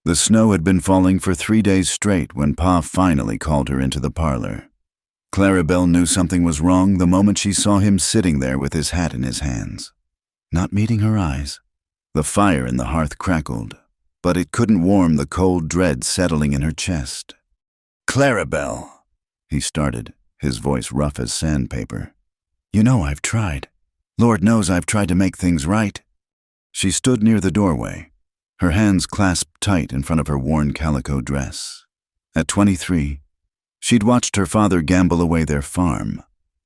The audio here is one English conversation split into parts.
The snow had been falling for 3 days straight when Pa finally called her into the parlor. Clarabelle knew something was wrong the moment she saw him sitting there with his hat in his hands. Not meeting her eyes. The fire in the hearth crackled, but it couldn't warm the cold dread settling in her chest. "Clarabelle," he started, his voice rough as sandpaper. "You know I've tried. Lord knows I've tried to make things right." She stood near the doorway, her hands clasped tight in front of her worn calico dress. At 23, she'd watched her father gamble away their farm,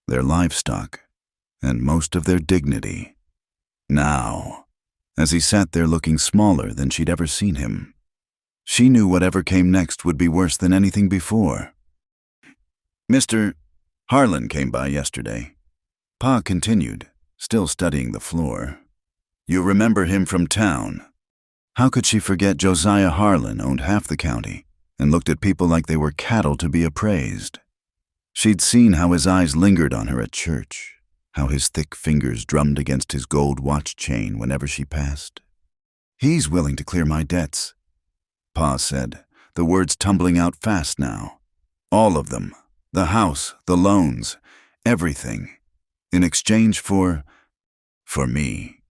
their livestock, and most of their dignity. Now, as he sat there looking smaller than she'd ever seen him, she knew whatever came next would be worse than anything before. "Mr. Harlan came by yesterday." Pa continued, still studying the floor. "You remember him from town." How could she forget Josiah Harlan owned half the county and looked at people like they were cattle to be appraised? She'd seen how his eyes lingered on her at church, how his thick fingers drummed against his gold watch chain whenever she passed. "He's willing to clear my debts," Pa said, the words tumbling out fast now. "All of them. The house, the loans, everything. In exchange for me."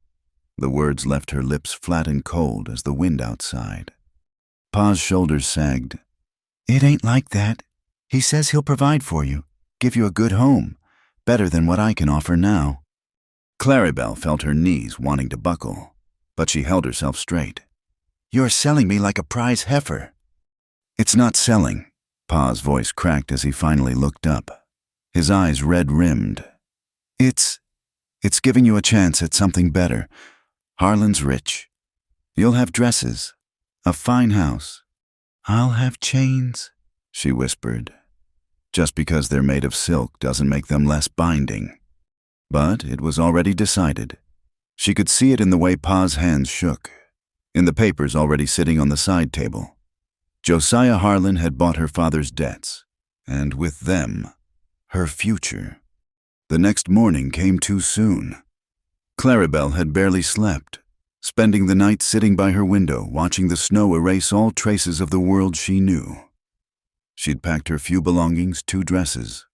The words left her lips flat and cold as the wind outside. Pa's shoulders sagged. "It ain't like that. He says he'll provide for you, give you a good home, better than what I can offer now." Clarabelle felt her knees wanting to buckle, but she held herself straight. "You're selling me like a prize heifer." "It's not selling." Pa's voice cracked as he finally looked up, his eyes red-rimmed. It's giving you a chance at something better. Harlan's rich. You'll have dresses, a fine house. I'll have chains," she whispered. Just because they're made of silk doesn't make them less binding. But it was already decided. She could see it in the way Pa's hands shook, in the papers already sitting on the side table. Josiah Harlan had bought her father's debts, and with them, her future. The next morning came too soon. Clarabelle had barely slept, spending the night sitting by her window watching the snow erase all traces of the world she knew. She'd packed her few belongings, 2 dresses,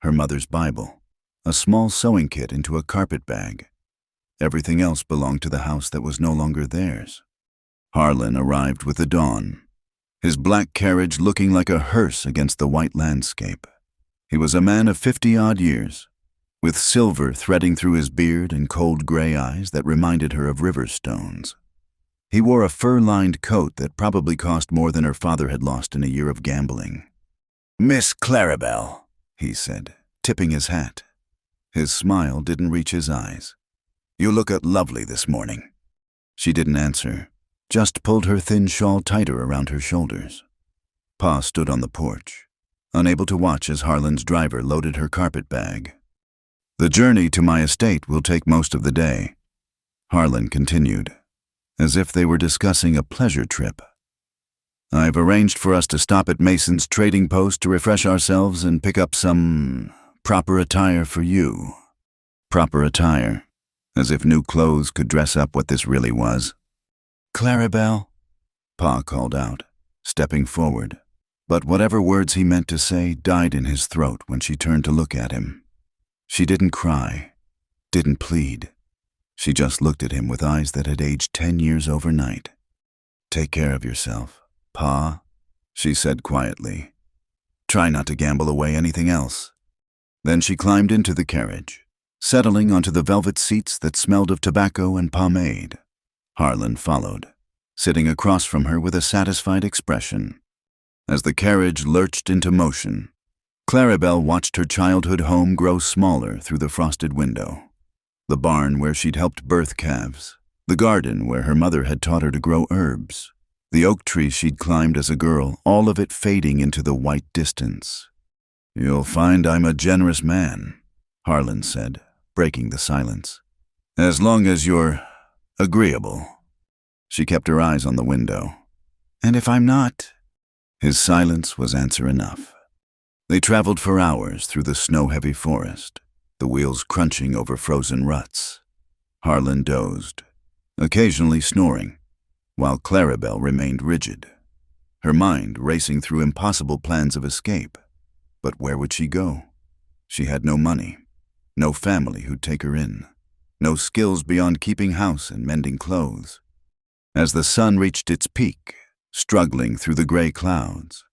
her mother's Bible, a small sewing kit into a carpet bag. Everything else belonged to the house that was no longer theirs. Harlan arrived with the dawn, his black carriage looking like a hearse against the white landscape. He was a man of 50-odd years, with silver threading through his beard and cold gray eyes that reminded her of river stones. He wore a fur-lined coat that probably cost more than her father had lost in a year of gambling. "Miss Clarabelle," he said, tipping his hat. His smile didn't reach his eyes. "You look lovely this morning." She didn't answer, just pulled her thin shawl tighter around her shoulders. Pa stood on the porch, unable to watch as Harlan's driver loaded her carpet bag. "The journey to my estate will take most of the day," Harlan continued, as if they were discussing a pleasure trip. "I've arranged for us to stop at Mason's trading post to refresh ourselves and pick up some proper attire for you." Proper attire, as if new clothes could dress up what this really was. "Clarabelle," Pa called out, stepping forward, but whatever words he meant to say died in his throat when she turned to look at him. She didn't cry, didn't plead. She just looked at him with eyes that had aged 10 years overnight. "Take care of yourself, Pa," she said quietly. "Try not to gamble away anything else." Then she climbed into the carriage, settling onto the velvet seats that smelled of tobacco and pomade. Harlan followed, sitting across from her with a satisfied expression. As the carriage lurched into motion, Clarabelle watched her childhood home grow smaller through the frosted window. The barn where she'd helped birth calves, the garden where her mother had taught her to grow herbs, the oak tree she'd climbed as a girl, all of it fading into the white distance. "You'll find I'm a generous man," Harlan said, breaking the silence. "As long as you're agreeable." She kept her eyes on the window. "And if I'm not?" His silence was answer enough. They traveled for hours through the snow-heavy forest, the wheels crunching over frozen ruts. Harlan dozed, occasionally snoring, while Clarabelle remained rigid, her mind racing through impossible plans of escape. But where would she go? She had no money, no family who'd take her in, no skills beyond keeping house and mending clothes. As the sun reached its peak, struggling through the gray clouds,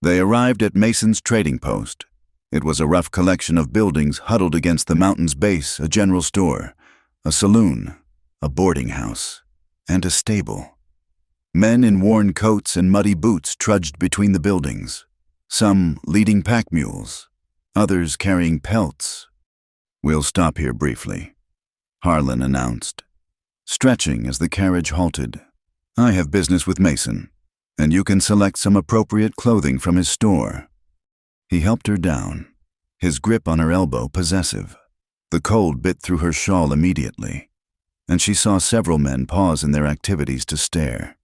they arrived at Mason's trading post. It was a rough collection of buildings huddled against the mountain's base, a general store, a saloon, a boarding house, and a stable. Men in worn coats and muddy boots trudged between the buildings, some leading pack mules, others carrying pelts. "We'll stop here briefly," Harlan announced, stretching as the carriage halted. "I have business with Mason, and you can select some appropriate clothing from his store." He helped her down, his grip on her elbow possessive. The cold bit through her shawl immediately, and she saw several men pause in their activities to stare.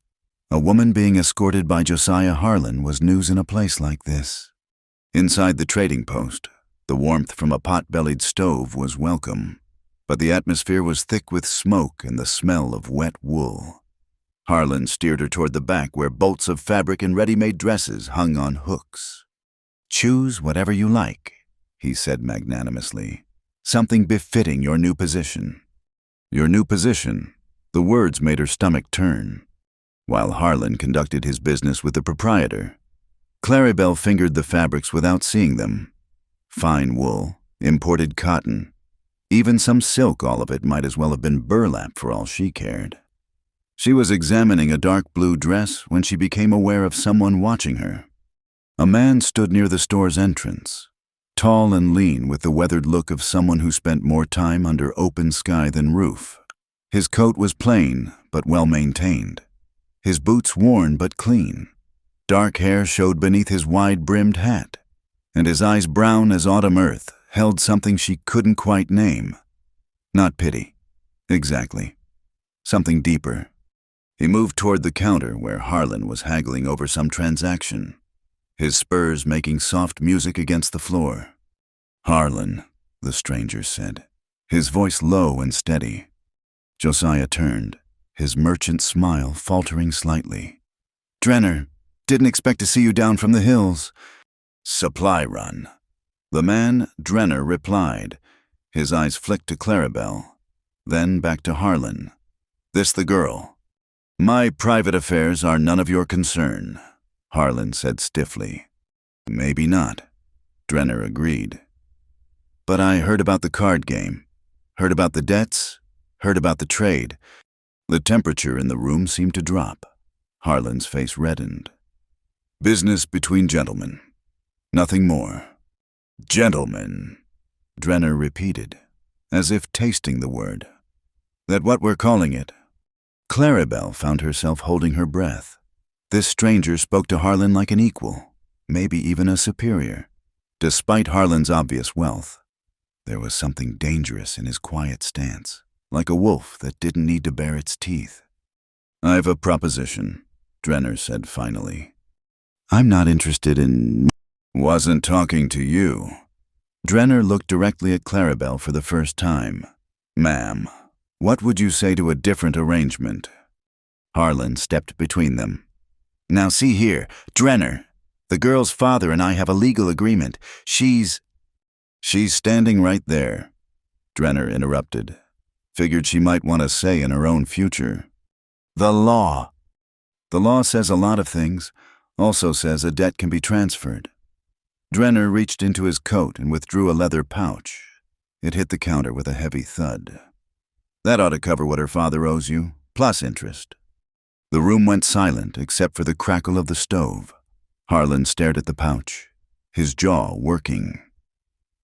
A woman being escorted by Josiah Harlan was news in a place like this. Inside the trading post, the warmth from a pot-bellied stove was welcome, but the atmosphere was thick with smoke and the smell of wet wool. Harlan steered her toward the back where bolts of fabric and ready-made dresses hung on hooks. "Choose whatever you like," he said magnanimously. "Something befitting your new position." Your new position. The words made her stomach turn. While Harlan conducted his business with the proprietor, Claribel fingered the fabrics without seeing them. Fine wool, imported cotton, even some silk, all of it might as well have been burlap for all she cared. She was examining a dark blue dress when she became aware of someone watching her. A man stood near the store's entrance, tall and lean with the weathered look of someone who spent more time under open sky than roof. His coat was plain but well-maintained, his boots worn but clean. Dark hair showed beneath his wide-brimmed hat, and his eyes, brown as autumn earth, held something she couldn't quite name. Not pity. Exactly. Something deeper. He moved toward the counter where Harlan was haggling over some transaction, his spurs making soft music against the floor. "Harlan," the stranger said, his voice low and steady. Josiah turned, his merchant smile faltering slightly. "Drenner, didn't expect to see you down from the hills." "Supply run." The man, Drenner, replied. His eyes flicked to Claribel, then back to Harlan. "This the girl?" "My private affairs are none of your concern," Harlan said stiffly. "Maybe not," Drenner agreed. "But I heard about the card game, heard about the debts, heard about the trade." The temperature in the room seemed to drop. Harlan's face reddened. "Business between gentlemen. Nothing more." "Gentlemen," Drenner repeated, as if tasting the word. "That what we're calling it?" Claribel found herself holding her breath. This stranger spoke to Harlan like an equal, maybe even a superior. Despite Harlan's obvious wealth, there was something dangerous in his quiet stance, like a wolf that didn't need to bare its teeth. "I've a proposition," Drenner said finally. "I'm not interested in—" "Wasn't talking to you." Drenner looked directly at Claribel for the first time. "Ma'am, what would you say to a different arrangement?" Harlan stepped between them. "Now see here, Drenner, the girl's father and I have a legal agreement. She's standing right there," Drenner interrupted. "Figured she might want a say in her own future." "The law." "The law says a lot of things, also says a debt can be transferred." Drenner reached into his coat and withdrew a leather pouch. It hit the counter with a heavy thud. "That ought to cover what her father owes you, plus interest." The room went silent except for the crackle of the stove. Harlan stared at the pouch, his jaw working.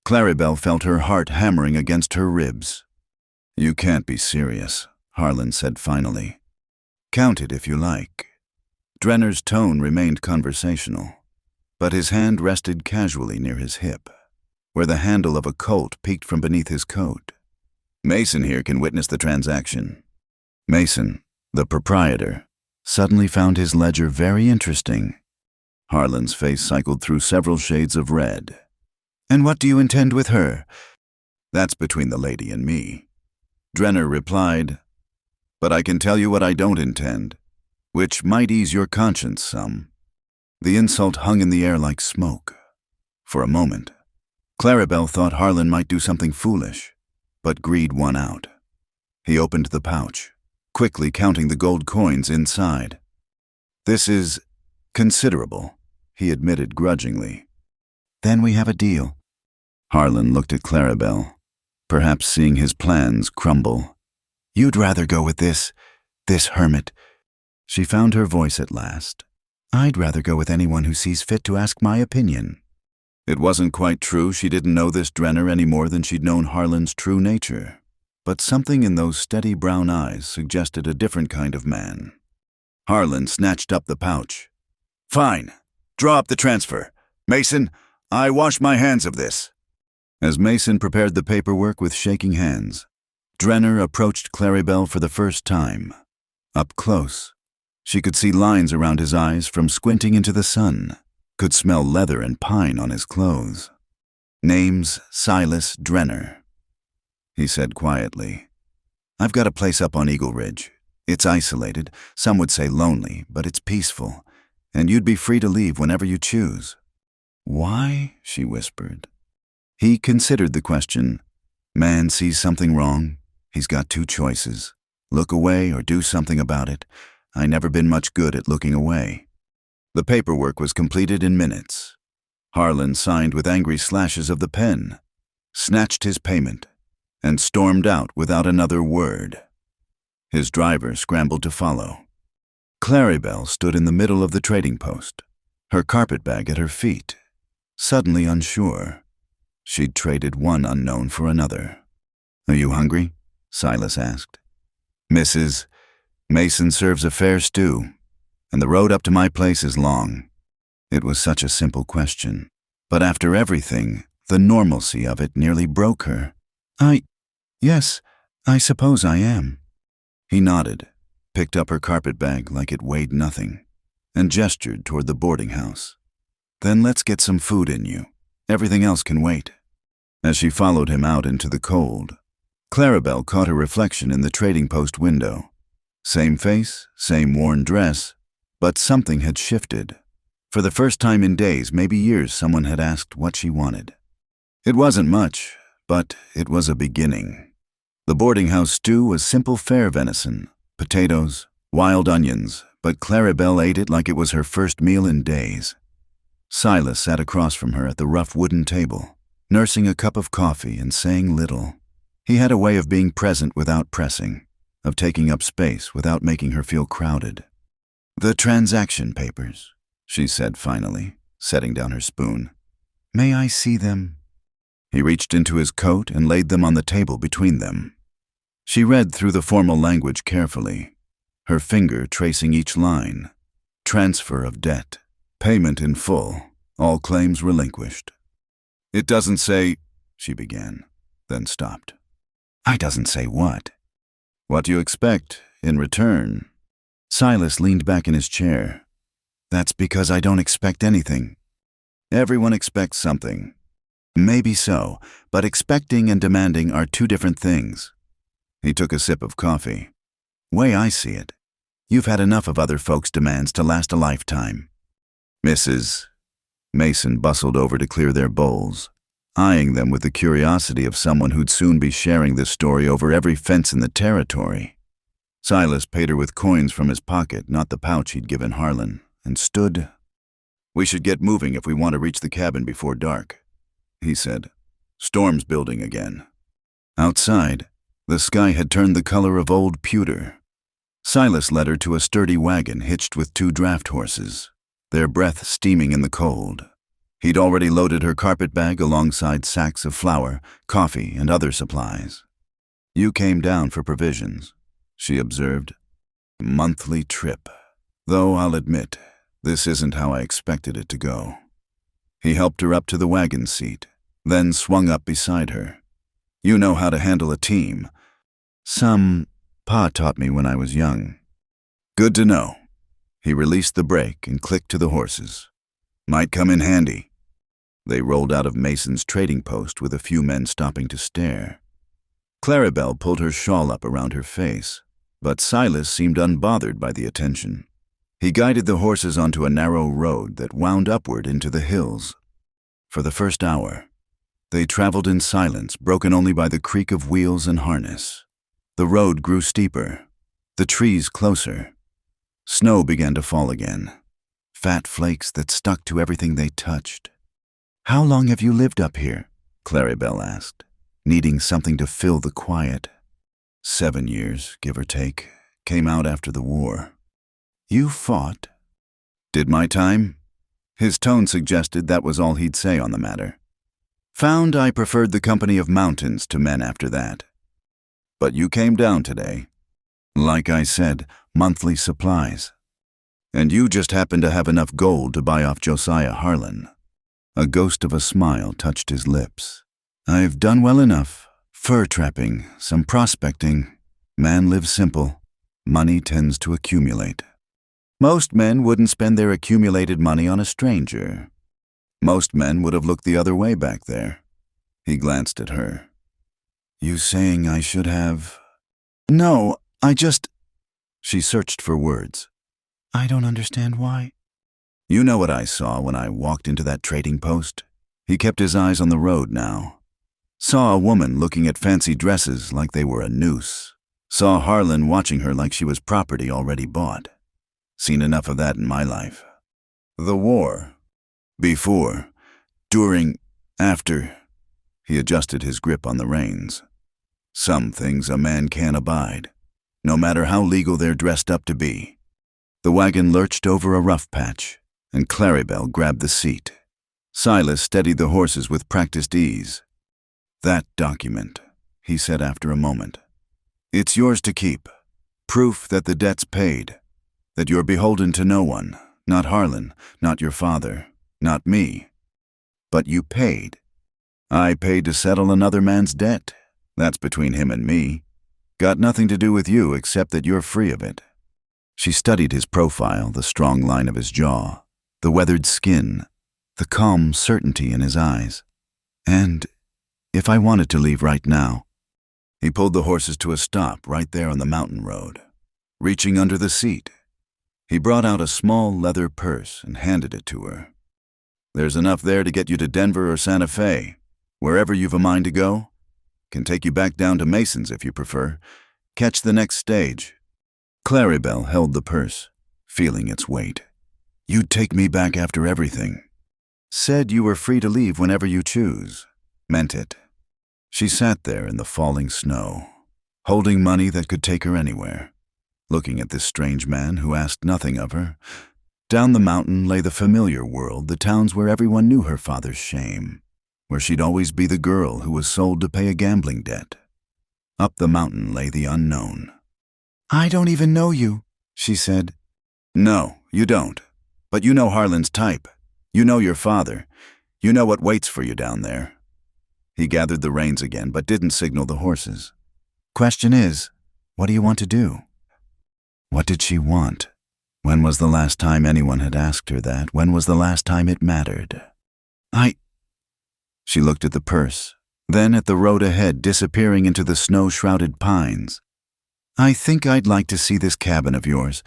Claribel felt her heart hammering against her ribs. "You can't be serious," Harlan said finally. "Count it if you like." Drenner's tone remained conversational, but his hand rested casually near his hip, where the handle of a Colt peeked from beneath his coat. "Mason here can witness the transaction." Mason, the proprietor, suddenly found his ledger very interesting. Harlan's face cycled through several shades of red. "And what do you intend with her?" "That's between the lady and me," Drenner replied. "But I can tell you what I don't intend, which might ease your conscience some." The insult hung in the air like smoke. For a moment, Clarabelle thought Harlan might do something foolish, but greed won out. He opened the pouch, quickly counting the gold coins inside. "This is considerable," he admitted grudgingly. "Then we have a deal." Harlan looked at Clarabelle, perhaps seeing his plans crumble. "You'd rather go with this hermit." She found her voice at last. "I'd rather go with anyone who sees fit to ask my opinion." It wasn't quite true she didn't know this Drenner any more than she'd known Harlan's true nature, but something in those steady brown eyes suggested a different kind of man. Harlan snatched up the pouch. "Fine. Draw up the transfer. Mason, I wash my hands of this." As Mason prepared the paperwork with shaking hands, Drenner approached Clarabelle for the first time. Up close, she could see lines around his eyes from squinting into the sun, could smell leather and pine on his clothes. "Name's Silas Drenner," he said quietly. "I've got a place up on Eagle Ridge. It's isolated, some would say lonely, but it's peaceful, and you'd be free to leave whenever you choose." "Why?" she whispered. He considered the question. Man sees something wrong. He's got two choices: look away or do something about it. I never been much good at looking away. The paperwork was completed in minutes. Harlan signed with angry slashes of the pen, snatched his payment, and stormed out without another word. His driver scrambled to follow. Clarabelle stood in the middle of the trading post, her carpetbag at her feet, suddenly unsure. She'd traded one unknown for another. "Are you hungry?" Silas asked. "Mrs. Mason serves a fair stew, and the road up to my place is long." It was such a simple question, but after everything, the normalcy of it nearly broke her. Yes, I suppose I am." He nodded, picked up her carpetbag like it weighed nothing, and gestured toward the boarding house. "Then let's get some food in you. Everything else can wait." As she followed him out into the cold, Clarabelle caught her reflection in the trading post window. Same face, same worn dress, but something had shifted. For the first time in days, maybe years, someone had asked what she wanted. It wasn't much, but it was a beginning. The boarding house stew was simple fare venison, potatoes, wild onions, but Clarabelle ate it like it was her first meal in days. Silas sat across from her at the rough wooden table, nursing a cup of coffee and saying little. He had a way of being present without pressing, of taking up space without making her feel crowded. "The transaction papers," she said finally, setting down her spoon. "May I see them?" He reached into his coat and laid them on the table between them. She read through the formal language carefully, her finger tracing each line. Transfer of debt, payment in full, all claims relinquished. "It doesn't say," she began, then stopped. "I doesn't say what?" "What do you expect in return?" Silas leaned back in his chair. "That's because I don't expect anything." "Everyone expects something." "Maybe so, but expecting and demanding are two different things." He took a sip of coffee. "Way I see it, you've had enough of other folks' demands to last a lifetime." "Mrs." Mason bustled over to clear their bowls, eyeing them with the curiosity of someone who'd soon be sharing this story over every fence in the territory. Silas paid her with coins from his pocket, not the pouch he'd given Harlan, and stood. "We should get moving if we want to reach the cabin before dark," he said. "Storm's building again." Outside, the sky had turned the color of old pewter. Silas led her to a sturdy wagon hitched with two draft horses, their breath steaming in the cold. He'd already loaded her carpetbag alongside sacks of flour, coffee, and other supplies. "You came down for provisions," she observed. "Monthly trip. Though I'll admit, this isn't how I expected it to go." He helped her up to the wagon seat, then swung up beside her. "You know how to handle a team." "Some. Pa taught me when I was young." "Good to know." He released the brake and clicked to the horses. "Might come in handy." They rolled out of Mason's trading post with a few men stopping to stare. Clarabelle pulled her shawl up around her face, but Silas seemed unbothered by the attention. He guided the horses onto a narrow road that wound upward into the hills. For the first hour, they traveled in silence, broken only by the creak of wheels and harness. The road grew steeper, the trees closer. Snow began to fall again, fat flakes that stuck to everything they touched. "How long have you lived up here?" Claribel asked, needing something to fill the quiet. 7 years, give or take, came out after the war. "You fought?" "Did my time?" His tone suggested that was all he'd say on the matter. "Found I preferred the company of mountains to men after that. But you came down today. Like I said, monthly supplies. And you just happened to have enough gold to buy off Josiah Harlan." A ghost of a smile touched his lips. "I've done well enough. Fur trapping, some prospecting. Man lives simple. Money tends to accumulate. Most men wouldn't spend their accumulated money on a stranger. Most men would have looked the other way back there." He glanced at her. "You saying I should have—" "No, I just—" She searched for words. "I don't understand why." "You know what I saw when I walked into that trading post?" He kept his eyes on the road now. "Saw a woman looking at fancy dresses like they were a noose. Saw Harlan watching her like she was property already bought. Seen enough of that in my life. The war. Before. During. After." He adjusted his grip on the reins. "Some things a man can't abide, no matter how legal they're dressed up to be." The wagon lurched over a rough patch, and Claribel grabbed the seat. Silas steadied the horses with practiced ease. "That document," he said after a moment. "It's yours to keep. Proof that the debt's paid. That you're beholden to no one, not Harlan, not your father, not me. But you paid. I paid to settle another man's debt. That's between him and me. Got nothing to do with you except that you're free of it." She studied his profile, the strong line of his jaw, the weathered skin, the calm certainty in his eyes. "And if I wanted to leave right now?" He pulled the horses to a stop right there on the mountain road. Reaching under the seat, he brought out a small leather purse and handed it to her. "There's enough there to get you to Denver or Santa Fe. Wherever you've a mind to go. Can take you back down to Mason's if you prefer. Catch the next stage." Claribel held the purse, feeling its weight. "You'd take me back after everything." "Said you were free to leave whenever you choose." Meant it. She sat there in the falling snow, holding money that could take her anywhere, looking at this strange man who asked nothing of her. Down the mountain lay the familiar world, the towns where everyone knew her father's shame, where she'd always be the girl who was sold to pay a gambling debt. Up the mountain lay the unknown. "I don't even know you," she said. "No, you don't. But you know Harlan's type. You know your father. You know what waits for you down there." He gathered the reins again, but didn't signal the horses. "Question is, what do you want to do?" What did she want? When was the last time anyone had asked her that? When was the last time it mattered? She looked at the purse, then at the road ahead disappearing into the snow-shrouded pines. "I think I'd like to see this cabin of yours."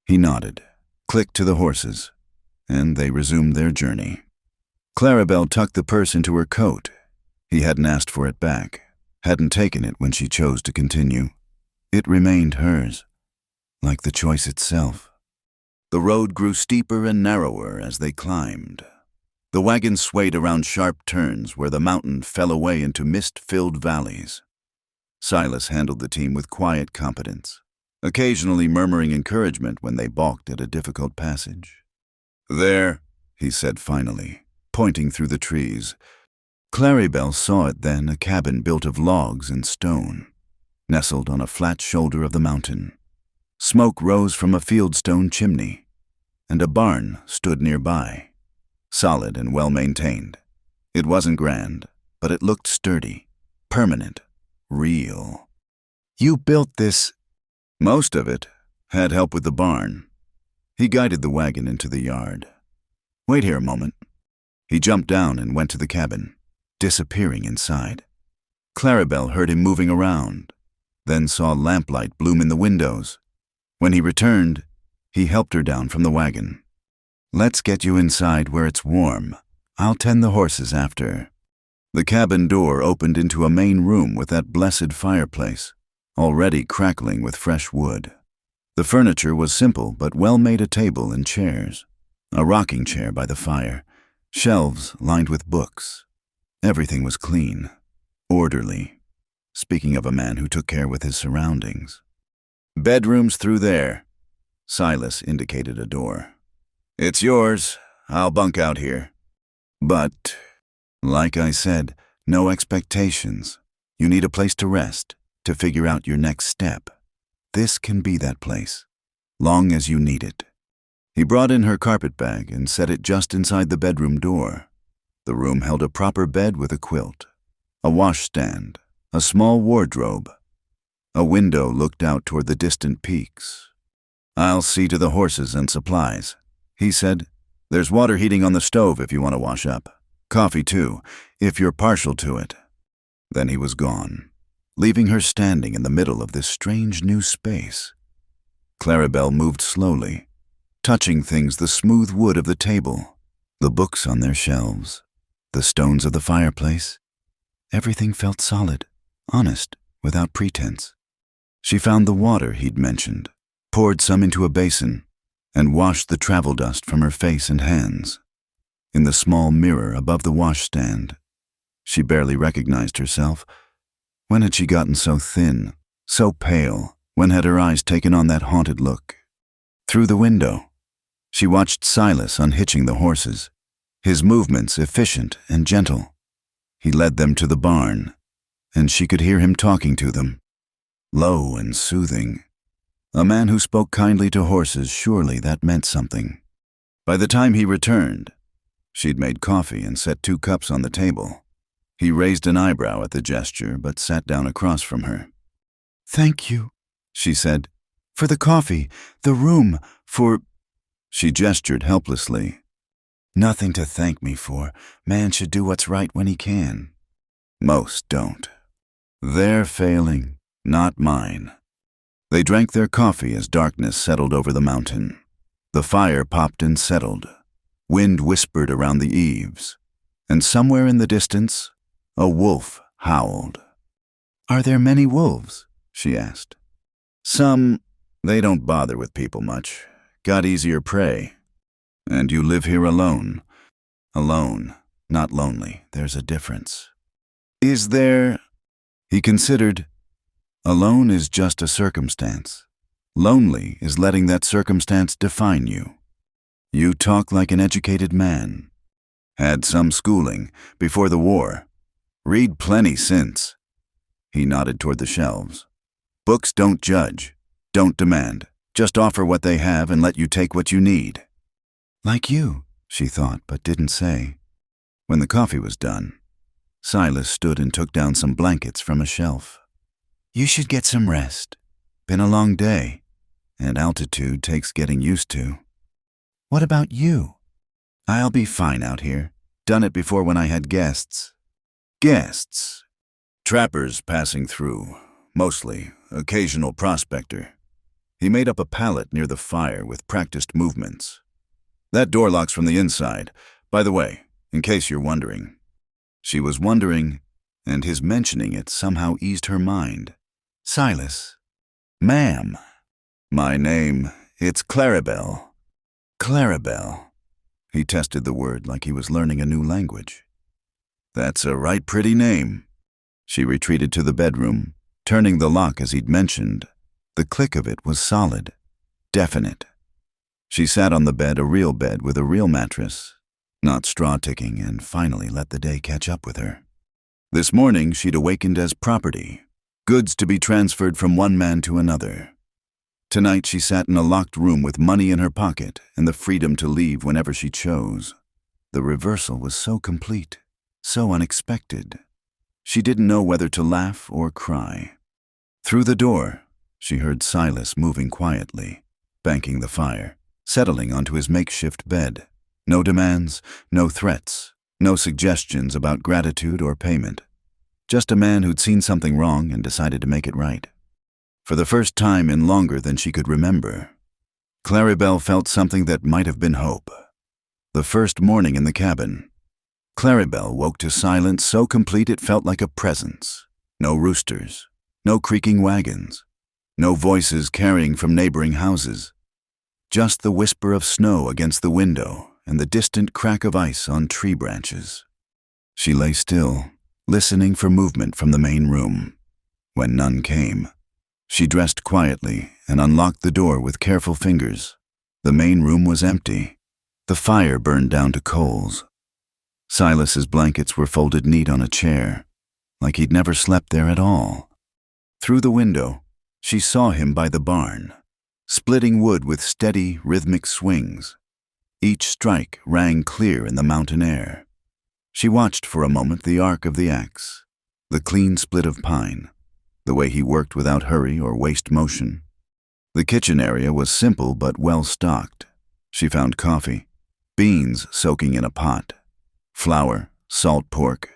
He nodded, clicked to the horses, and they resumed their journey. Claribel tucked the purse into her coat. He hadn't asked for it back, hadn't taken it when she chose to continue. It remained hers, like the choice itself. The road grew steeper and narrower as they climbed. The wagon swayed around sharp turns where the mountain fell away into mist-filled valleys. Silas handled the team with quiet competence, occasionally murmuring encouragement when they balked at a difficult passage. "There," he said finally, pointing through the trees. Claribel saw it then, a cabin built of logs and stone, nestled on a flat shoulder of the mountain. Smoke rose from a fieldstone chimney, and a barn stood nearby, solid and well-maintained. It wasn't grand, but it looked sturdy, permanent, real. "You built this—" "Most of it. Had help with the barn." He guided the wagon into the yard. "Wait here a moment." He jumped down and went to the cabin, disappearing inside. Claribel heard him moving around, then saw lamplight bloom in the windows. When he returned, He helped her down from the wagon. "Let's get you inside where it's warm. I'll tend the horses after." The cabin door opened into a main room with that blessed fireplace, already crackling with fresh wood. The furniture was simple but well made, a table and chairs, a rocking chair by the fire, shelves lined with books. Everything was clean, orderly, speaking of a man who took care with his surroundings. "Bedroom's through there." Silas indicated a door. "It's yours. I'll bunk out here." "But, like I said, no expectations. You need a place to rest, to figure out your next step. This can be that place, long as you need it." He brought in her carpet bag and set it just inside the bedroom door. The room held a proper bed with a quilt, a washstand, a small wardrobe. A window looked out toward the distant peaks. "I'll see to the horses and supplies," he said. "There's water heating on the stove if you want to wash up. Coffee, too, if you're partial to it." Then he was gone, leaving her standing in the middle of this strange new space. Clarabelle moved slowly, touching things: the smooth wood of the table, the books on their shelves, the stones of the fireplace. Everything felt solid, honest, without pretense. She found the water he'd mentioned, poured some into a basin, and washed the travel dust from her face and hands. In the small mirror above the washstand, she barely recognized herself. When had she gotten so thin, so pale? When had her eyes taken on that haunted look? Through the window, she watched Silas unhitching the horses, his movements efficient and gentle. He led them to the barn, and she could hear him talking to them, low and soothing. A man who spoke kindly to horses, surely that meant something. By the time he returned, she'd made coffee and set 2 cups on the table. He raised an eyebrow at the gesture, but sat down across from her. "Thank you," she said, "for the coffee, the room, for—" She gestured helplessly. "Nothing to thank me for. Man should do what's right when he can." "Most don't. They're failing, not mine." They drank their coffee as darkness settled over the mountain. The fire popped and settled. Wind whispered around the eaves, and somewhere in the distance, a wolf howled. "Are there many wolves?" she asked. "Some. They don't bother with people much. Got easier prey. And you live here alone." "Alone, not lonely. There's a difference." "Is there?" He considered. "Alone is just a circumstance. Lonely is letting that circumstance define you. You talk like an educated man. Had some schooling, before the war. Read plenty since." He nodded toward the shelves. "Books don't judge, don't demand, just offer what they have and let you take what you need." "Like you," she thought, but didn't say. When the coffee was done, Silas stood and took down some blankets from a shelf. "You should get some rest. Been a long day, and altitude takes getting used to." "What about you?" "I'll be fine out here. Done it before when I had guests." "Guests?" "Trappers passing through, mostly. Occasional prospector." He made up a pallet near the fire with practiced movements. "That door locks from the inside. By the way, in case you're wondering." She was wondering, and his mentioning it somehow eased her mind. "Silas." "Ma'am." "My name, it's Clarabelle." "Clarabelle." He tested the word like he was learning a new language. "That's a right pretty name." She retreated to the bedroom, turning the lock as he'd mentioned. The click of it was solid, definite. She sat on the bed, a real bed with a real mattress, not straw ticking, and finally let the day catch up with her. This morning she'd awakened as property, goods to be transferred from one man to another. Tonight she sat in a locked room with money in her pocket and the freedom to leave whenever she chose. The reversal was so complete, so unexpected. She didn't know whether to laugh or cry. Through the door, she heard Silas moving quietly, banking the fire, settling onto his makeshift bed. No demands, no threats, no suggestions about gratitude or payment. Just a man who'd seen something wrong and decided to make it right. For the first time in longer than she could remember. Claribel felt something that might have been hope. The first morning in the cabin, Claribel woke to silence so complete it felt like a presence. No roosters, no creaking wagons, no voices carrying from neighboring houses. Just the whisper of snow against the window and the distant crack of ice on tree branches. She lay still, listening for movement from the main room. When none came, she dressed quietly and unlocked the door with careful fingers. The main room was empty. The fire burned down to coals. Silas's blankets were folded neat on a chair, like he'd never slept there at all. Through the window, she saw him by the barn, splitting wood with steady, rhythmic swings. Each strike rang clear in the mountain air. She watched for a moment the arc of the axe, the clean split of pine, the way he worked without hurry or waste motion. The kitchen area was simple but well stocked. She found coffee, beans soaking in a pot, flour, salt pork,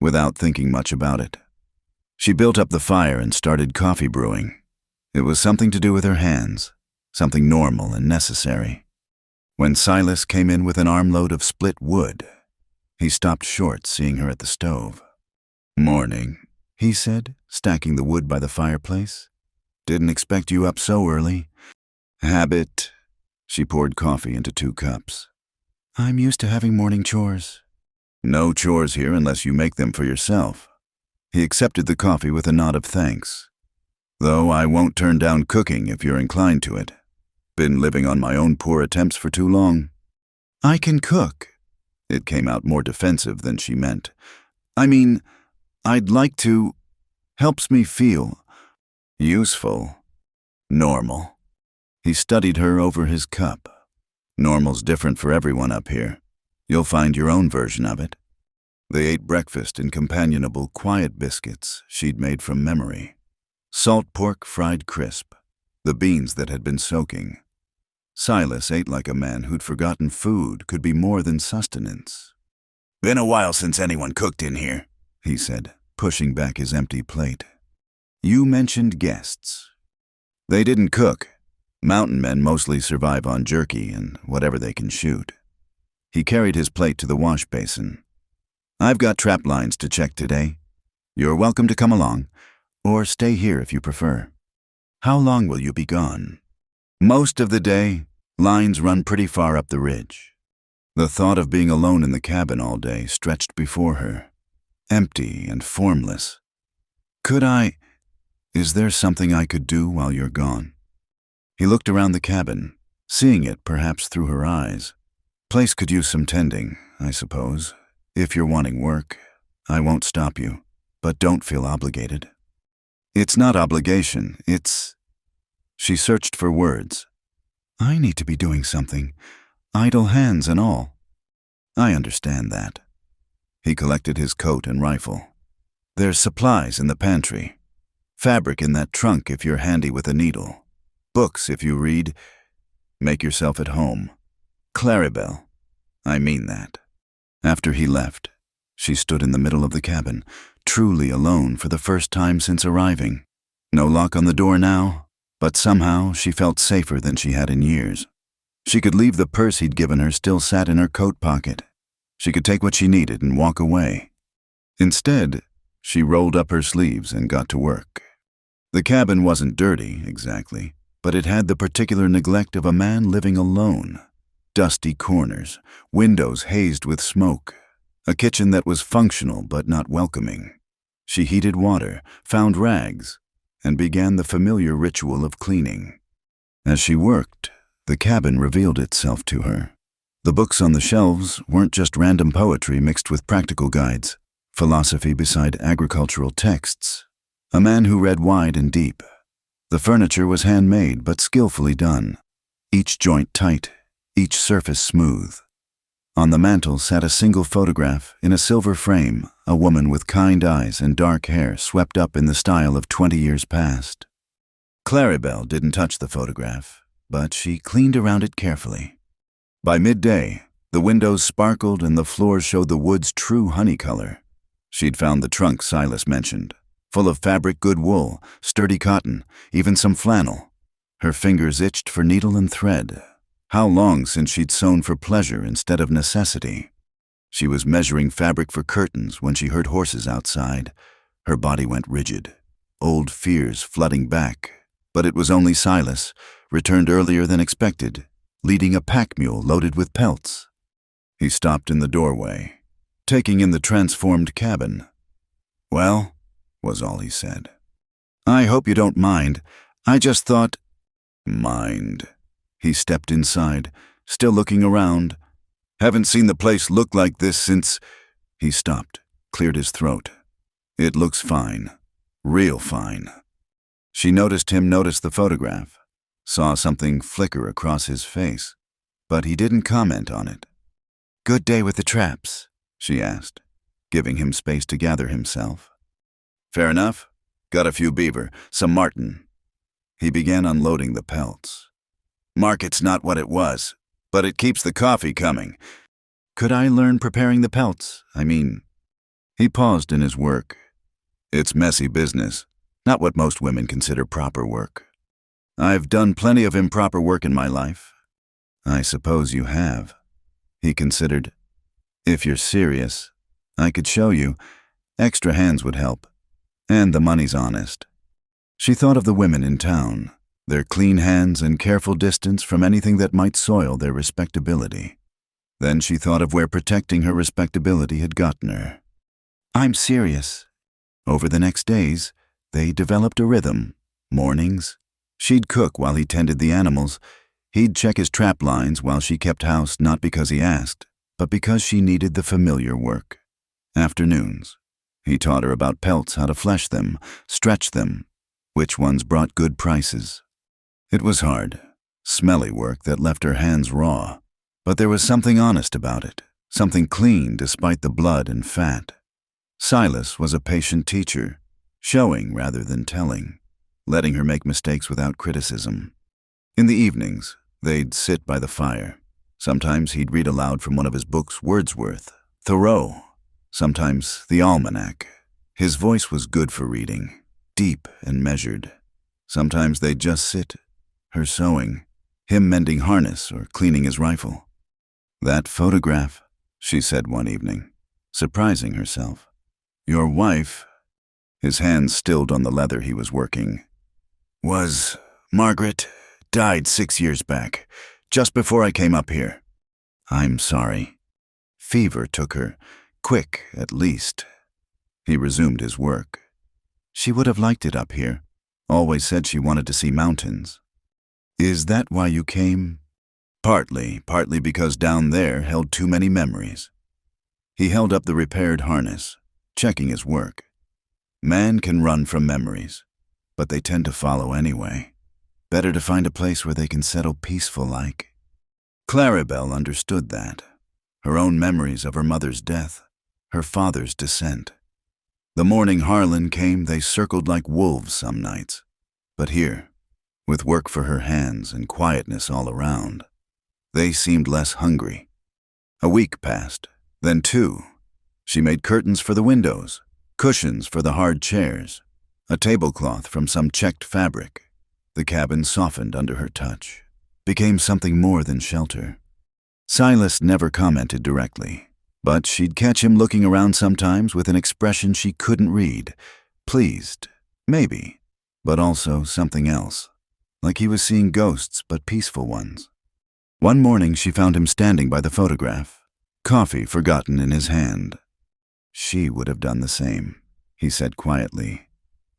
without thinking much about it. She built up the fire and started coffee brewing. It was something to do with her hands, something normal and necessary. When Silas came in with an armload of split wood, he stopped short, seeing her at the stove. "Morning," he said, stacking the wood by the fireplace. "Didn't expect you up so early." "Habit." She poured coffee into 2 cups. "I'm used to having morning chores." "No chores here unless you make them for yourself." He accepted the coffee with a nod of thanks. "Though I won't turn down cooking if you're inclined to it. Been living on my own poor attempts for too long." "I can cook." It came out more defensive than she meant. "I mean, I'd like to. Helps me feel useful. Normal." He studied her over his cup. "Normal's different for everyone up here. You'll find your own version of it." They ate breakfast in companionable, quiet biscuits she'd made from memory. Salt pork fried crisp, the beans that had been soaking. Silas ate like a man who'd forgotten food could be more than sustenance. "Been a while since anyone cooked in here," he said, pushing back his empty plate. "You mentioned guests. They didn't cook. Mountain men mostly survive on jerky and whatever they can shoot." He carried his plate to the wash basin. "I've got trap lines to check today. You're welcome to come along, or stay here if you prefer." "How long will you be gone?" "Most of the day. Lines run pretty far up the ridge." The thought of being alone in the cabin all day stretched before her, empty and formless. Is there something I could do while you're gone?" He looked around the cabin, seeing it perhaps through her eyes. "Place could use some tending, I suppose. If you're wanting work, I won't stop you, but don't feel obligated." "It's not obligation, it's—" She searched for words. "I need to be doing something, idle hands and all." "I understand that." He collected his coat and rifle. "There's supplies in the pantry. Fabric in that trunk if you're handy with a needle. Books if you read. Make yourself at home. Claribel, I mean that." After he left, she stood in the middle of the cabin, truly alone for the first time since arriving. No lock on the door now, but somehow she felt safer than she had in years. She could leave the purse he'd given her still sat in her coat pocket. She could take what she needed and walk away. Instead, she rolled up her sleeves and got to work. The cabin wasn't dirty, exactly, but it had the particular neglect of a man living alone. Dusty corners, windows hazed with smoke, a kitchen that was functional but not welcoming. She heated water, found rags, and began the familiar ritual of cleaning. As she worked, the cabin revealed itself to her. The books on the shelves weren't just random poetry mixed with practical guides, philosophy beside agricultural texts. A man who read wide and deep. The furniture was handmade but skillfully done, each joint tight, each surface smooth. On the mantel sat a single photograph in a silver frame, a woman with kind eyes and dark hair swept up in the style of 20 years past. Claribel didn't touch the photograph, but she cleaned around it carefully. By midday, the windows sparkled and the floor showed the wood's true honey color. She'd found the trunk Silas mentioned, full of fabric, good wool, sturdy cotton, even some flannel. Her fingers itched for needle and thread. How long since she'd sewn for pleasure instead of necessity? She was measuring fabric for curtains when she heard horses outside. Her body went rigid, old fears flooding back. But it was only Silas, returned earlier than expected, leading a pack mule loaded with pelts. He stopped in the doorway, taking in the transformed cabin. "Well," was all he said. "I hope you don't mind. I just thought—" "Mind." He stepped inside, still looking around. "Haven't seen the place look like this since—" He stopped, cleared his throat. "It looks fine. Real fine." She noticed him notice the photograph, saw something flicker across his face, but he didn't comment on it. "Good day with the traps?" she asked, giving him space to gather himself. "Fair enough. Got a few beaver, some marten." He began unloading the pelts. "Market's not what it was, but it keeps the coffee coming." "Could I learn preparing the pelts? He paused in his work. "It's messy business, not what most women consider proper work." "I've done plenty of improper work in my life." "I suppose you have." He considered. "If you're serious, I could show you. Extra hands would help. And the money's honest." She thought of the women in town, their clean hands and careful distance from anything that might soil their respectability. Then she thought of where protecting her respectability had gotten her. "I'm serious." Over the next days, they developed a rhythm. Mornings, she'd cook while he tended the animals. He'd check his trap lines while she kept house, not because he asked, but because she needed the familiar work. Afternoons, he taught her about pelts, how to flesh them, stretch them, which ones brought good prices. It was hard, smelly work that left her hands raw, but there was something honest about it, something clean despite the blood and fat. Silas was a patient teacher, showing rather than telling, letting her make mistakes without criticism. In the evenings, they'd sit by the fire. Sometimes he'd read aloud from one of his books, Wordsworth, Thoreau, sometimes the Almanac. His voice was good for reading, deep and measured. Sometimes they'd just sit, her sewing, him mending harness or cleaning his rifle. "That photograph," she said one evening, surprising herself. "Your wife," his hands stilled on the leather he was working, "was Margaret, died 6 years back, just before I came up here." "I'm sorry." "Fever took her, quick at least." He resumed his work. "She would have liked it up here. Always said she wanted to see mountains." "Is that why you came?" Partly because down there held too many memories." He held up the repaired harness, checking his work. "Man can run from memories, but they tend to follow anyway. Better to find a place where they can settle peaceful-like." Claribel understood that. Her own memories of her mother's death, her father's descent. The morning Harlan came, they circled like wolves some nights. But here, with work for her hands and quietness all around, they seemed less hungry. A week passed, then 2. She made curtains for the windows, cushions for the hard chairs, a tablecloth from some checked fabric. The cabin softened under her touch, became something more than shelter. Silas never commented directly, but she'd catch him looking around sometimes with an expression she couldn't read. Pleased, maybe, but also something else, like he was seeing ghosts but peaceful ones. One morning she found him standing by the photograph, coffee forgotten in his hand. "She would have done the same," he said quietly.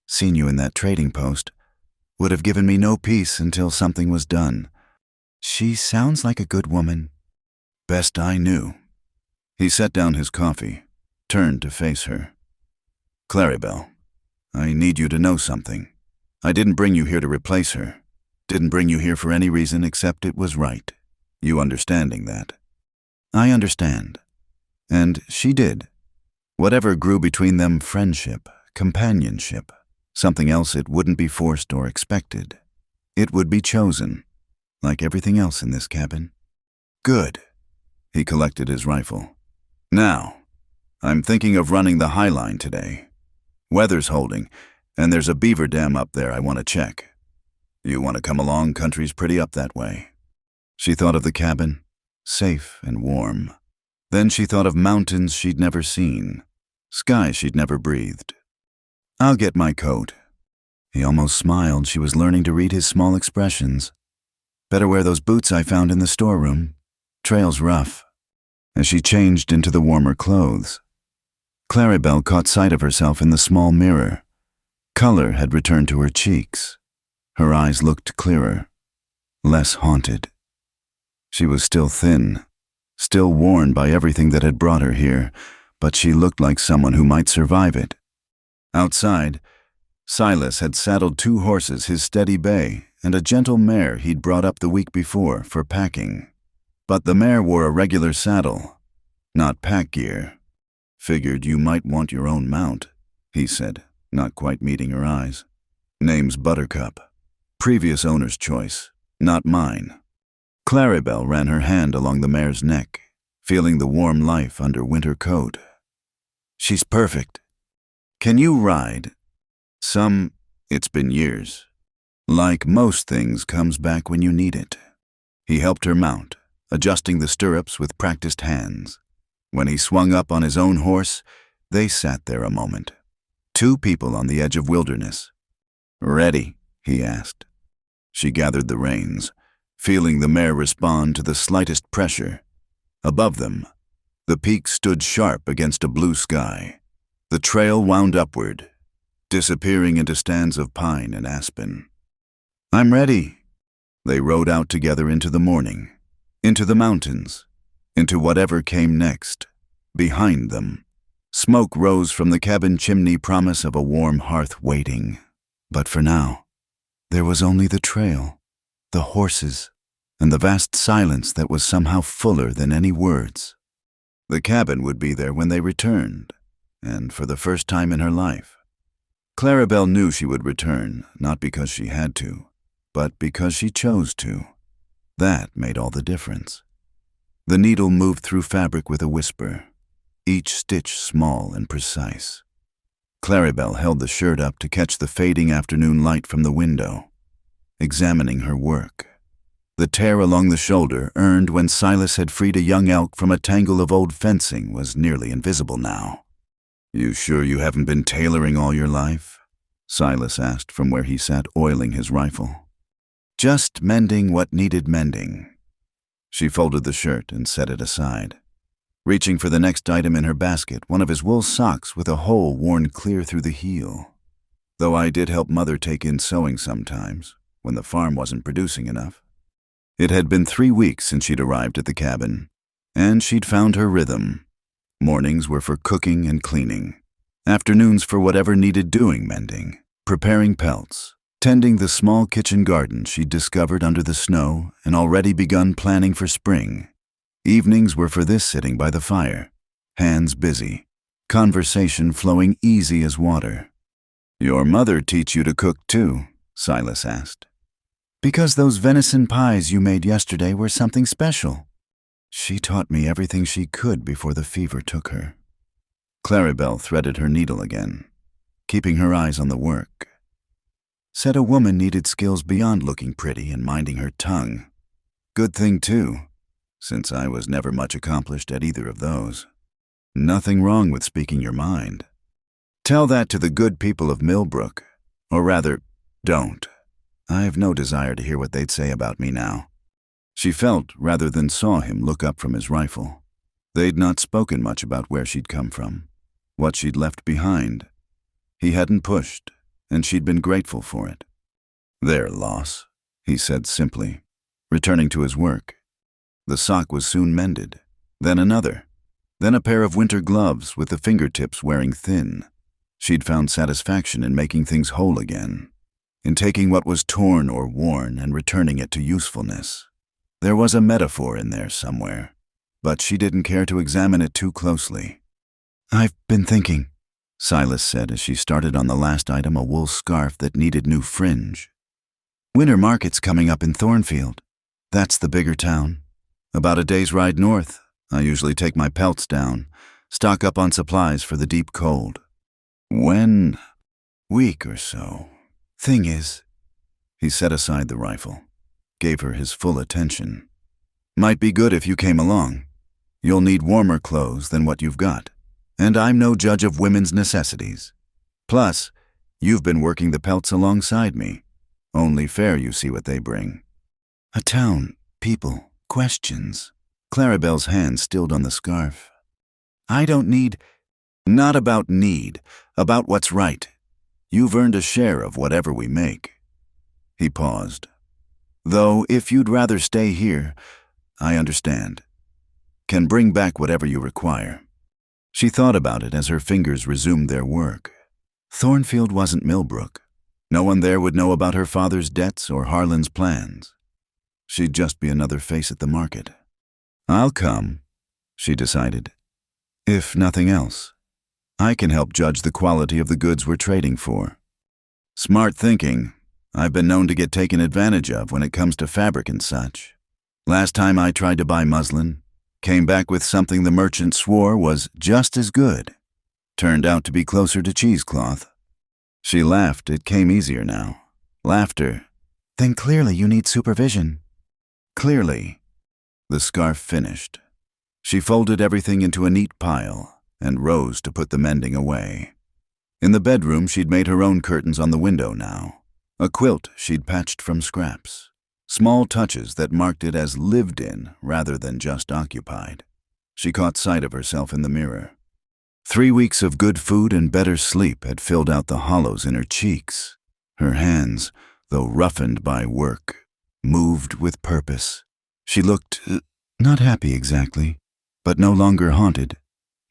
"Seen you in that trading post. Would have given me no peace until something was done. She sounds like a good woman." "Best I knew." He set down his coffee, turned to face her. "Claribel, I need you to know something. I didn't bring you here to replace her. Didn't bring you here for any reason except it was right. You understanding that?" "I understand." And she did. Whatever grew between them, friendship, companionship, something else, it wouldn't be forced or expected. It would be chosen, like everything else in this cabin. "Good." He collected his rifle. "Now, I'm thinking of running the High Line today. Weather's holding, and there's a beaver dam up there I want to check. You want to come along? Country's pretty up that way. She thought of the cabin, safe and warm. Then she thought of mountains she'd never seen, sky she'd never breathed. I'll get my coat. He almost smiled. She was learning to read his small expressions. Better wear those boots I found in the storeroom. Trail's rough. As she changed into the warmer clothes, Claribel caught sight of herself in the small mirror. Color had returned to her cheeks. Her eyes looked clearer, less haunted. She was still thin, still worn by everything that had brought her here, but she looked like someone who might survive it. Outside, Silas had saddled 2 horses, his steady bay, and a gentle mare he'd brought up the week before for packing. But the mare wore a regular saddle, not pack gear. Figured you might want your own mount, he said, not quite meeting her eyes. Name's Buttercup. Previous owner's choice, not mine. Claribel ran her hand along the mare's neck, feeling the warm life under winter coat. She's perfect. Can you ride? It's been years. Like most things, comes back when you need it. He helped her mount, adjusting the stirrups with practiced hands. When he swung up on his own horse, they sat there a moment. 2 people on the edge of wilderness. Ready? He asked. She gathered the reins, feeling the mare respond to the slightest pressure. Above them, the peak stood sharp against a blue sky. The trail wound upward, disappearing into stands of pine and aspen. I'm ready. They rode out together into the morning, into the mountains, into whatever came next. Behind them, smoke rose from the cabin chimney, promise of a warm hearth waiting. But for now, there was only the trail, the horses, and the vast silence that was somehow fuller than any words. The cabin would be there when they returned, and for the first time in her life. Claribel knew she would return, not because she had to, but because she chose to. That made all the difference. The needle moved through fabric with a whisper, each stitch small and precise. Claribel held the shirt up to catch the fading afternoon light from the window, examining her work. The tear along the shoulder, earned when Silas had freed a young elk from a tangle of old fencing, was nearly invisible now. You sure you haven't been tailoring all your life? Silas asked from where he sat oiling his rifle. Just mending what needed mending. She folded the shirt and set it aside. Reaching for the next item in her basket, one of his wool socks with a hole worn clear through the heel. Though I did help Mother take in sewing sometimes, when the farm wasn't producing enough. It had been 3 weeks since she'd arrived at the cabin, and she'd found her rhythm. Mornings were for cooking and cleaning. Afternoons for whatever needed doing, mending, preparing pelts, tending the small kitchen garden she'd discovered under the snow and already begun planning for spring. Evenings were for this, sitting by the fire, hands busy, conversation flowing easy as water. Your mother teach you to cook too? Silas asked. Because those venison pies you made yesterday were something special. She taught me everything she could before the fever took her. Claribel threaded her needle again, keeping her eyes on the work. Said a woman needed skills beyond looking pretty and minding her tongue. Good thing too, since I was never much accomplished at either of those. Nothing wrong with speaking your mind. Tell that to the good people of Millbrook, or rather, don't. I have no desire to hear what they'd say about me now. She felt, rather than saw him look up from his rifle. They'd not spoken much about where she'd come from, what she'd left behind. He hadn't pushed, and she'd been grateful for it. Their loss, he said simply, returning to his work. The sock was soon mended, then another, then a pair of winter gloves with the fingertips wearing thin. She'd found satisfaction in making things whole again, in taking what was torn or worn and returning it to usefulness. There was a metaphor in there somewhere, but she didn't care to examine it too closely. I've been thinking, Silas said as she started on the last item, a wool scarf that needed new fringe. Winter market's coming up in Thornfield. That's the bigger town. About a day's ride north. I usually take my pelts down, stock up on supplies for the deep cold. When? Week or so. Thing is, He set aside the rifle, gave her his full attention. Might be good if you came along. You'll need warmer clothes than what you've got, and I'm no judge of women's necessities. Plus, you've been working the pelts alongside me. Only fair you see what they bring. A town, people, questions. Clarabelle's hand stilled on the scarf. I don't need. Not about need, about what's right. You've earned a share of whatever we make. He paused. Though, if you'd rather stay here, I understand. Can bring back whatever you require. She thought about it as her fingers resumed their work. Thornfield wasn't Millbrook. No one there would know about her father's debts or Harlan's plans. She'd just be another face at the market. I'll come, she decided. If nothing else, I can help judge the quality of the goods we're trading for. Smart thinking. I've been known to get taken advantage of when it comes to fabric and such. Last time I tried to buy muslin, came back with something the merchant swore was just as good. Turned out to be closer to cheesecloth. She laughed. It came easier now. Laughter. Then clearly you need supervision. Clearly. The scarf finished. She folded everything into a neat pile and rose to put the mending away. In the bedroom, she'd made her own curtains on the window now. A quilt she'd patched from scraps. Small touches that marked it as lived in rather than just occupied. She caught sight of herself in the mirror. 3 weeks of good food and better sleep had filled out the hollows in her cheeks. Her hands, though roughened by work, moved with purpose. She looked not happy exactly, but no longer haunted,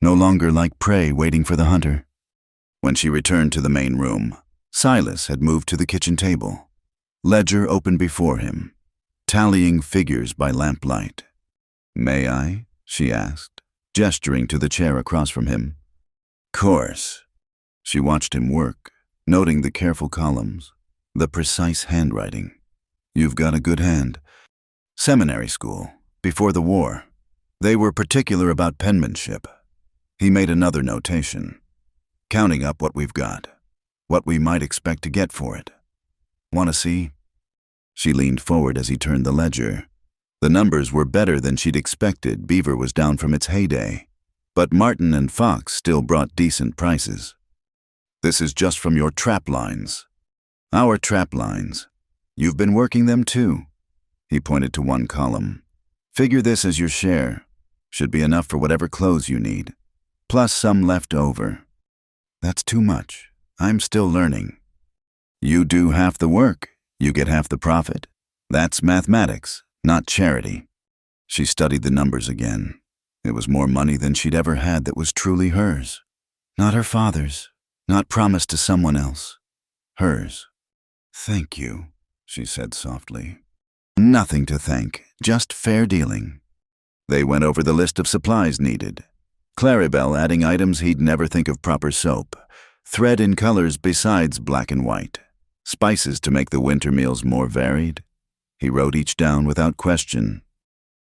no longer like prey waiting for the hunter. When she returned to the main room, Silas had moved to the kitchen table. Ledger open before him, tallying figures by lamplight. May I? She asked, gesturing to the chair across from him. Course. She watched him work, noting the careful columns, the precise handwriting. You've got a good hand. Seminary school, before the war. They were particular about penmanship. He made another notation, counting up what we've got, what we might expect to get for it. Want to see? She leaned forward as he turned the ledger. The numbers were better than she'd expected. Beaver was down from its heyday, but Martin and Fox still brought decent prices. This is just from your trap lines. Our trap lines. You've been working them too. He pointed to one column. Figure this as your share. Should be enough for whatever clothes you need, plus some left over. That's too much. I'm still learning. You do half the work, you get half the profit. That's mathematics, not charity. She studied the numbers again. It was more money than she'd ever had that was truly hers. Not her father's, not promised to someone else. Hers. Thank you, she said softly. Nothing to thank, just fair dealing. They went over the list of supplies needed. Clarabelle adding items he'd never think of: proper soap, thread in colors besides black and white, spices to make the winter meals more varied. He wrote each down without question.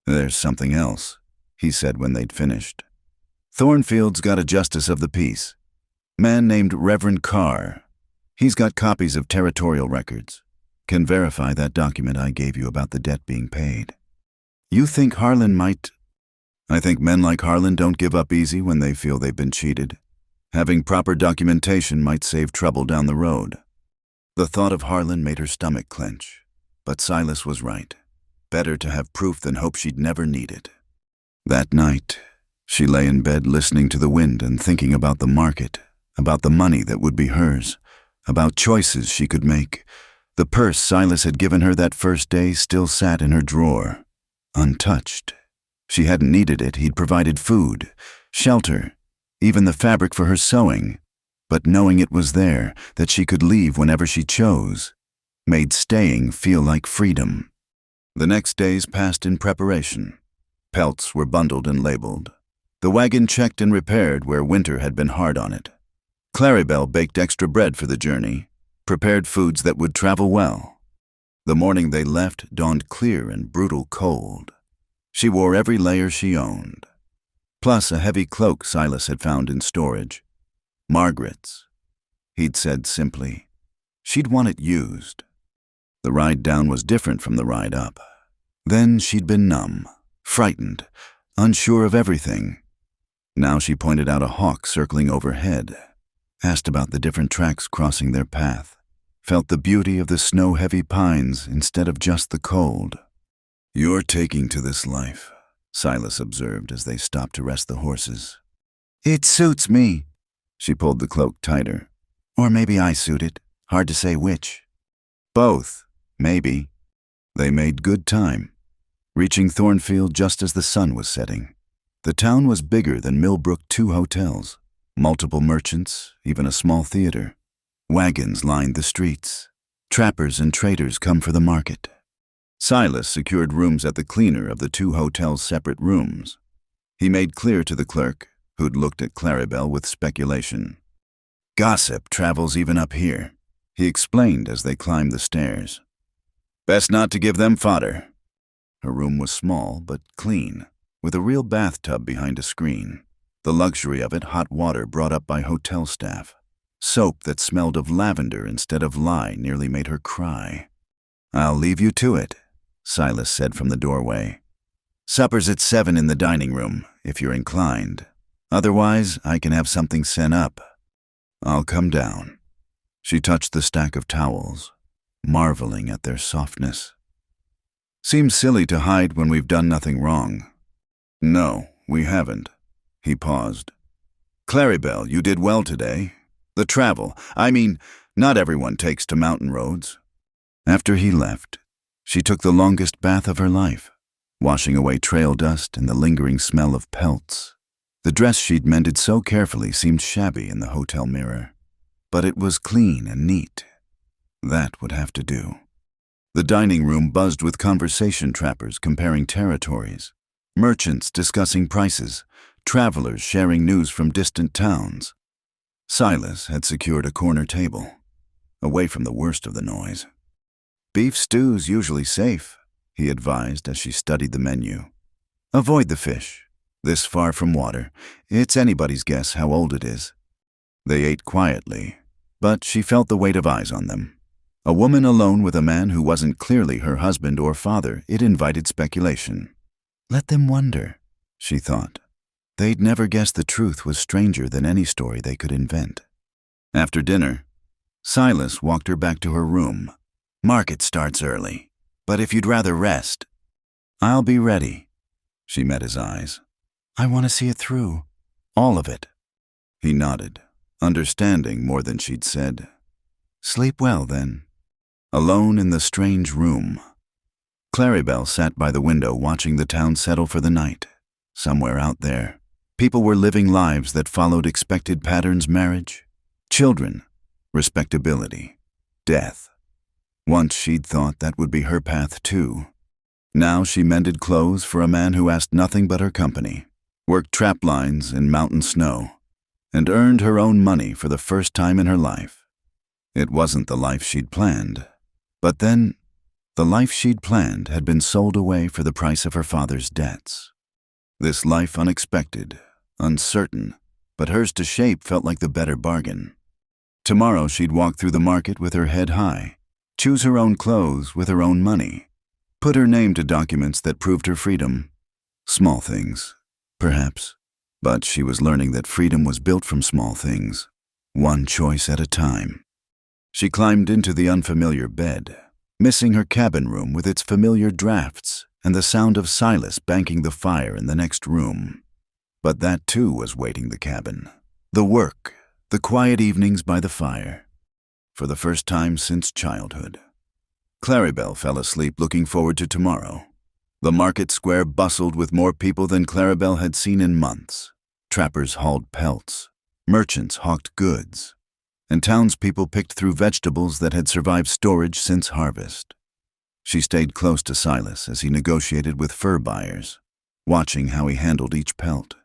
There's something else, he said when they'd finished. Thornfield's got a justice of the peace, man named Reverend Carr. He's got copies of territorial records. Can verify that document I gave you about the debt being paid. You think Harlan might... I think men like Harlan don't give up easy when they feel they've been cheated. Having proper documentation might save trouble down the road. The thought of Harlan made her stomach clench. But Silas was right. Better to have proof than hope she'd never need it. That night, she lay in bed listening to the wind and thinking about the market, about the money that would be hers, about choices she could make. The purse Silas had given her that first day still sat in her drawer, untouched. She hadn't needed it. He'd provided food, shelter, even the fabric for her sewing. But knowing it was there, that she could leave whenever she chose, made staying feel like freedom. The next days passed in preparation. Pelts were bundled and labeled. The wagon checked and repaired where winter had been hard on it. Clarabelle baked extra bread for the journey, prepared foods that would travel well. The morning they left dawned clear and brutal cold. She wore every layer she owned, plus a heavy cloak Silas had found in storage. Margaret's. He'd said simply, she'd want it used. The ride down was different from the ride up. Then she'd been numb, frightened, unsure of everything. Now she pointed out a hawk circling overhead, asked about the different tracks crossing their path, felt the beauty of the snow-heavy pines instead of just the cold. "You're taking to this life," Silas observed as they stopped to rest the horses. "It suits me." She pulled the cloak tighter. "Or maybe I suit it. Hard to say which." "Both, maybe." They made good time, reaching Thornfield just as the sun was setting. The town was bigger than Millbrook 2 hotels, multiple merchants, even a small theater. Wagons lined the streets. Trappers and traders come for the market. Silas secured rooms at the cleaner of the 2 hotels' separate rooms. He made clear to the clerk, who'd looked at Claribel with speculation. "Gossip travels even up here," he explained as they climbed the stairs. "Best not to give them fodder." Her room was small but clean, with a real bathtub behind a screen. The luxury of it, hot water brought up by hotel staff. Soap that smelled of lavender instead of lye nearly made her cry. "I'll leave you to it," Silas said from the doorway. "Supper's at 7 in the dining room, if you're inclined. Otherwise, I can have something sent up. I'll come down." She touched the stack of towels, marveling at their softness. "Seems silly to hide when we've done nothing wrong." "No, we haven't." He paused. "Claribel, you did well today. The travel, not everyone takes to mountain roads." After he left, she took the longest bath of her life, washing away trail dust and the lingering smell of pelts. The dress she'd mended so carefully seemed shabby in the hotel mirror, but it was clean and neat. That would have to do. The dining room buzzed with conversation trappers comparing territories, merchants discussing prices, travelers sharing news from distant towns. Silas had secured a corner table, away from the worst of the noise. "Beef stew's usually safe," he advised as she studied the menu. "Avoid the fish. This far from water, it's anybody's guess how old it is." They ate quietly, but she felt the weight of eyes on them. A woman alone with a man who wasn't clearly her husband or father, it invited speculation. Let them wonder, she thought. They'd never guess the truth was stranger than any story they could invent. After dinner, Silas walked her back to her room. "Market starts early, but if you'd rather rest..." "I'll be ready." She met his eyes. "I want to see it through. All of it." He nodded, understanding more than she'd said. "Sleep well, then." Alone in the strange room, Claribel sat by the window watching the town settle for the night. Somewhere out there, people were living lives that followed expected patterns: marriage, children, respectability, death. Once she'd thought that would be her path too. Now she mended clothes for a man who asked nothing but her company, worked trap lines in mountain snow, and earned her own money for the first time in her life. It wasn't the life she'd planned. But then, the life she'd planned had been sold away for the price of her father's debts. This life unexpected, uncertain, but hers to shape felt like the better bargain. Tomorrow she'd walk through the market with her head high, choose her own clothes with her own money, put her name to documents that proved her freedom. Small things, perhaps, but she was learning that freedom was built from small things, one choice at a time. She climbed into the unfamiliar bed, missing her cabin room with its familiar drafts and the sound of Silas banking the fire in the next room. But that too was waiting the cabin. The work, the quiet evenings by the fire. For the first time since childhood. Claribel fell asleep looking forward to tomorrow. The market square bustled with more people than Claribel had seen in months. Trappers hauled pelts, merchants hawked goods, and townspeople picked through vegetables that had survived storage since harvest. She stayed close to Silas as he negotiated with fur buyers, watching how he handled each pelt,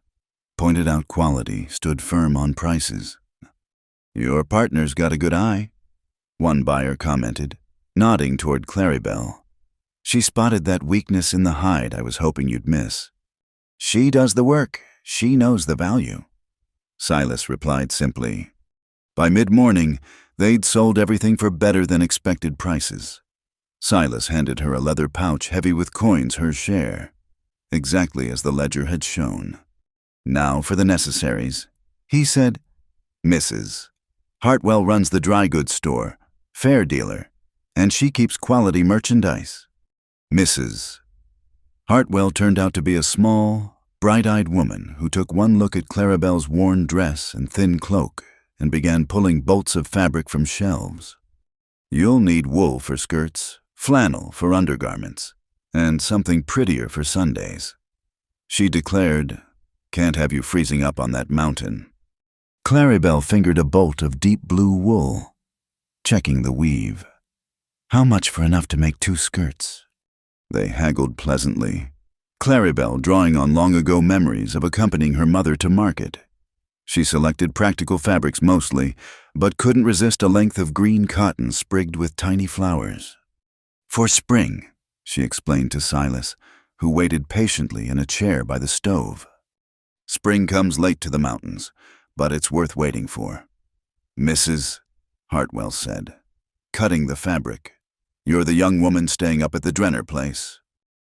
pointed out quality, stood firm on prices. "Your partner's got a good eye," one buyer commented, nodding toward Claribel. "She spotted that weakness in the hide I was hoping you'd miss." "She does the work. She knows the value," Silas replied simply. By mid-morning, they'd sold everything for better than expected prices. Silas handed her a leather pouch heavy with coins her share, exactly as the ledger had shown. "Now for the necessaries," he said. "Mrs. Hartwell runs the dry goods store, fair dealer, and she keeps quality merchandise." Mrs. Hartwell turned out to be a small, bright-eyed woman who took one look at Clarabelle's worn dress and thin cloak and began pulling bolts of fabric from shelves. "You'll need wool for skirts, flannel for undergarments, and something prettier for Sundays," she declared. "Can't have you freezing up on that mountain." Clarabelle fingered a bolt of deep blue wool, checking the weave. "How much for enough to make 2 skirts?" They haggled pleasantly, Clarabelle drawing on long-ago memories of accompanying her mother to market. She selected practical fabrics mostly, but couldn't resist a length of green cotton sprigged with tiny flowers. "For spring," she explained to Silas, who waited patiently in a chair by the stove. "Spring comes late to the mountains, but it's worth waiting for," Mrs. Hartwell said, cutting the fabric. "You're the young woman staying up at the Drenner place."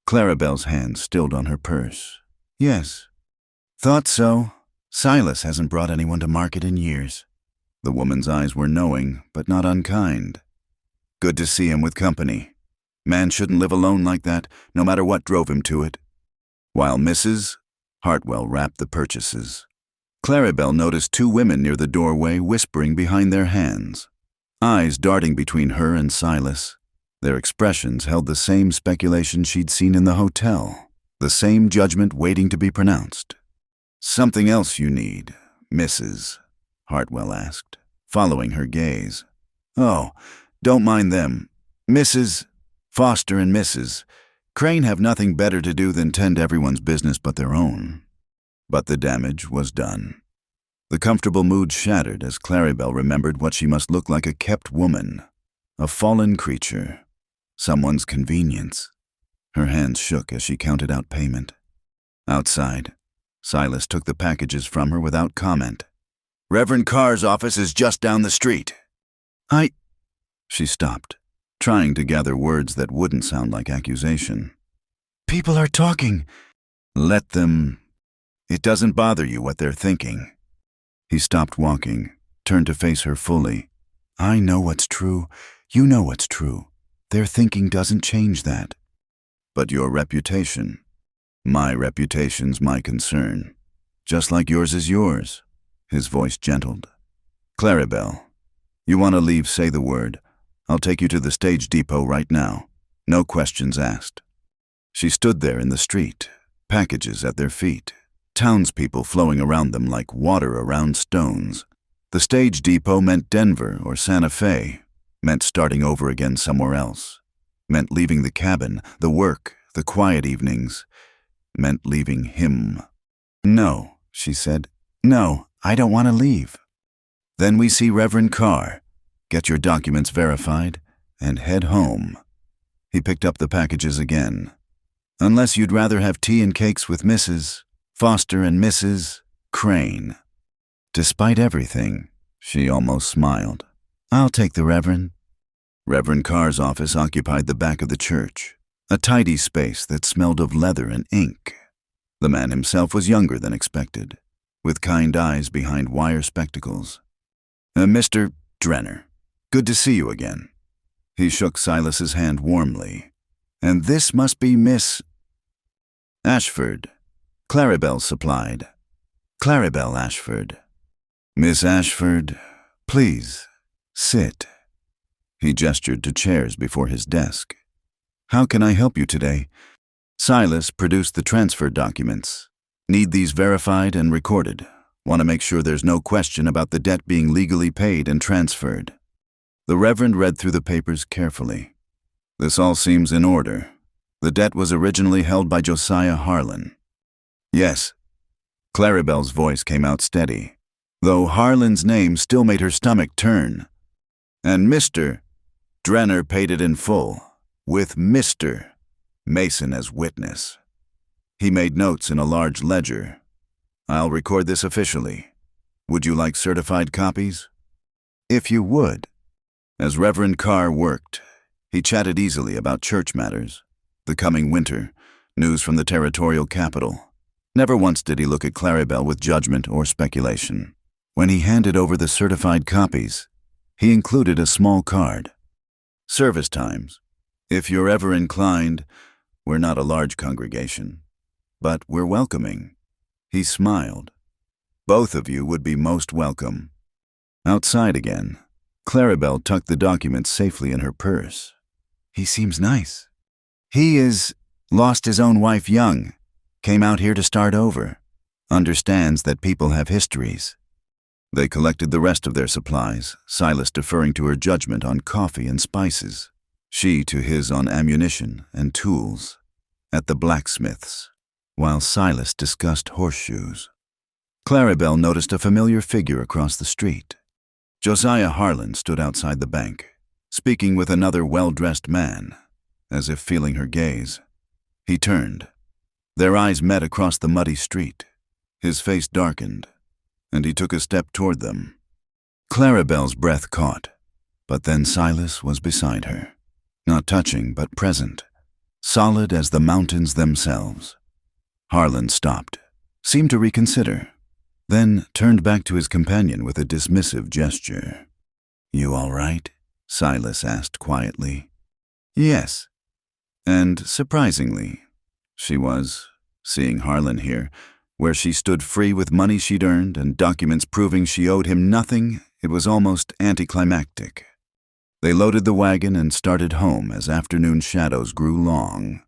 Clarabelle's hand stilled on her purse. "Yes. Thought so. Silas hasn't brought anyone to market in years." The woman's eyes were knowing, but not unkind. "Good to see him with company. Man shouldn't live alone like that, no matter what drove him to it." While Mrs. Hartwell wrapped the purchases, Clarabelle noticed 2 women near the doorway whispering behind their hands, eyes darting between her and Silas. Their expressions held the same speculation she'd seen in the hotel, the same judgment waiting to be pronounced. "Something else you need, Mrs. Hartwell asked, following her gaze. "Oh, don't mind them. Mrs. Foster and Mrs. Crane have nothing better to do than tend everyone's business but their own." But the damage was done. The comfortable mood shattered as Clarabelle remembered what she must look like: a kept woman, a fallen creature, someone's convenience. Her hands shook as she counted out payment. Outside, Silas took the packages from her without comment. "Reverend Carr's office is just down the street." She stopped, trying to gather words that wouldn't sound like accusation. "People are talking." "Let them. It doesn't bother you what they're thinking." He stopped walking, turned to face her fully. "I know what's true. You know what's true. Their thinking doesn't change that." "But your reputation." "My reputation's my concern, just like yours is yours." His voice gentled. "Clarabelle, you want to leave, say the word. I'll take you to the stage depot right now. No questions asked." She stood there in the street, packages at their feet, townspeople flowing around them like water around stones. The stage depot meant Denver or Santa Fe, meant starting over again somewhere else, meant leaving the cabin, the work, the quiet evenings, meant leaving him. "No," she said. "No, I don't want to leave." "Then we see Reverend Carr, get your documents verified, and head home." He picked up the packages again. "Unless you'd rather have tea and cakes with Mrs. Foster and Mrs. Crane." Despite everything, she almost smiled. "I'll take the Reverend." Reverend Carr's office occupied the back of the church, a tidy space that smelled of leather and ink. The man himself was younger than expected, with kind eyes behind wire spectacles. "Mr. Drenner, good to see you again." He shook Silas's hand warmly. "And this must be Miss Ashford," Clarabelle supplied. "Clarabelle Ashford." "Miss Ashford, please, sit." He gestured to chairs before his desk. "How can I help you today?" Silas produced the transfer documents. "Need these verified and recorded. Want to make sure there's no question about the debt being legally paid and transferred." The Reverend read through the papers carefully. "This all seems in order. The debt was originally held by Josiah Harlan." "Yes." Clarabelle's voice came out steady, though Harlan's name still made her stomach turn. "And Mr. Drenner paid it in full, with Mr. Mason as witness." He made notes in a large ledger. "I'll record this officially. Would you like certified copies?" "If you would." As Reverend Carr worked, He chatted easily about church matters, the coming winter, news from the territorial capital. Never once did he look at Claribel with judgment or speculation. When he handed over the certified copies, he included a small card. Service times. If you're ever inclined, we're not a large congregation, but we're welcoming. He smiled. Both of you would be most welcome. Outside again, Claribel tucked the documents safely in her purse. He seems nice. He lost his own wife young, came out here to start over, understands that people have histories. They collected the rest of their supplies, Silas deferring to her judgment on coffee and spices, she to his on ammunition and tools, at the blacksmith's, while Silas discussed horseshoes. Claribel noticed a familiar figure across the street. Josiah Harlan stood outside the bank, speaking with another well-dressed man, as if feeling her gaze. He turned. Their eyes met across the muddy street. His face darkened, and he took a step toward them. Claribel's breath caught, but then Silas was beside her, not touching but present, solid as the mountains themselves. Harlan stopped, seemed to reconsider, then turned back to his companion with a dismissive gesture. "You all right?" Silas asked quietly. "Yes." And surprisingly, she was, seeing Harlan here, where she stood free with money she'd earned and documents proving she owed him nothing, it was almost anticlimactic. They loaded the wagon and started home as afternoon shadows grew long.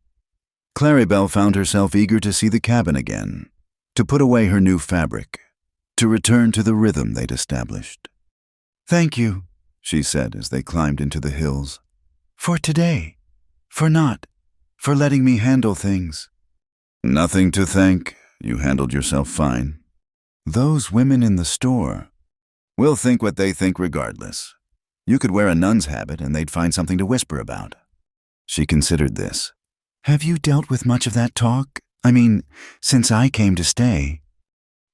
Claribel found herself eager to see the cabin again, to put away her new fabric, to return to the rhythm they'd established. "Thank you," she said as they climbed into the hills. "For today. For letting me handle things." "Nothing to thank. You handled yourself fine." "Those women in the store will think what they think regardless. You could wear a nun's habit and they'd find something to whisper about." She considered this. "Have you dealt with much of that talk? I mean, since I came to stay?"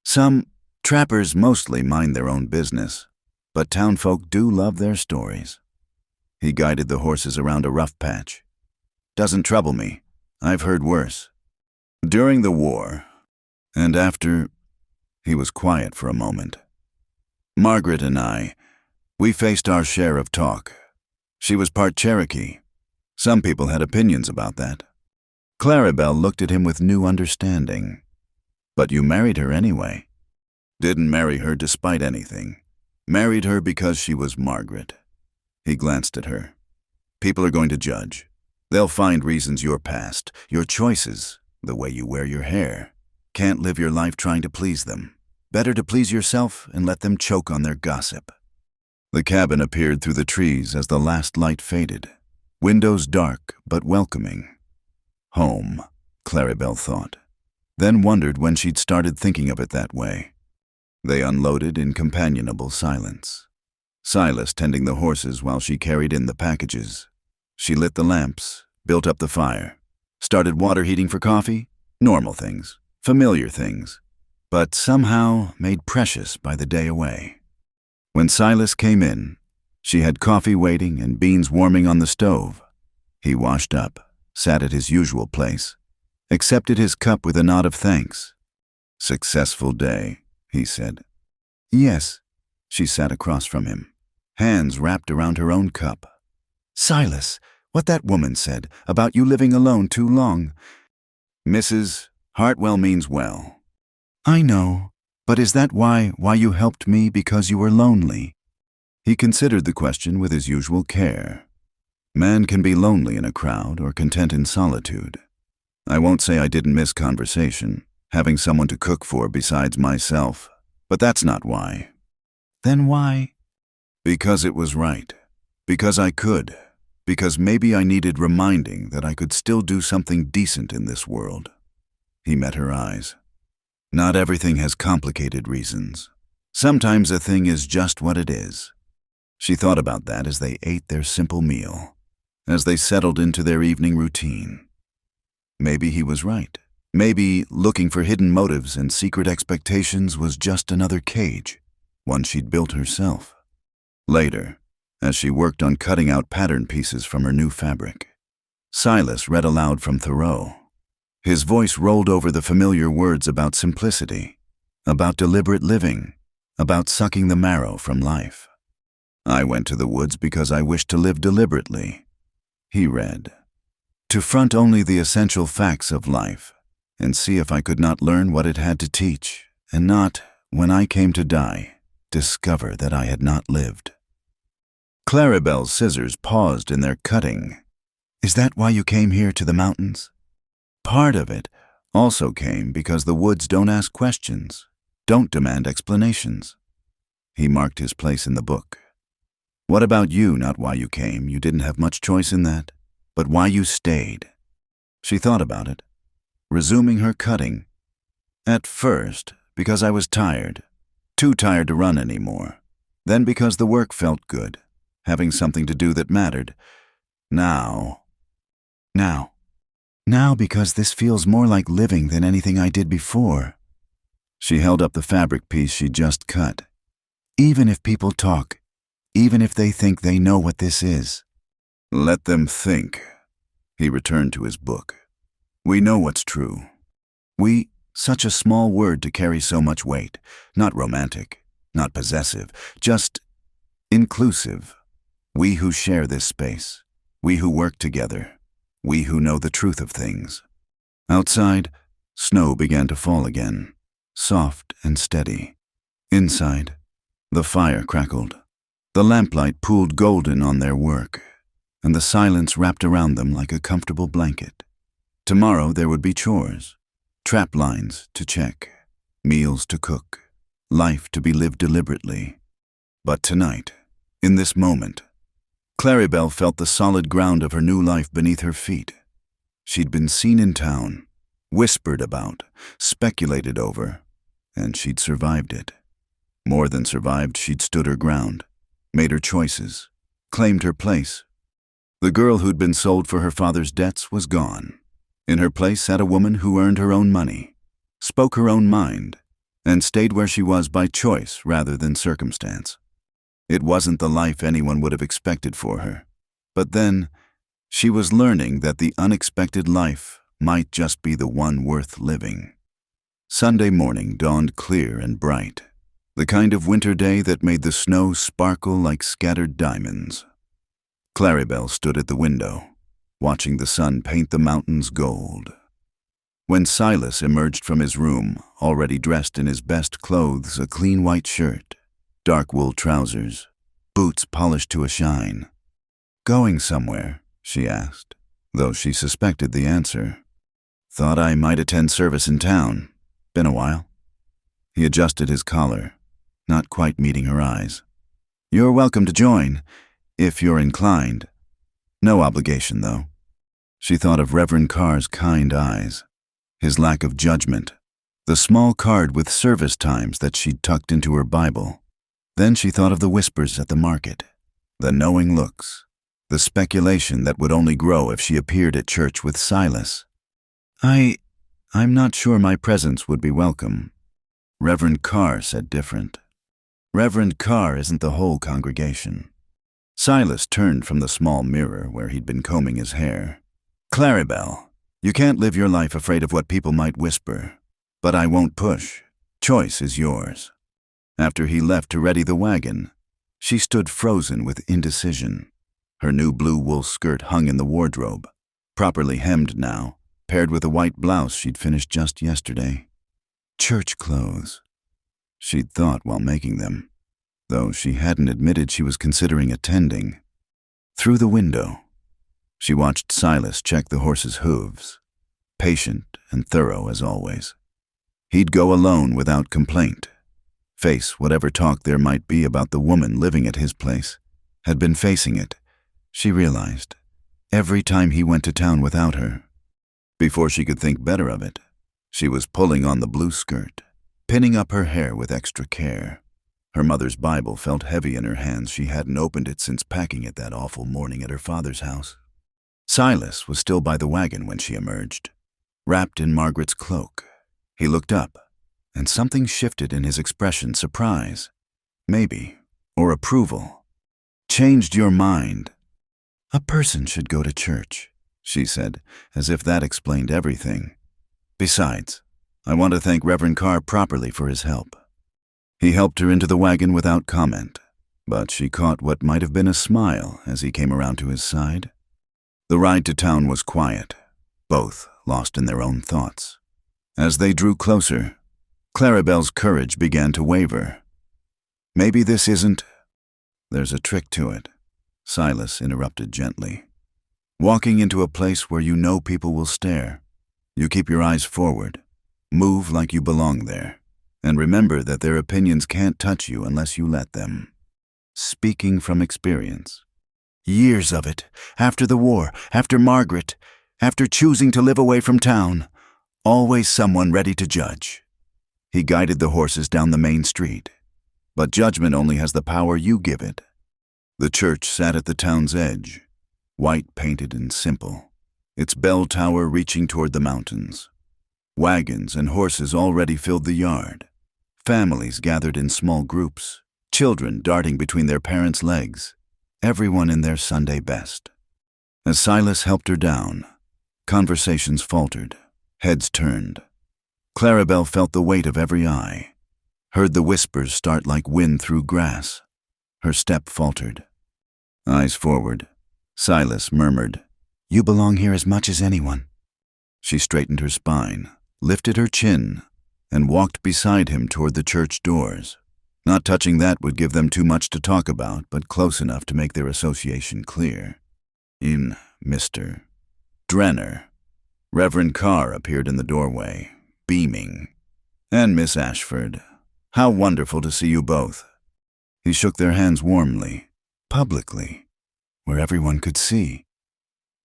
"Some trappers mostly mind their own business, but townfolk do love their stories." He guided the horses around a rough patch. "Doesn't trouble me. I've heard worse. During the war, and after," he was quiet for a moment. "Margaret and we faced our share of talk. She was part Cherokee. Some people had opinions about that." Claribel looked at him with new understanding. "But you married her anyway." "Didn't marry her despite anything. Married her because she was Margaret." He glanced at her. "People are going to judge. They'll find reasons your past, your choices, the way you wear your hair. Can't live your life trying to please them. Better to please yourself and let them choke on their gossip." The cabin appeared through the trees as the last light faded. Windows dark but welcoming. Home, Claribel thought, then wondered when she'd started thinking of it that way. They unloaded in companionable silence. Silas tending the horses while she carried in the packages. She lit the lamps, built up the fire, started water heating for coffee. Normal things, familiar things, but somehow made precious by the day away. When Silas came in, she had coffee waiting and beans warming on the stove. He washed up, sat at his usual place, accepted his cup with a nod of thanks. "Successful day," he said. "Yes." She sat across from him, hands wrapped around her own cup. "Silas, what that woman said about you living alone too long." "Mrs. Hartwell means well." "I know, but is that why you helped me, because you were lonely?" He considered the question with his usual care. Man can be lonely in a crowd or content in solitude. I won't say I didn't miss conversation, having someone to cook for besides myself, but that's not why. Then why? Because it was right. Because I could. Because maybe I needed reminding that I could still do something decent in this world. He met her eyes. Not everything has complicated reasons. Sometimes a thing is just what it is. She thought about that as they ate their simple meal, as they settled into their evening routine. Maybe he was right. Maybe looking for hidden motives and secret expectations was just another cage, one she'd built herself. Later, as she worked on cutting out pattern pieces from her new fabric. Silas read aloud from Thoreau. His voice rolled over the familiar words about simplicity, about deliberate living, about sucking the marrow from life. I went to the woods because I wished to live deliberately, he read. To front only the essential facts of life, and see if I could not learn what it had to teach, and not, when I came to die, discover that I had not lived. Claribel's scissors paused in their cutting. Is that why you came here to the mountains? Part of it also came because the woods don't ask questions, don't demand explanations. He marked his place in the book. What about you? Not why you came. You didn't have much choice in that. But why you stayed. She thought about it, resuming her cutting. At first, because I was tired. Too tired to run anymore. Then because the work felt good, having something to do that mattered. Now because this feels more like living than anything I did before. She held up the fabric piece she'd just cut. Even if people talk, even if they think they know what this is. Let them think. He returned to his book. We know what's true. We, such a small word to carry so much weight, not romantic, not possessive, just inclusive. We who share this space, we who work together, we who know the truth of things. Outside, snow began to fall again, soft and steady. Inside, the fire crackled. The lamplight pooled golden on their work, and the silence wrapped around them like a comfortable blanket. Tomorrow there would be chores, trap lines to check, meals to cook, life to be lived deliberately. But tonight, in this moment, Claribel felt the solid ground of her new life beneath her feet. She'd been seen in town, whispered about, speculated over, and she'd survived it. More than survived, she'd stood her ground, made her choices, claimed her place. The girl who'd been sold for her father's debts was gone. In her place sat a woman who earned her own money, spoke her own mind, and stayed where she was by choice rather than circumstance. It wasn't the life anyone would have expected for her. But then, she was learning that the unexpected life might just be the one worth living. Sunday morning dawned clear and bright, the kind of winter day that made the snow sparkle like scattered diamonds. Claribel stood at the window, watching the sun paint the mountains gold. When Silas emerged from his room, already dressed in his best clothes, a clean white shirt, dark wool trousers, boots polished to a shine. Going somewhere? She asked, though she suspected the answer. Thought I might attend service in town. Been a while. He adjusted his collar, not quite meeting her eyes. You're welcome to join, if you're inclined. No obligation, though. She thought of Reverend Carr's kind eyes, his lack of judgment, the small card with service times that she'd tucked into her Bible. Then she thought of the whispers at the market, the knowing looks, the speculation that would only grow if she appeared at church with Silas. I'm not sure my presence would be welcome. Reverend Carr said different. Reverend Carr isn't the whole congregation. Silas turned from the small mirror where he'd been combing his hair. Claribel, you can't live your life afraid of what people might whisper. But I won't push. Choice is yours. After he left to ready the wagon, she stood frozen with indecision. Her new blue wool skirt hung in the wardrobe, properly hemmed now, paired with a white blouse she'd finished just yesterday. Church clothes, she'd thought while making them, though she hadn't admitted she was considering attending. Through the window, she watched Silas check the horse's hooves, patient and thorough as always. He'd go alone without complaint, face whatever talk there might be about the woman living at his place. Had been facing it, she realized, every time he went to town without her. Before she could think better of it, she was pulling on the blue skirt, pinning up her hair with extra care. Her mother's Bible felt heavy in her hands. She hadn't opened it since packing it that awful morning at her father's house. Silas was still by the wagon when she emerged, wrapped in Margaret's cloak. He looked up, and something shifted in his expression, surprise, maybe, or approval. changed your mind?" "A person should go to church," she said, as if that explained everything. "Besides, I want to thank Reverend Carr properly for his help." He helped her into the wagon without comment, but she caught what might have been a smile as he came around to his side. The ride to town was quiet, both lost in their own thoughts. As they drew closer, Clarabelle's courage began to waver. "Maybe this isn't—" "There's a trick to it," Silas interrupted gently. "Walking into a place where you know people will stare, you keep your eyes forward, move like you belong there, and remember that their opinions can't touch you unless you let them." Speaking from experience. "Years of it, after the war, after Margaret, after choosing to live away from town, always someone ready to judge." He guided the horses down the main street. But judgment only has the power you give it. The church sat at the town's edge, white painted and simple, its bell tower reaching toward the mountains. Wagons and horses already filled the yard. Families gathered in small groups, children darting between their parents' legs, everyone in their Sunday best. As Silas helped her down, conversations faltered, heads turned. Clarabelle felt the weight of every eye, heard the whispers start like wind through grass. Her step faltered. Eyes forward, Silas murmured, "You belong here as much as anyone." She straightened her spine, lifted her chin, and walked beside him toward the church doors. Not touching that would give them too much to talk about, but close enough to make their association clear. In Mr. Drenner, Reverend Carr appeared in the doorway, beaming. "And Miss Ashford, how wonderful to see you both." He shook their hands warmly, publicly, where everyone could see.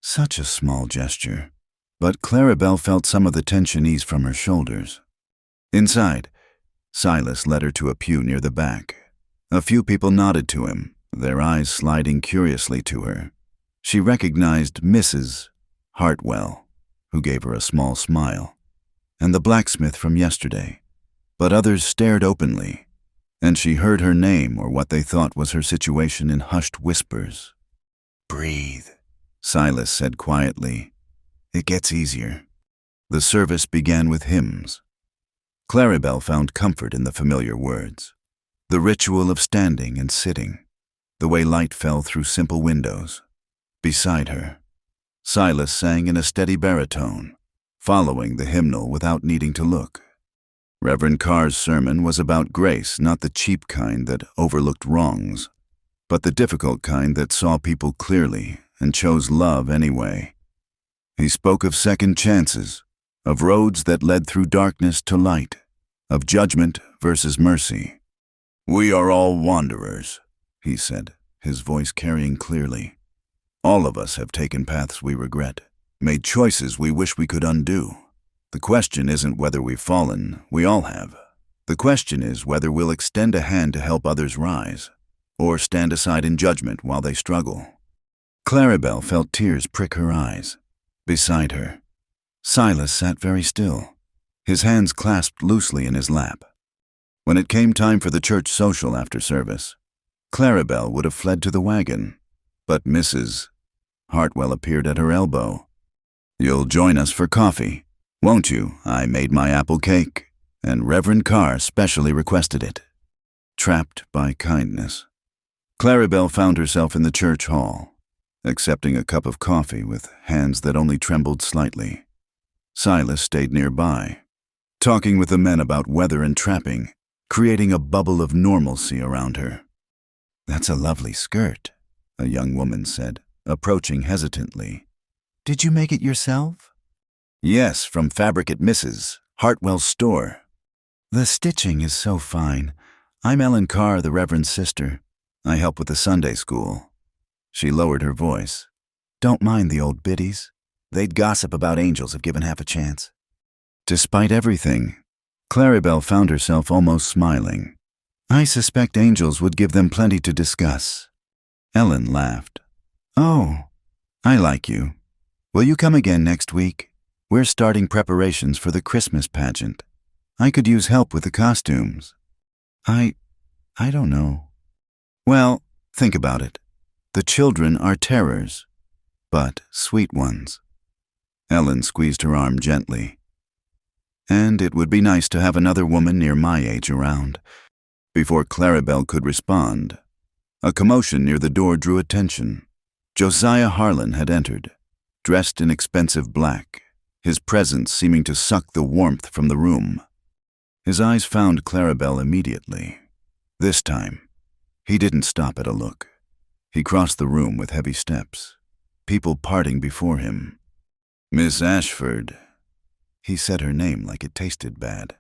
Such a small gesture, but Clarabelle felt some of the tension ease from her shoulders. Inside, Silas led her to a pew near the back. A few people nodded to him, their eyes sliding curiously to her. She recognized Mrs. Hartwell, who gave her a small smile, and the blacksmith from yesterday. But others stared openly, and she heard her name or what they thought was her situation in hushed whispers. "Breathe," Silas said quietly. "It gets easier." The service began with hymns. Clarabelle found comfort in the familiar words. The ritual of standing and sitting, the way light fell through simple windows. Beside her, Silas sang in a steady baritone, following the hymnal without needing to look. Reverend Carr's sermon was about grace, not the cheap kind that overlooked wrongs, but the difficult kind that saw people clearly and chose love anyway. He spoke of second chances, of roads that led through darkness to light, of judgment versus mercy. "We are all wanderers," he said, his voice carrying clearly. "All of us have taken paths we regret, made choices we wish we could undo. The question isn't whether we've fallen, we all have. The question is whether we'll extend a hand to help others rise, or stand aside in judgment while they struggle." Clarabelle felt tears prick her eyes. Beside her, Silas sat very still, his hands clasped loosely in his lap. When it came time for the church social after service, Clarabelle would have fled to the wagon, but Mrs. Hartwell appeared at her elbow. "You'll join us for coffee, won't you? I made my apple cake, and Reverend Carr specially requested it." Trapped by kindness, Clarabelle found herself in the church hall, accepting a cup of coffee with hands that only trembled slightly. Silas stayed nearby, talking with the men about weather and trapping, creating a bubble of normalcy around her. "That's a lovely skirt," a young woman said, approaching hesitantly. "Did you make it yourself?" "Yes, from fabric at Mrs. Hartwell's store." "The stitching is so fine. I'm Ellen Carr, the Reverend's sister. I help with the Sunday school." She lowered her voice. "Don't mind the old biddies. They'd gossip about angels if given half a chance." Despite everything, Clarabelle found herself almost smiling. "I suspect angels would give them plenty to discuss." Ellen laughed. "Oh, I like you. Will you come again next week? We're starting preparations for the Christmas pageant. I could use help with the costumes." I don't know." "Well, think about it. The children are terrors, but sweet ones. Ellen squeezed her arm gently. And it would be nice to have another woman near my age around. Before Clarabelle could respond, a commotion near the door drew attention. Josiah Harlan had entered, dressed in expensive black, his presence seeming to suck the warmth from the room. His eyes found Clarabelle immediately. This time, he didn't stop at a look. He crossed the room with heavy steps, people parting before him. "Miss Ashford." He said her name like it tasted bad.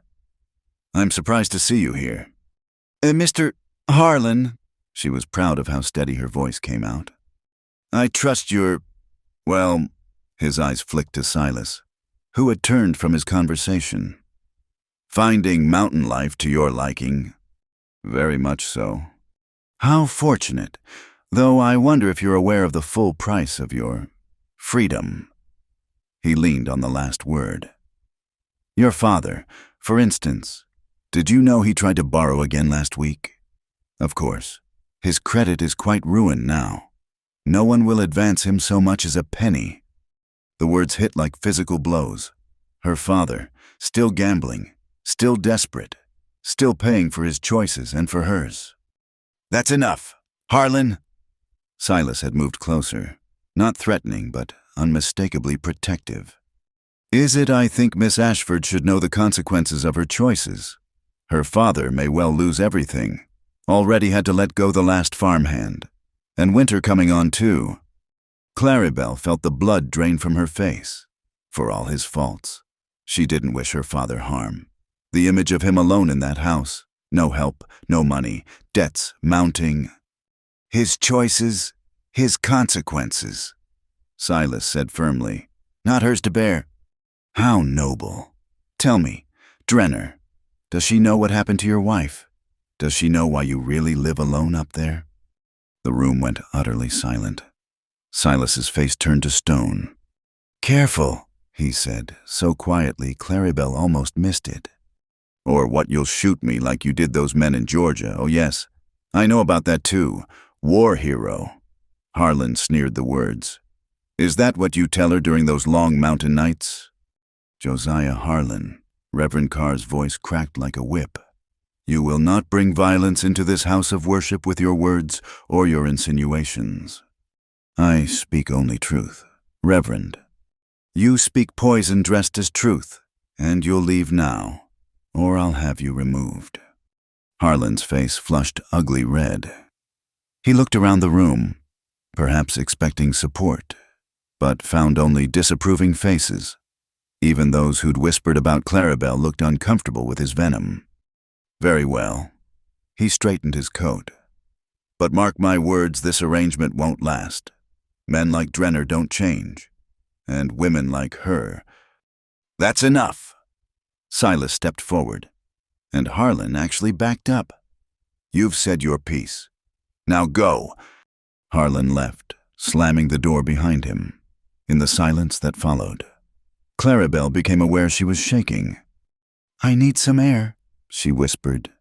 "I'm surprised to see you here." "Mr. Harlan," she was proud of how steady her voice came out. "I trust you're, well," his eyes flicked to Silas, who had turned from his conversation. "Finding mountain life to your liking." "Very much so." "How fortunate, though I wonder if you're aware of the full price of your freedom." He leaned on the last word. "Your father, for instance, did you know he tried to borrow again last week? Of course, his credit is quite ruined now. No one will advance him so much as a penny." The words hit like physical blows. Her father, still gambling, still desperate, still paying for his choices and for hers. "That's enough, Harlan." Silas had moved closer, not threatening but unmistakably protective. "Is it I think Miss Ashford should know the consequences of her choices? Her father may well lose everything. Already had to let go the last farmhand. And winter coming on too." Clarabelle felt the blood drain from her face. For all his faults, she didn't wish her father harm. The image of him alone in that house, no help, no money, debts mounting. "His choices, his consequences," Silas said firmly, "not hers to bear." "How noble. Tell me, Drenner, does she know what happened to your wife? Does she know why you really live alone up there?" The room went utterly silent. Silas's face turned to stone. "Careful," he said, so quietly Clarabelle almost missed it. "Or what you'll shoot me like you did those men in Georgia. Oh yes, I know about that too. War hero." Harlan sneered the words. "Is that what you tell her during those long mountain nights?" "Josiah Harlan," Reverend Carr's voice cracked like a whip. "You will not bring violence into this house of worship with your words or your insinuations." "I speak only truth, Reverend." "You speak poison dressed as truth, and you'll leave now, or I'll have you removed." Harlan's face flushed ugly red. He looked around the room, perhaps expecting support, but found only disapproving faces. Even those who'd whispered about Clarabelle looked uncomfortable with his venom. "Very well." He straightened his coat. "But mark my words, this arrangement won't last. Men like Drenner don't change, and women like her." "That's enough." Silas stepped forward, and Harlan actually backed up. "You've said your piece. Now go." Harlan left, slamming the door behind him. In the silence that followed, Clarabelle became aware she was shaking. "I need some air," she whispered.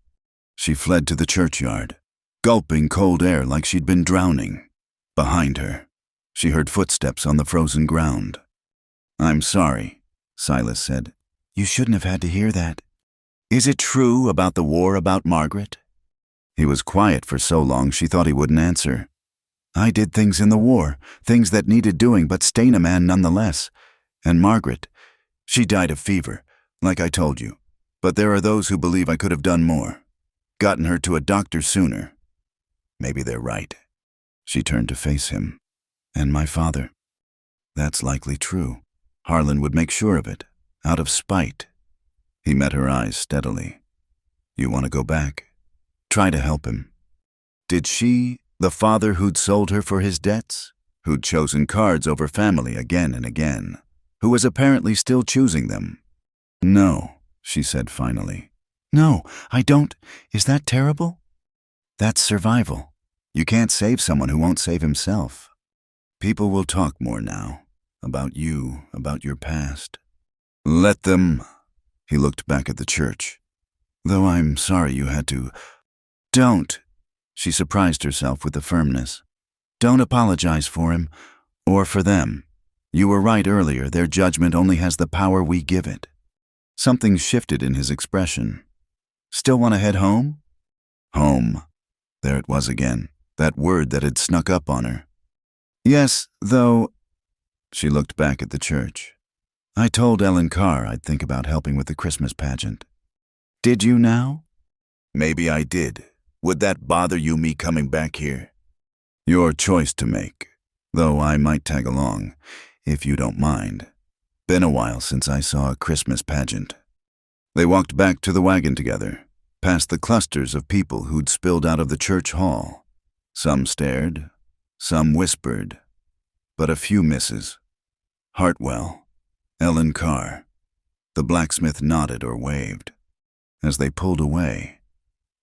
She fled to the churchyard, gulping cold air like she'd been drowning. Behind her, she heard footsteps on the frozen ground. "I'm sorry," Silas said. "You shouldn't have had to hear that. Is it true about the war about Margaret?" He was quiet for so long she thought he wouldn't answer. "I did things in the war, things that needed doing but stain a man nonetheless. And Margaret, she died of fever, like I told you. But there are those who believe I could have done more. Gotten her to a doctor sooner. Maybe they're right." She turned to face him. "And my father?" "That's likely true. Harlan would make sure of it, out of spite." He met her eyes steadily. "You want to go back? Try to help him." Did she, the father who'd sold her for his debts, who'd chosen cards over family again and again, who was apparently still choosing them? "No," she said finally. "No, I don't. Is that terrible?" "That's survival. You can't save someone who won't save himself. People will talk more now, about you, about your past." "Let them." He looked back at the church. "Though I'm sorry you had to." "Don't." She surprised herself with the firmness. Don't apologize for him, or for them. You were right earlier, their judgment only has the power we give it. Something shifted in his expression. Still want to head home? Home. There it was again, that word that had snuck up on her. Yes, though. She looked back at the church. I told Ellen Carr I'd think about helping with the Christmas pageant. Did you now? Maybe I did. Would that bother you, me coming back here? Your choice to make, though I might tag along, if you don't mind. Been a while since I saw a Christmas pageant. They walked back to the wagon together, past the clusters of people who'd spilled out of the church hall. Some stared, some whispered, but a few misses. Hartwell, Ellen Carr. The blacksmith nodded or waved. As they pulled away,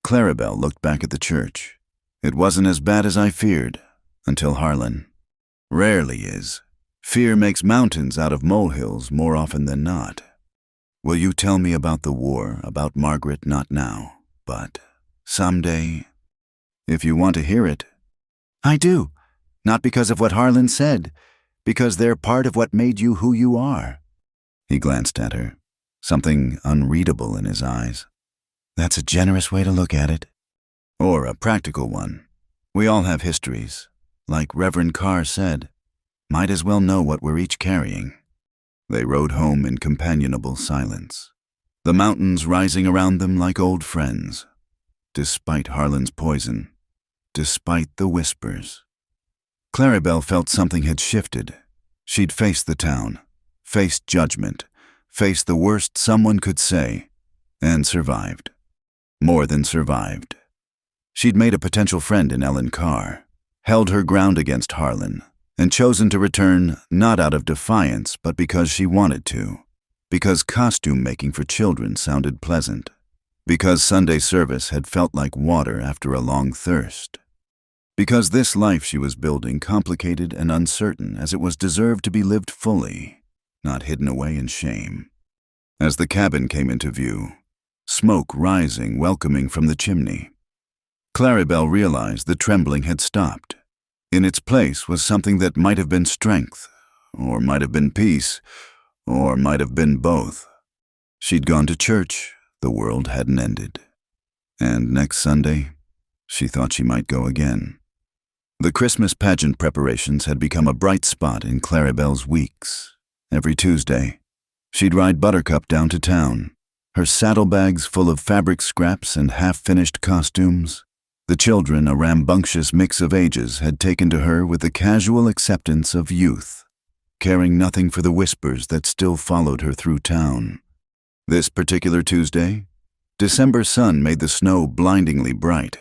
Clarabelle looked back at the church. It wasn't as bad as I feared, until Harlan. Rarely is. Fear makes mountains out of molehills more often than not. Will you tell me about the war, about Margaret? Not now, but someday? If you want to hear it. I do. Not because of what Harlan said, because they're part of what made you who you are. He glanced at her, something unreadable in his eyes. That's a generous way to look at it. Or a practical one. We all have histories. Like Reverend Carr said, might as well know what we're each carrying. They rode home in companionable silence, the mountains rising around them like old friends, despite Harlan's poison, despite the whispers. Clarabelle felt something had shifted. She'd faced the town, faced judgment, faced the worst someone could say, and survived. More than survived. She'd made a potential friend in Ellen Carr, held her ground against Harlan, and chosen to return not out of defiance but because she wanted to, because costume making for children sounded pleasant, because Sunday service had felt like water after a long thirst, because this life she was building, complicated and uncertain as it was, deserved to be lived fully, not hidden away in shame. As the cabin came into view, smoke rising, welcoming from the chimney, Clarabelle realized the trembling had stopped. In its place was something that might have been strength, or might have been peace, or might have been both. She'd gone to church, the world hadn't ended. And next Sunday, she thought she might go again. The Christmas pageant preparations had become a bright spot in Clarabelle's weeks. Every Tuesday, she'd ride Buttercup down to town, her saddlebags full of fabric scraps and half-finished costumes. The children, a rambunctious mix of ages, had taken to her with the casual acceptance of youth, caring nothing for the whispers that still followed her through town. This particular Tuesday, December's sun made the snow blindingly bright.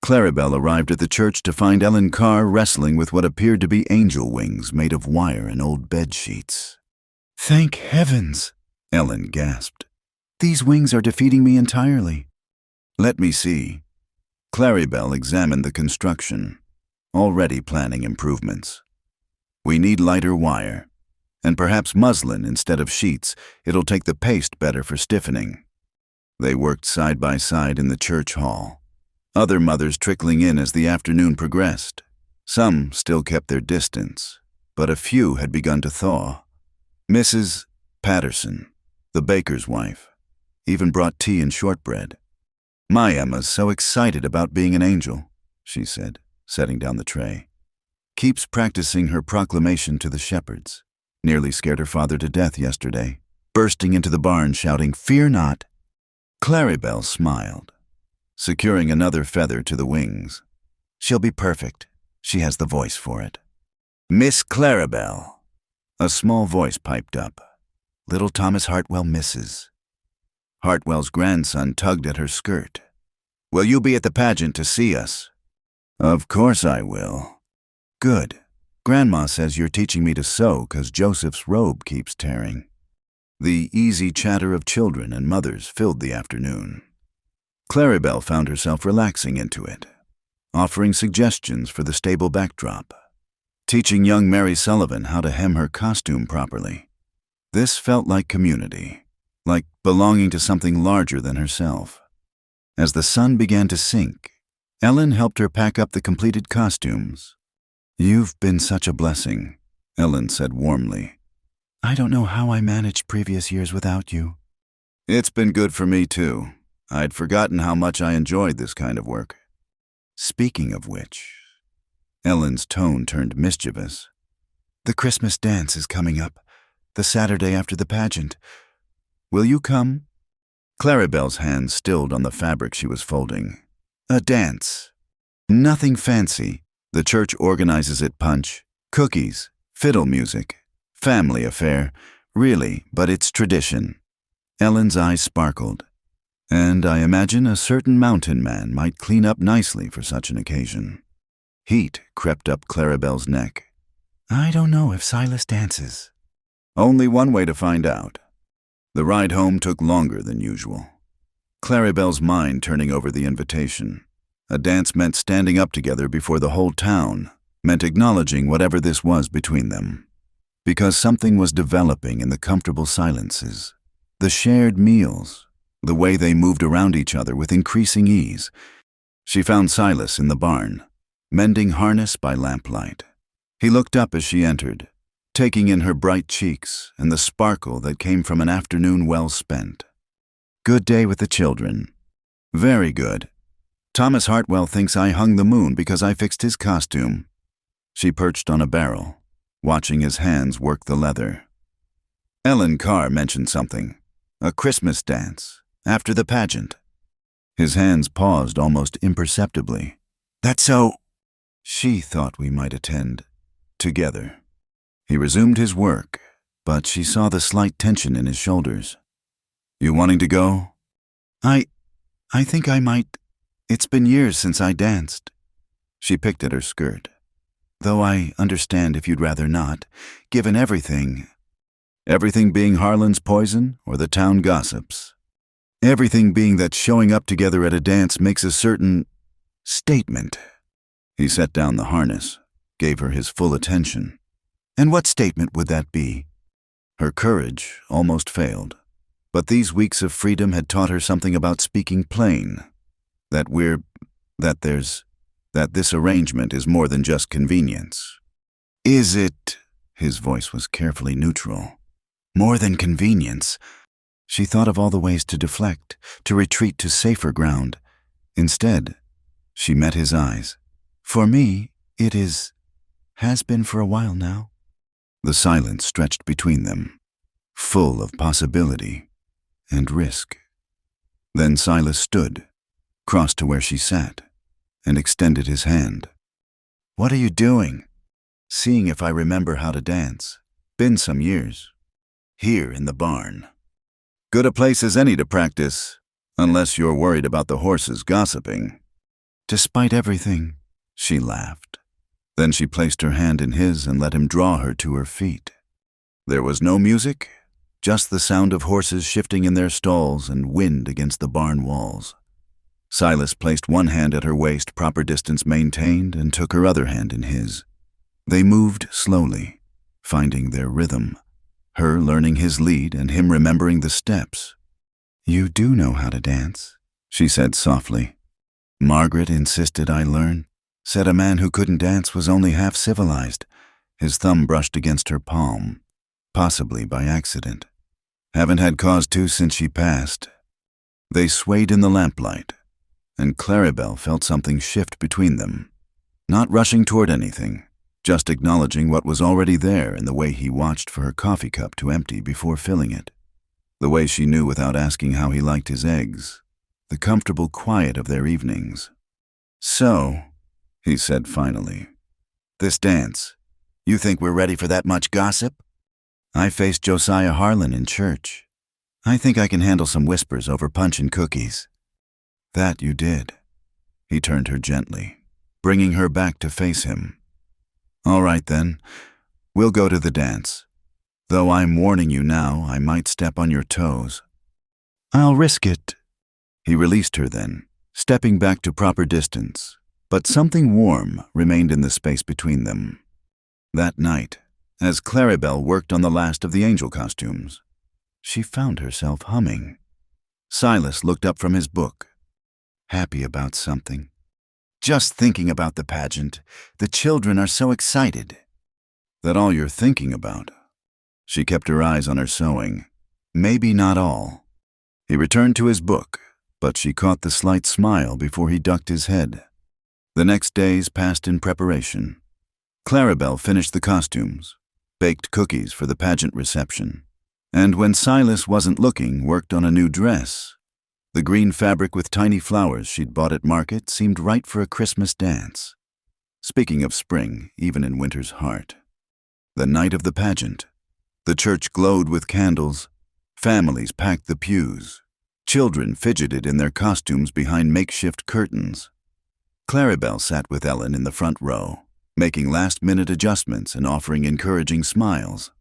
Clarabelle arrived at the church to find Ellen Carr wrestling with what appeared to be angel wings made of wire and old bed sheets. Thank heavens, Ellen gasped. These wings are defeating me entirely. Let me see. Clarabelle examined the construction, already planning improvements. We need lighter wire, and perhaps muslin instead of sheets. It'll take the paste better for stiffening. They worked side by side in the church hall, other mothers trickling in as the afternoon progressed. Some still kept their distance, but a few had begun to thaw. Mrs. Patterson, the baker's wife, even brought tea and shortbread. My Emma's so excited about being an angel, she said, setting down the tray. Keeps practicing her proclamation to the shepherds. Nearly scared her father to death yesterday, bursting into the barn shouting, "Fear not." Clarabelle smiled, securing another feather to the wings. She'll be perfect. She has the voice for it. Miss Clarabelle. A small voice piped up. Little Thomas Hartwell misses. Hartwell's grandson tugged at her skirt. Will you be at the pageant to see us? Of course I will. Good. Grandma says you're teaching me to sew 'cause Joseph's robe keeps tearing. The easy chatter of children and mothers filled the afternoon. Clarabelle found herself relaxing into it, offering suggestions for the stable backdrop, teaching young Mary Sullivan how to hem her costume properly. This felt like community, like belonging to something larger than herself. As the sun began to sink, Ellen helped her pack up the completed costumes. You've been such a blessing, Ellen said warmly. I don't know how I managed previous years without you. It's been good for me, too. I'd forgotten how much I enjoyed this kind of work. Speaking of which, Ellen's tone turned mischievous. The Christmas dance is coming up, the Saturday after the pageant. Will you come? Claribel's hand stilled on the fabric she was folding. A dance. Nothing fancy. The church organizes it punch, cookies, fiddle music. Family affair, really, but it's tradition. Ellen's eyes sparkled. And I imagine a certain mountain man might clean up nicely for such an occasion. Heat crept up Claribel's neck. I don't know if Silas dances. Only one way to find out. The ride home took longer than usual. Claribel's mind turning over the invitation. A dance meant standing up together before the whole town, meant acknowledging whatever this was between them. Because something was developing in the comfortable silences, the shared meals, the way they moved around each other with increasing ease. She found Silas in the barn, mending harness by lamplight. He looked up as she entered, taking in her bright cheeks and the sparkle that came from an afternoon well spent. Good day with the children. Very good. Thomas Hartwell thinks I hung the moon because I fixed his costume. She perched on a barrel, watching his hands work the leather. Ellen Carr mentioned something. A Christmas dance, after the pageant. His hands paused almost imperceptibly. That's so. She thought we might attend, together. He resumed his work, but she saw the slight tension in his shoulders. You wanting to go? I think I might. It's been years since I danced. She picked at her skirt. Though I understand if you'd rather not, given everything. Everything being Harlan's poison or the town gossips. Everything being that showing up together at a dance makes a certain statement. He set down the harness, gave her his full attention. And what statement would that be? Her courage almost failed. But these weeks of freedom had taught her something about speaking plain. That this arrangement is more than just convenience. Is it? His voice was carefully neutral. More than convenience. She thought of all the ways to deflect, to retreat to safer ground. Instead, she met his eyes. For me, it has been for a while now. The silence stretched between them, full of possibility and risk. Then Silas stood, crossed to where she sat, and extended his hand. What are you doing? Seeing if I remember how to dance. Been some years. Here in the barn. Good a place as any to practice, unless you're worried about the horses gossiping. Despite everything, she laughed. Then she placed her hand in his and let him draw her to her feet. There was no music, just the sound of horses shifting in their stalls and wind against the barn walls. Silas placed one hand at her waist, proper distance maintained, and took her other hand in his. They moved slowly, finding their rhythm, her learning his lead and him remembering the steps. You do know how to dance, she said softly. Margaret insisted I learn. Said a man who couldn't dance was only half civilized. His thumb brushed against her palm, possibly by accident. Haven't had cause to since she passed. They swayed in the lamplight, and Claribel felt something shift between them. Not rushing toward anything, just acknowledging what was already there in the way he watched for her coffee cup to empty before filling it. The way she knew without asking how he liked his eggs. The comfortable quiet of their evenings. So, he said finally, this dance, you think we're ready for that much gossip? I faced Josiah Harlan in church. I think I can handle some whispers over punch and cookies. That you did. He turned her gently, bringing her back to face him. All right then, we'll go to the dance. Though I'm warning you now, I might step on your toes. I'll risk it. He released her then, stepping back to proper distance, but something warm remained in the space between them. That night, as Claribel worked on the last of the angel costumes, she found herself humming. Silas looked up from his book, happy about something. Just thinking about the pageant. The children are so excited. That all you're thinking about? She kept her eyes on her sewing. Maybe not all. He returned to his book, but she caught the slight smile before he ducked his head. The next days passed in preparation. Clarabelle finished the costumes, baked cookies for the pageant reception, and when Silas wasn't looking, worked on a new dress. The green fabric with tiny flowers she'd bought at market seemed right for a Christmas dance. Speaking of spring, even in winter's heart. The night of the pageant. The church glowed with candles. Families packed the pews. Children fidgeted in their costumes behind makeshift curtains. Clarabelle sat with Ellen in the front row, making last-minute adjustments and offering encouraging smiles.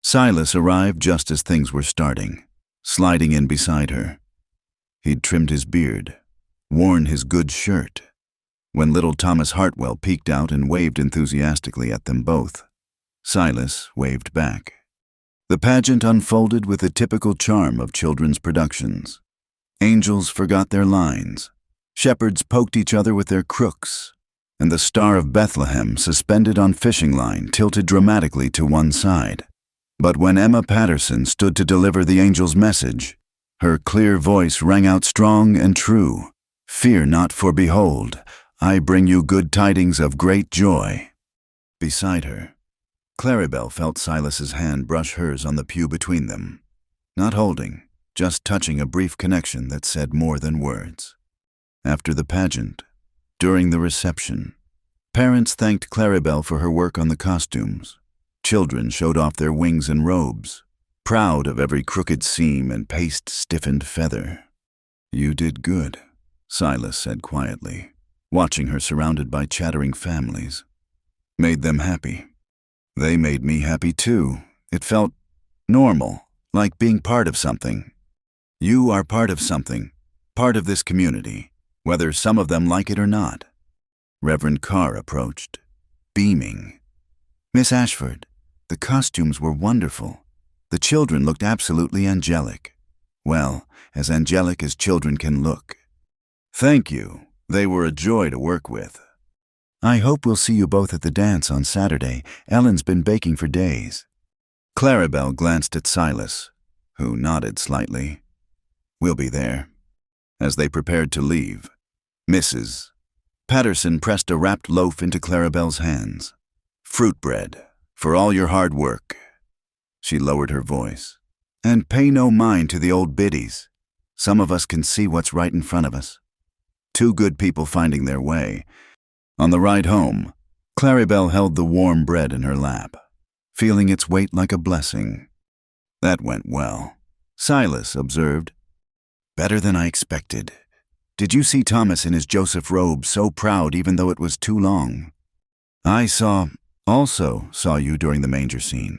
Silas arrived just as things were starting, sliding in beside her. He'd trimmed his beard, worn his good shirt, when little Thomas Hartwell peeked out and waved enthusiastically at them both. Silas waved back. The pageant unfolded with the typical charm of children's productions. Angels forgot their lines. Shepherds poked each other with their crooks, and the Star of Bethlehem, suspended on fishing line, tilted dramatically to one side. But when Emma Patterson stood to deliver the angel's message, her clear voice rang out strong and true. "Fear not, for behold, I bring you good tidings of great joy." Beside her, Clarabelle felt Silas's hand brush hers on the pew between them. Not holding, just touching a brief connection that said more than words. After the pageant, during the reception, parents thanked Clarabelle for her work on the costumes. Children showed off their wings and robes, proud of every crooked seam and paste-stiffened feather. "You did good," Silas said quietly, watching her surrounded by chattering families. "Made them happy. They made me happy too. It felt normal, like being part of something. You are part of something, part of this community, whether some of them like it or not." Reverend Carr approached, beaming. "Miss Ashford, the costumes were wonderful. The children looked absolutely angelic. Well, as angelic as children can look." "Thank you. They were a joy to work with." "I hope we'll see you both at the dance on Saturday. Ellen's been baking for days." Clarabelle glanced at Silas, who nodded slightly. "We'll be there." As they prepared to leave, Mrs. Patterson pressed a wrapped loaf into Clarabelle's hands. "Fruit bread, for all your hard work." She lowered her voice. "And pay no mind to the old biddies. Some of us can see what's right in front of us." Two good people finding their way. On the ride home, Clarabelle held the warm bread in her lap, feeling its weight like a blessing. "That went well," Silas observed. "Better than I expected. Did you see Thomas in his Joseph robe, so proud even though it was too long? I also saw you during the manger scene.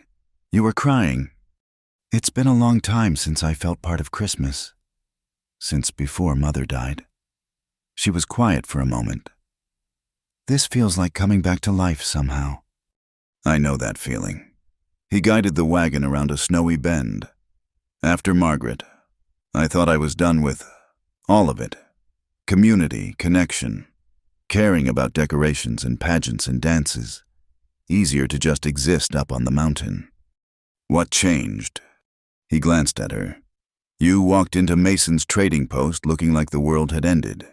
You were crying. It's been a long time since I felt part of Christmas. Since before Mother died." She was quiet for a moment. "This feels like coming back to life somehow." "I know that feeling." He guided the wagon around a snowy bend. "After Margaret, I thought I was done with all of it. Community, connection, caring about decorations and pageants and dances. Easier to just exist up on the mountain." "What changed?" He glanced at her. "You walked into Mason's trading post looking like the world had ended.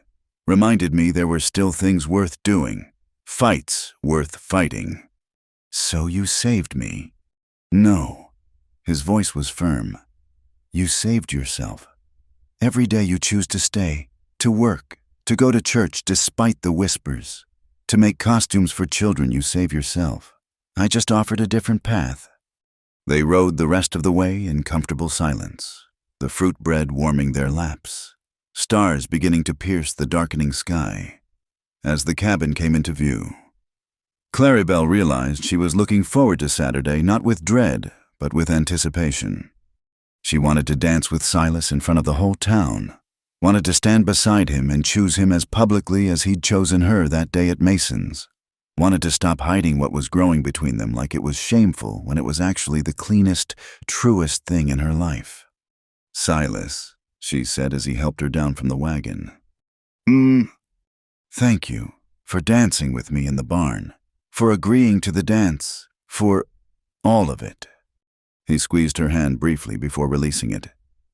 Reminded me there were still things worth doing, fights worth fighting." "So you saved me?" "No." His voice was firm. "You saved yourself. Every day you choose to stay, to work, to go to church despite the whispers, to make costumes for children. You save yourself. I just offered a different path." They rode the rest of the way in comfortable silence, the fruit bread warming their laps, stars beginning to pierce the darkening sky. As the cabin came into view, Clarabelle realized she was looking forward to Saturday not with dread, but with anticipation. She wanted to dance with Silas in front of the whole town, wanted to stand beside him and choose him as publicly as he'd chosen her that day at Mason's, wanted to stop hiding what was growing between them like it was shameful when it was actually the cleanest, truest thing in her life. "Silas," she said as he helped her down from the wagon. Thank you," for dancing with me in the barn, for agreeing to the dance, for all of it. He squeezed her hand briefly before releasing it.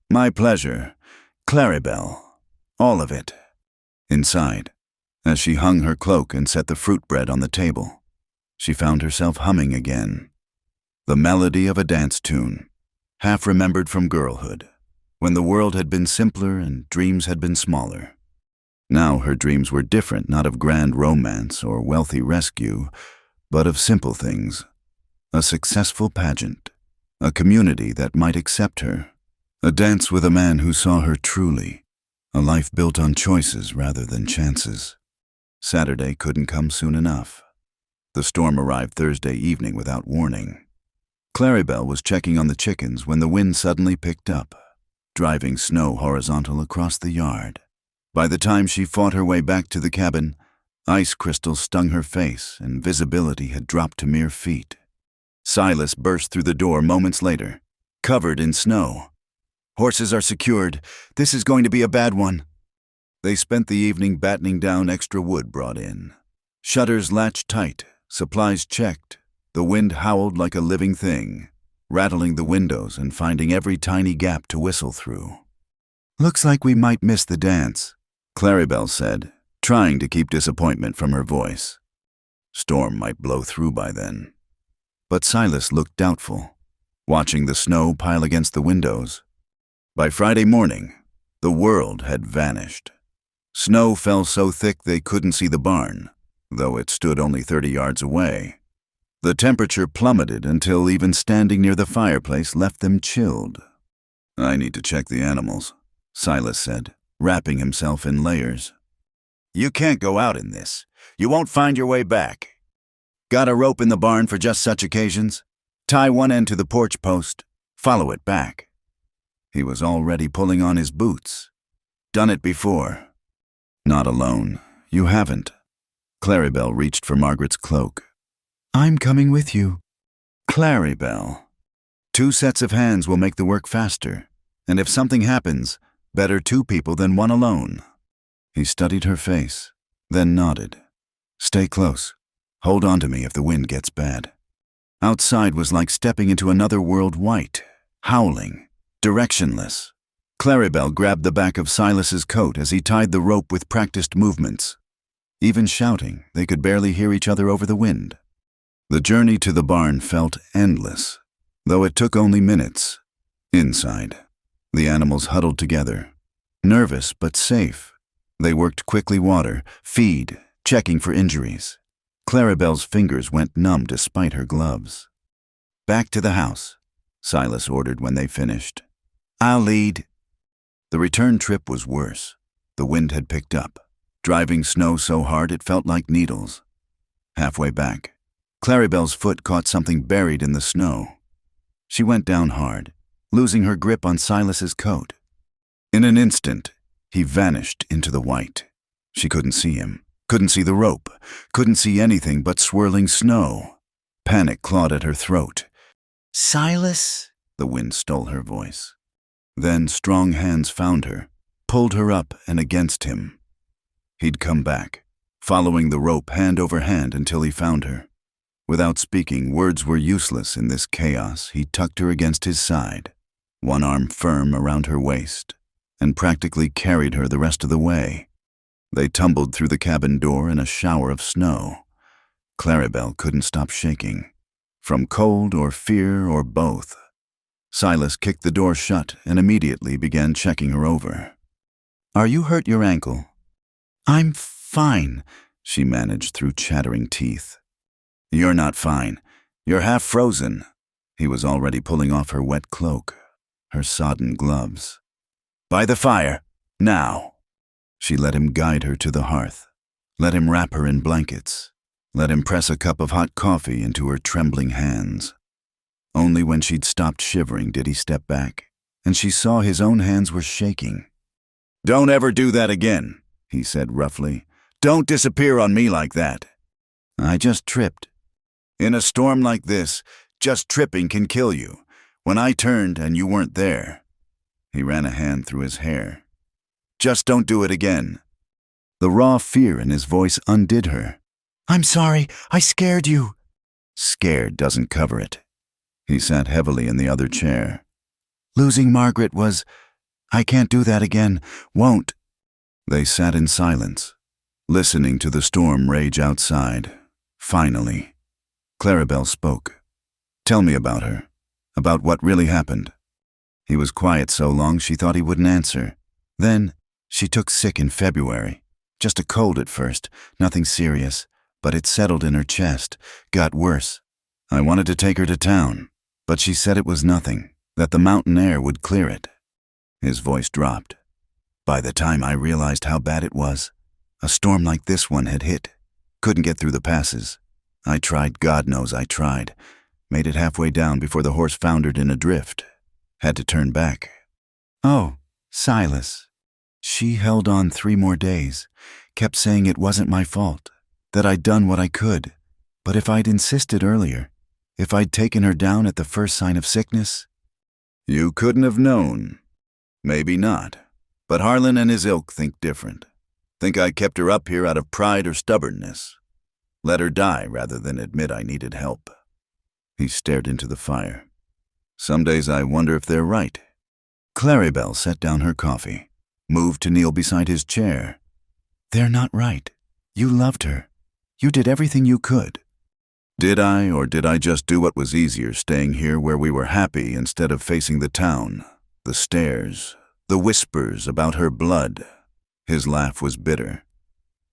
My pleasure, Claribel. All of it. Inside, as she hung her cloak and set the fruit bread on the table, she found herself humming again. The melody of a dance tune, half remembered from girlhood, when the world had been simpler and dreams had been smaller. Now her dreams were different, not of grand romance or wealthy rescue, but of simple things. A successful pageant, a community that might accept her, a dance with a man who saw her truly, a life built on choices rather than chances. Saturday couldn't come soon enough. The storm arrived Thursday evening without warning. Claribel was checking on the chickens when the wind suddenly picked up, driving snow horizontal across the yard. By the time she fought her way back to the cabin, ice crystals stung her face and visibility had dropped to mere feet. Silas burst through the door moments later, covered in snow. Horses are secured. This is going to be a bad one. They spent the evening battening down extra wood brought in. Shutters latched tight, supplies checked. The wind howled like a living thing, rattling the windows and finding every tiny gap to whistle through. Looks like we might miss the dance, Claribel said, trying to keep disappointment from her voice. Storm might blow through by then. But Silas looked doubtful, watching the snow pile against the windows. By Friday morning, the world had vanished. Snow fell so thick they couldn't see the barn, though it stood only 30 yards away. The temperature plummeted until even standing near the fireplace left them chilled. I need to check the animals, Silas said, wrapping himself in layers. You can't go out in this. You won't find your way back. Got a rope in the barn for just such occasions? Tie one end to the porch post. Follow it back. He was already pulling on his boots. Done it before. Not alone. You haven't. Claribel reached for Margaret's cloak. I'm coming with you. Claribel. 2 sets of hands will make the work faster, and if something happens, better 2 people than 1 alone. He studied her face, then nodded. Stay close. Hold on to me if the wind gets bad. Outside was like stepping into another world, white, howling, directionless. Claribel grabbed the back of Silas's coat as he tied the rope with practiced movements. Even shouting, they could barely hear each other over the wind. The journey to the barn felt endless, though it took only minutes. Inside, the animals huddled together. Nervous but safe, they worked quickly water, feed, checking for injuries. Claribel's fingers went numb despite her gloves. Back to the house, Silas ordered when they finished. I'll lead. The return trip was worse. The wind had picked up, driving snow so hard it felt like needles. Halfway back, Claribel's foot caught something buried in the snow. She went down hard, losing her grip on Silas's coat. In an instant, he vanished into the white. She couldn't see him, couldn't see the rope, couldn't see anything but swirling snow. Panic clawed at her throat. Silas? The wind stole her voice. Then strong hands found her, pulled her up and against him. He'd come back, following the rope hand over hand until he found her. Without speaking, words were useless in this chaos. He tucked her against his side, one arm firm around her waist, and practically carried her the rest of the way. They tumbled through the cabin door in a shower of snow. Claribel couldn't stop shaking, from cold or fear or both. Silas kicked the door shut and immediately began checking her over. Are you hurt your ankle? I'm fine, she managed through chattering teeth. You're not fine. You're half frozen. He was already pulling off her wet cloak, her sodden gloves. By the fire, now. She let him guide her to the hearth, let him wrap her in blankets, let him press a cup of hot coffee into her trembling hands. Only when she'd stopped shivering did he step back, and she saw his own hands were shaking. Don't ever do that again, he said roughly. Don't disappear on me like that. I just tripped. In a storm like this, just tripping can kill you. When I turned and you weren't there. He ran a hand through his hair. Just don't do it again. The raw fear in his voice undid her. I'm sorry, I scared you. Scared doesn't cover it. He sat heavily in the other chair. Losing Margaret was... I can't do that again. Won't. They sat in silence, listening to the storm rage outside. Finally, Claribel spoke. Tell me about her, about what really happened. He was quiet so long she thought he wouldn't answer. Then, she took sick in February. Just a cold at first, nothing serious, but it settled in her chest, got worse. I wanted to take her to town, but she said it was nothing, that the mountain air would clear it. His voice dropped. By the time I realized how bad it was, a storm like this one had hit. Couldn't get through the passes. I tried, God knows I tried. Made it halfway down before the horse foundered in a drift. Had to turn back. Oh, Silas. She held on 3 more days, kept saying it wasn't my fault, that I'd done what I could. But if I'd insisted earlier, if I'd taken her down at the first sign of sickness... You couldn't have known. Maybe not. But Harlan and his ilk think different. Think I kept her up here out of pride or stubbornness. Let her die rather than admit I needed help. He stared into the fire. Some days I wonder if they're right. Claribel set down her coffee, moved to kneel beside his chair. They're not right. You loved her. You did everything you could. Did I, or did I just do what was easier, staying here where we were happy instead of facing the town, the stairs, the whispers about her blood? His laugh was bitter.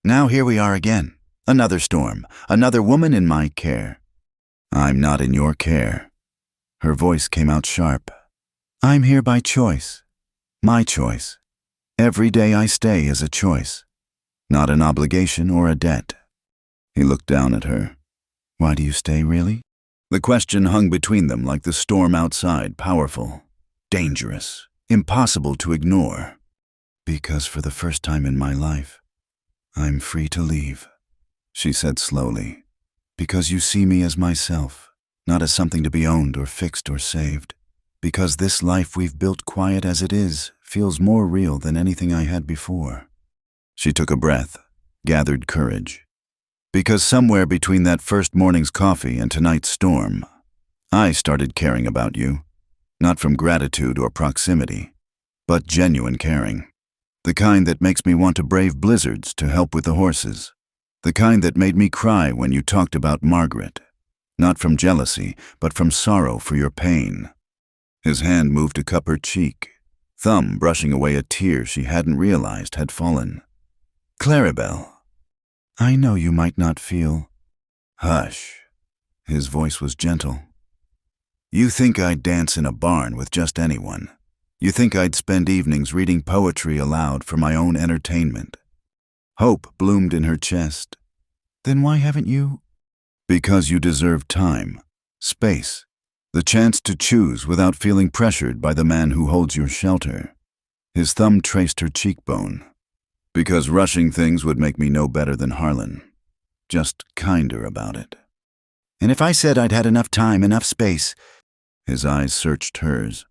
Now here we are again. Another storm, another woman in my care. I'm not in your care. Her voice came out sharp. I'm here by choice. My choice. Every day I stay is a choice, not an obligation or a debt. He looked down at her. Why do you stay, really? The question hung between them like the storm outside, powerful, dangerous, impossible to ignore. Because for the first time in my life, I'm free to leave, she said slowly. Because you see me as myself, not as something to be owned or fixed or saved. Because this life we've built, quiet as it is, feels more real than anything I had before. She took a breath, gathered courage. Because somewhere between that first morning's coffee and tonight's storm, I started caring about you, not from gratitude or proximity, but genuine caring. The kind that makes me want to brave blizzards to help with the horses. The kind that made me cry when you talked about Margaret, not from jealousy, but from sorrow for your pain. His hand moved to cup her cheek, thumb brushing away a tear she hadn't realized had fallen. Claribel, I know you might not feel... Hush. His voice was gentle. You think I'd dance in a barn with just anyone. You think I'd spend evenings reading poetry aloud for my own entertainment. Hope bloomed in her chest. Then why haven't you... Because you deserve time, space, the chance to choose without feeling pressured by the man who holds your shelter. His thumb traced her cheekbone. Because rushing things would make me no better than Harlan. Just kinder about it. And if I said I'd had enough time, enough space... His eyes searched hers.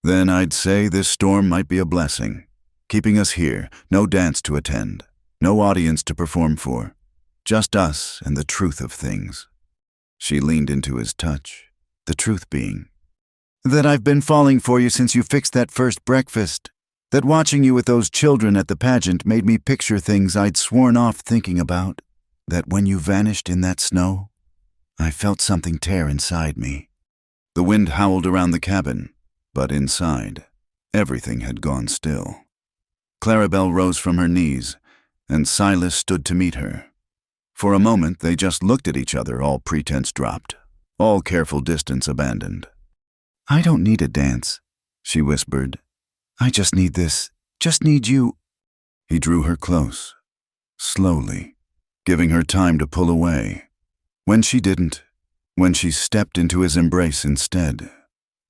Then I'd say this storm might be a blessing, keeping us here, no dance to attend, no audience to perform for, just us and the truth of things. She leaned into his touch, the truth being that I've been falling for you since you fixed that first breakfast, that watching you with those children at the pageant made me picture things I'd sworn off thinking about, that when you vanished in that snow, I felt something tear inside me. The wind howled around the cabin, but inside, everything had gone still. Claribel rose from her knees, and Silas stood to meet her. For a moment, they just looked at each other, all pretense dropped, all careful distance abandoned. I don't need a dance, she whispered. I just need this, just need you. He drew her close, slowly, giving her time to pull away. When she didn't, when she stepped into his embrace instead,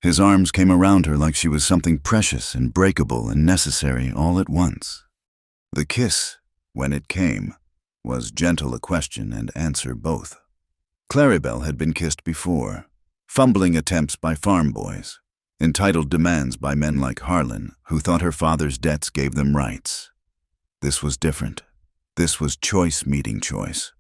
his arms came around her like she was something precious and breakable and necessary all at once. The kiss, when it came, was gentle a question and answer both. Claribel had been kissed before, fumbling attempts by farm boys, entitled demands by men like Harlan, who thought her father's debts gave them rights. This was different. This was choice meeting choice.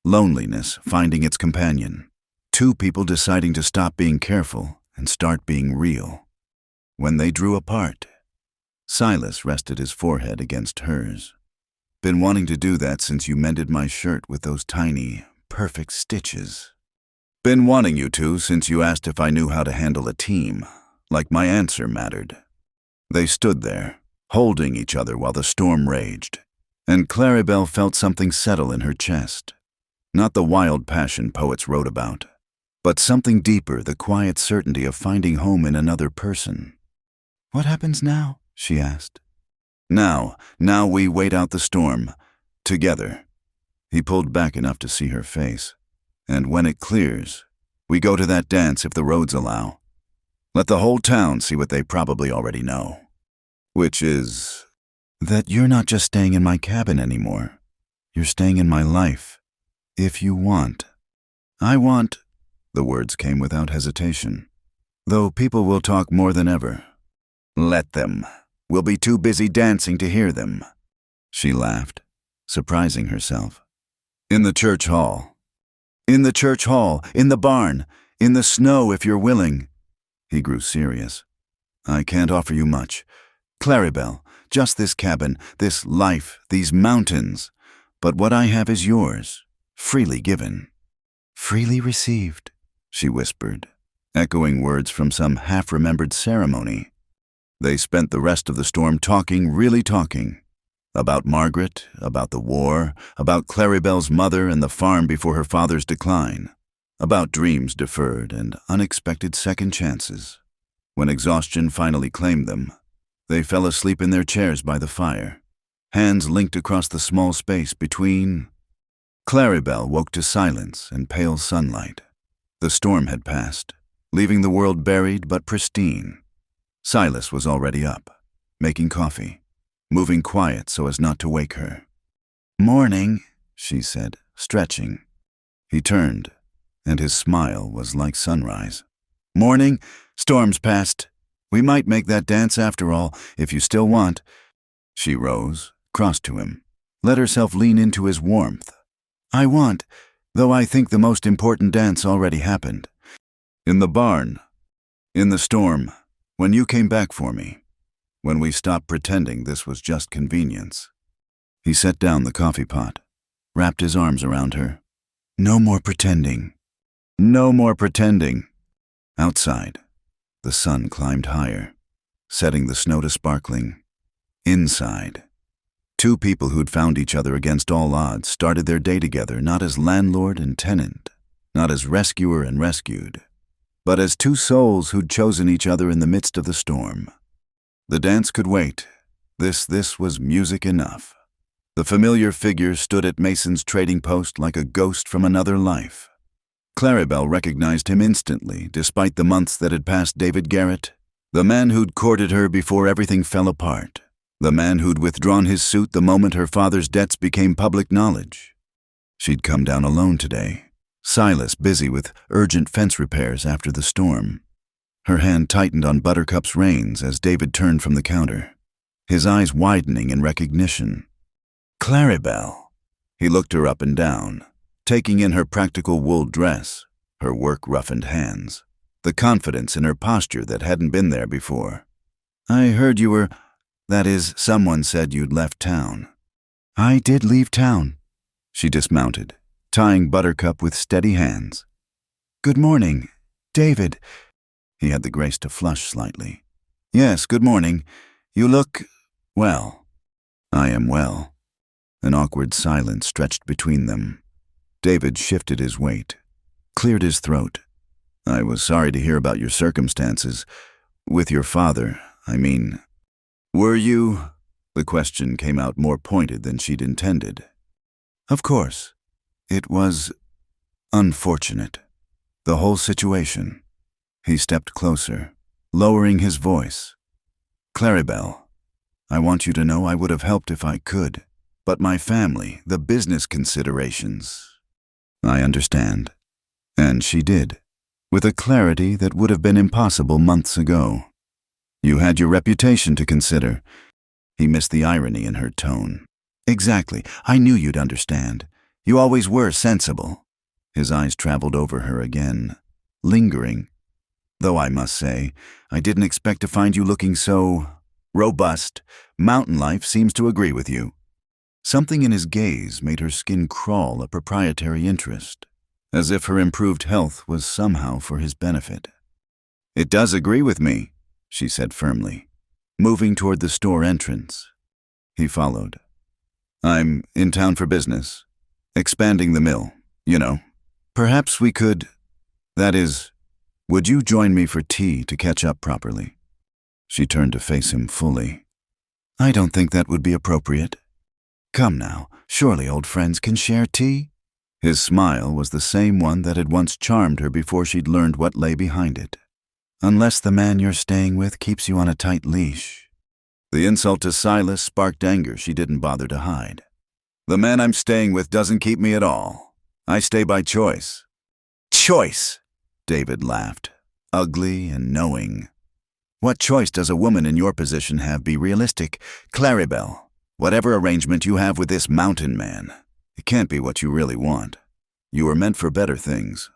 Loneliness finding its companion. Two people deciding to stop being careful and start being real. When they drew apart, Silas rested his forehead against hers. Been wanting to do that since you mended my shirt with those tiny, perfect stitches. Been wanting you to since you asked if I knew how to handle a team, like my answer mattered. They stood there, holding each other while the storm raged, and Claribel felt something settle in her chest. Not the wild passion poets wrote about, but something deeper, the quiet certainty of finding home in another person. "What happens now?" she asked. Now we wait out the storm, together." He pulled back enough to see her face. "And when it clears, we go to that dance if the roads allow. Let the whole town see what they probably already know. Which is that you're not just staying in my cabin anymore. You're staying in my life, if you want." "I want," the words came without hesitation. "Though people will talk more than ever." "Let them. We'll be too busy dancing to hear them." She laughed, surprising herself. "In the church hall. In the church hall, in the barn, in the snow if you're willing." He grew serious. "I can't offer you much. Claribel, just this cabin, this life, these mountains. But what I have is yours, freely given." "Freely received," she whispered, echoing words from some half-remembered ceremony. They spent the rest of the storm talking, really talking. About Margaret, about the war, about Claribel's mother and the farm before her father's decline. About dreams deferred and unexpected second chances. When exhaustion finally claimed them, they fell asleep in their chairs by the fire, hands linked across the small space between. Claribel woke to silence and pale sunlight. The storm had passed, leaving the world buried but pristine. Silas was already up, making coffee, moving quiet so as not to wake her. "Morning," she said, stretching. He turned, and his smile was like sunrise. "Morning, storm's past. We might make that dance after all, if you still want." She rose, crossed to him, let herself lean into his warmth. "I want, though I think the most important dance already happened. In the barn, in the storm, when you came back for me, when we stopped pretending this was just convenience." He set down the coffee pot, wrapped his arms around her. "No more pretending. No more pretending." Outside, the sun climbed higher, setting the snow to sparkling. Inside, two people who'd found each other against all odds started their day together, not as landlord and tenant, not as rescuer and rescued, but as two souls who'd chosen each other in the midst of the storm. The dance could wait. This was music enough. The familiar figure stood at Mason's trading post like a ghost from another life. Claribel recognized him instantly, despite the months that had passed. David Garrett, the man who'd courted her before everything fell apart, the man who'd withdrawn his suit the moment her father's debts became public knowledge. She'd come down alone today, Silas busy with urgent fence repairs after the storm. Her hand tightened on Buttercup's reins as David turned from the counter, his eyes widening in recognition. "Claribel." He looked her up and down, taking in her practical wool dress, her work-roughened hands, the confidence in her posture that hadn't been there before. "I heard you were, that is, someone said you'd left town." "I did leave town." She dismounted, tying Buttercup with steady hands. "Good morning, David." He had the grace to flush slightly. "Yes, good morning. You look, well." "I am well." An awkward silence stretched between them. David shifted his weight, cleared his throat. "I was sorry to hear about your circumstances. With your father, I mean." "Were you?" The question came out more pointed than she'd intended. "Of course. It was unfortunate. The whole situation." He stepped closer, lowering his voice. "Claribel, I want you to know I would have helped if I could, but my family, the business considerations." "I understand." And she did, with a clarity that would have been impossible months ago. "You had your reputation to consider." He missed the irony in her tone. Exactly. I knew you'd understand. You always were sensible. His eyes traveled over her again, lingering. Though I must say, I didn't expect to find you looking so robust. Mountain life seems to agree with you. Something in his gaze made her skin crawl a proprietary interest, as if her improved health was somehow for his benefit. It does agree with me, she said firmly, moving toward the store entrance. He followed. I'm in town for business. Expanding the mill, you know. Perhaps we could, that is, would you join me for tea to catch up properly? She turned to face him fully. I don't think that would be appropriate. Come now, surely old friends can share tea? His smile was the same one that had once charmed her before she'd learned what lay behind it. Unless the man you're staying with keeps you on a tight leash. The insult to Silas sparked anger she didn't bother to hide. The man I'm staying with doesn't keep me at all. I stay by choice. Choice! David laughed, ugly and knowing. What choice does a woman in your position have? Be realistic. Claribel, whatever arrangement you have with this mountain man, it can't be what you really want. You were meant for better things.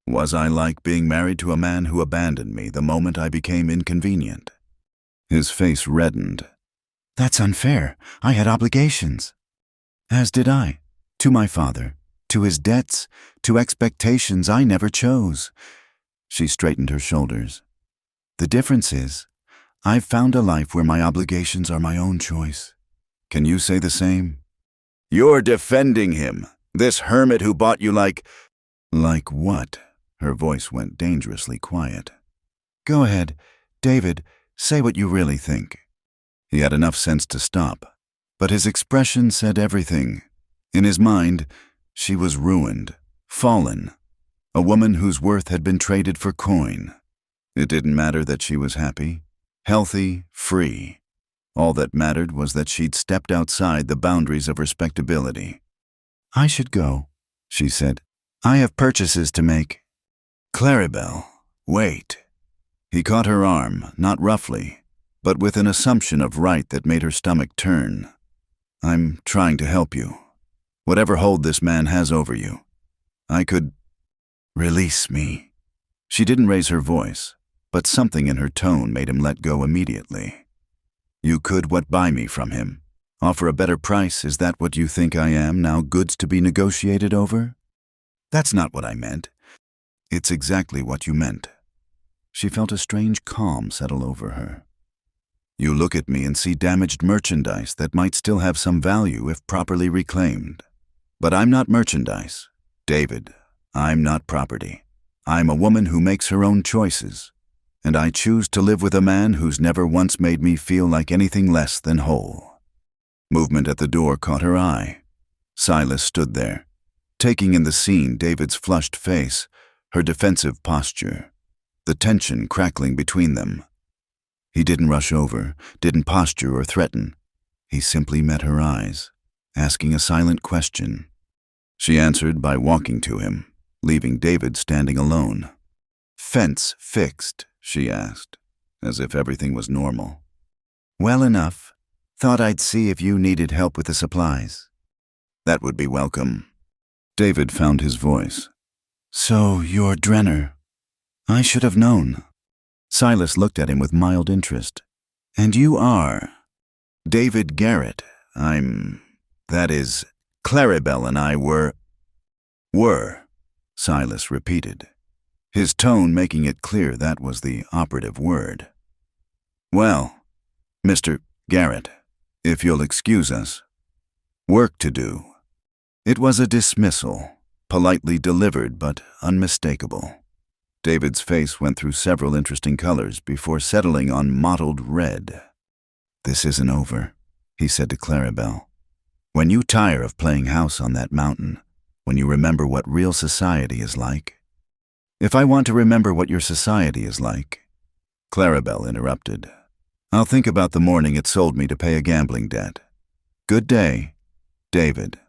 Was I like being married to a man who abandoned me the moment I became inconvenient? His face reddened. That's unfair. I had obligations. As did I. To my father. To his debts. To expectations I never chose. She straightened her shoulders. The difference is, I've found a life where my obligations are my own choice. Can you say the same? You're defending him. This hermit who bought you like... Like what? Her voice went dangerously quiet. Go ahead. David, say what you really think. He had enough sense to stop, but his expression said everything. In his mind, she was ruined, fallen, a woman whose worth had been traded for coin. It didn't matter that she was happy, healthy, free. All that mattered was that she'd stepped outside the boundaries of respectability. I should go, she said. I have purchases to make. Claribel, wait. He caught her arm, not roughly, but with an assumption of right that made her stomach turn. I'm trying to help you. Whatever hold this man has over you, I could... Release me. She didn't raise her voice, but something in her tone made him let go immediately. You could what buy me from him? Offer a better price? Is that what you think I am, now goods to be negotiated over? That's not what I meant. It's exactly what you meant. She felt a strange calm settle over her. You look at me and see damaged merchandise that might still have some value if properly reclaimed. But I'm not merchandise. David, I'm not property. I'm a woman who makes her own choices, and I choose to live with a man who's never once made me feel like anything less than whole. Movement at the door caught her eye. Silas stood there, taking in the scene David's flushed face, her defensive posture, the tension crackling between them. He didn't rush over, didn't posture or threaten. He simply met her eyes, asking a silent question. She answered by walking to him, leaving David standing alone. Fence fixed, she asked, as if everything was normal. Well enough. Thought I'd see if you needed help with the supplies. That would be welcome. David found his voice. So you're Drenner. I should have known. Silas looked at him with mild interest. And you are? David Garrett. That is, Claribel and I were, Silas repeated, his tone making it clear that was the operative word. Well, Mr. Garrett, if you'll excuse us. Work to do. It was a dismissal, politely delivered but unmistakable. David's face went through several interesting colors before settling on mottled red. This isn't over, he said to Claribel. When you tire of playing house on that mountain, when you remember what real society is like. If I want to remember what your society is like, Claribel interrupted. I'll think about the morning it sold me to pay a gambling debt. Good day, David.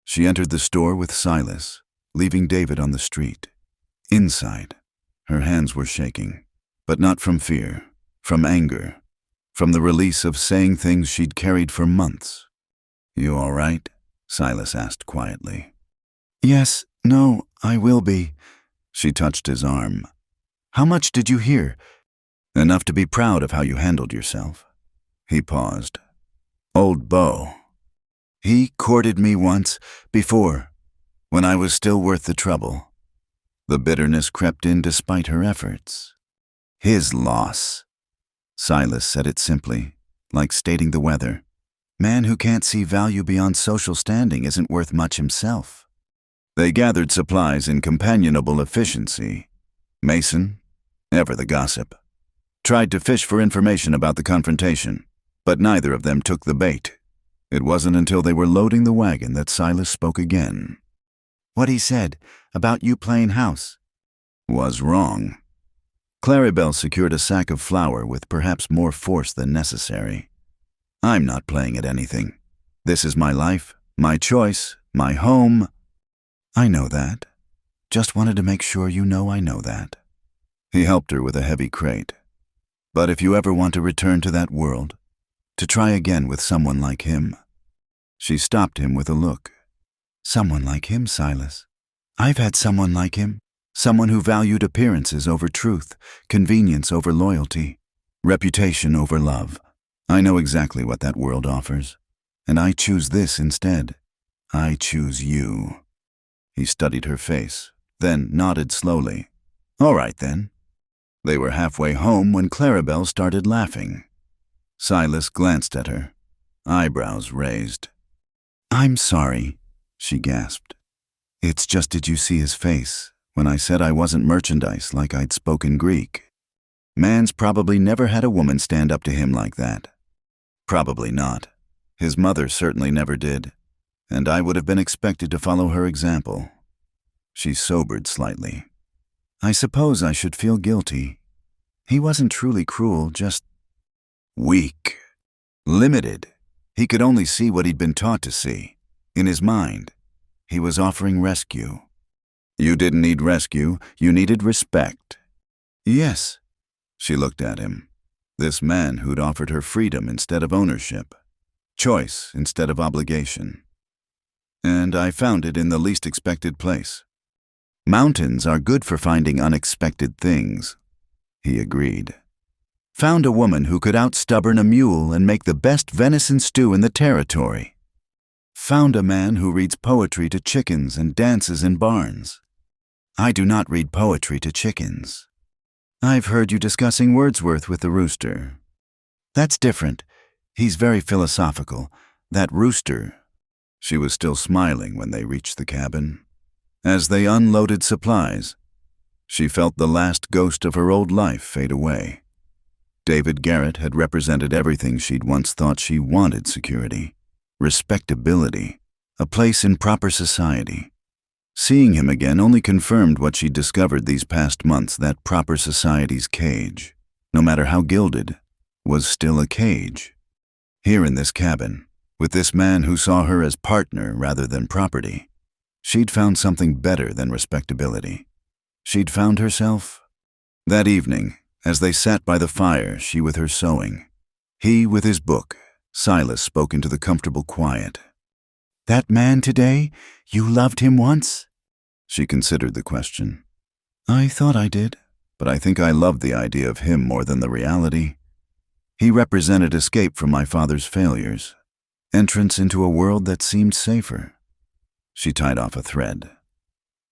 She entered the store with Silas, leaving David on the street. Inside, her hands were shaking, but not from fear, from anger, from the release of saying things she'd carried for months. You all right? Silas asked quietly. Yes, no, I will be. She touched his arm. How much did you hear? Enough to be proud of how you handled yourself. He paused. Old Beau. He courted me once, before, when I was still worth the trouble. The bitterness crept in despite her efforts. His loss. Silas said it simply, like stating the weather. Man who can't see value beyond social standing isn't worth much himself. They gathered supplies in companionable efficiency. Mason, ever the gossip, tried to fish for information about the confrontation, but neither of them took the bait. It wasn't until they were loading the wagon that Silas spoke again. What he said about you playing house was wrong. Claribel secured a sack of flour with perhaps more force than necessary. I'm not playing at anything. This is my life, my choice, my home. I know that. Just wanted to make sure you know I know that. He helped her with a heavy crate. But if you ever want to return to that world, to try again with someone like him. She stopped him with a look. Someone like him, Silas. I've had someone like him. Someone who valued appearances over truth, convenience over loyalty, reputation over love. I know exactly what that world offers, and I choose this instead. I choose you. He studied her face, then nodded slowly. All right, then. They were halfway home when Claribel started laughing. Silas glanced at her, eyebrows raised. I'm sorry, she gasped. It's just, did you see his face when I said I wasn't merchandise like I'd spoken Greek? Man's probably never had a woman stand up to him like that. Probably not. His mother certainly never did, and I would have been expected to follow her example. She sobered slightly. I suppose I should feel guilty. He wasn't truly cruel, just weak, limited. He could only see what he'd been taught to see. In his mind, he was offering rescue. You didn't need rescue, you needed respect. Yes. She looked at him. This man who'd offered her freedom instead of ownership, choice instead of obligation. And I found it in the least expected place. Mountains are good for finding unexpected things, he agreed. Found a woman who could out-stubborn a mule and make the best venison stew in the territory. Found a man who reads poetry to chickens and dances in barns. I do not read poetry to chickens. I've heard you discussing Wordsworth with the rooster. That's different. He's very philosophical. That rooster. She was still smiling when they reached the cabin. As they unloaded supplies, she felt the last ghost of her old life fade away. David Garrett had represented everything she'd once thought she wanted: security, respectability, a place in proper society. Seeing him again only confirmed what she'd discovered these past months, that proper society's cage, no matter how gilded, was still a cage. Here in this cabin, with this man who saw her as partner rather than property, she'd found something better than respectability. She'd found herself. That evening, as they sat by the fire, she with her sewing, he with his book, Silas spoke into the comfortable quiet. That man today, you loved him once? She considered the question. I thought I did, but I think I loved the idea of him more than the reality. He represented escape from my father's failures, entrance into a world that seemed safer. She tied off a thread.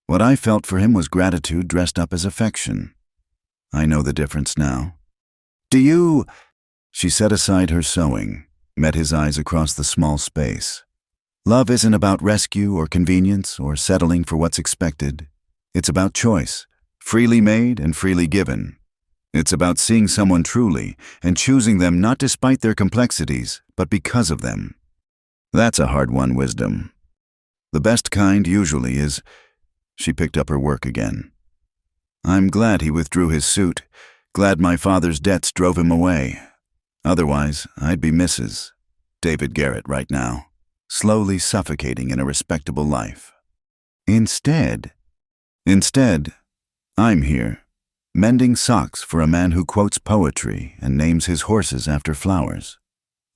What I felt for him was gratitude dressed up as affection. I know the difference now. Do you? She set aside her sewing, met his eyes across the small space. Love isn't about rescue or convenience or settling for what's expected. It's about choice, freely made and freely given. It's about seeing someone truly and choosing them not despite their complexities, but because of them. That's a hard-won wisdom. The best kind usually is. She picked up her work again. I'm glad he withdrew his suit, glad my father's debts drove him away. Otherwise, I'd be Mrs. David Garrett right now, slowly suffocating in a respectable life. Instead, I'm here, mending socks for a man who quotes poetry and names his horses after flowers.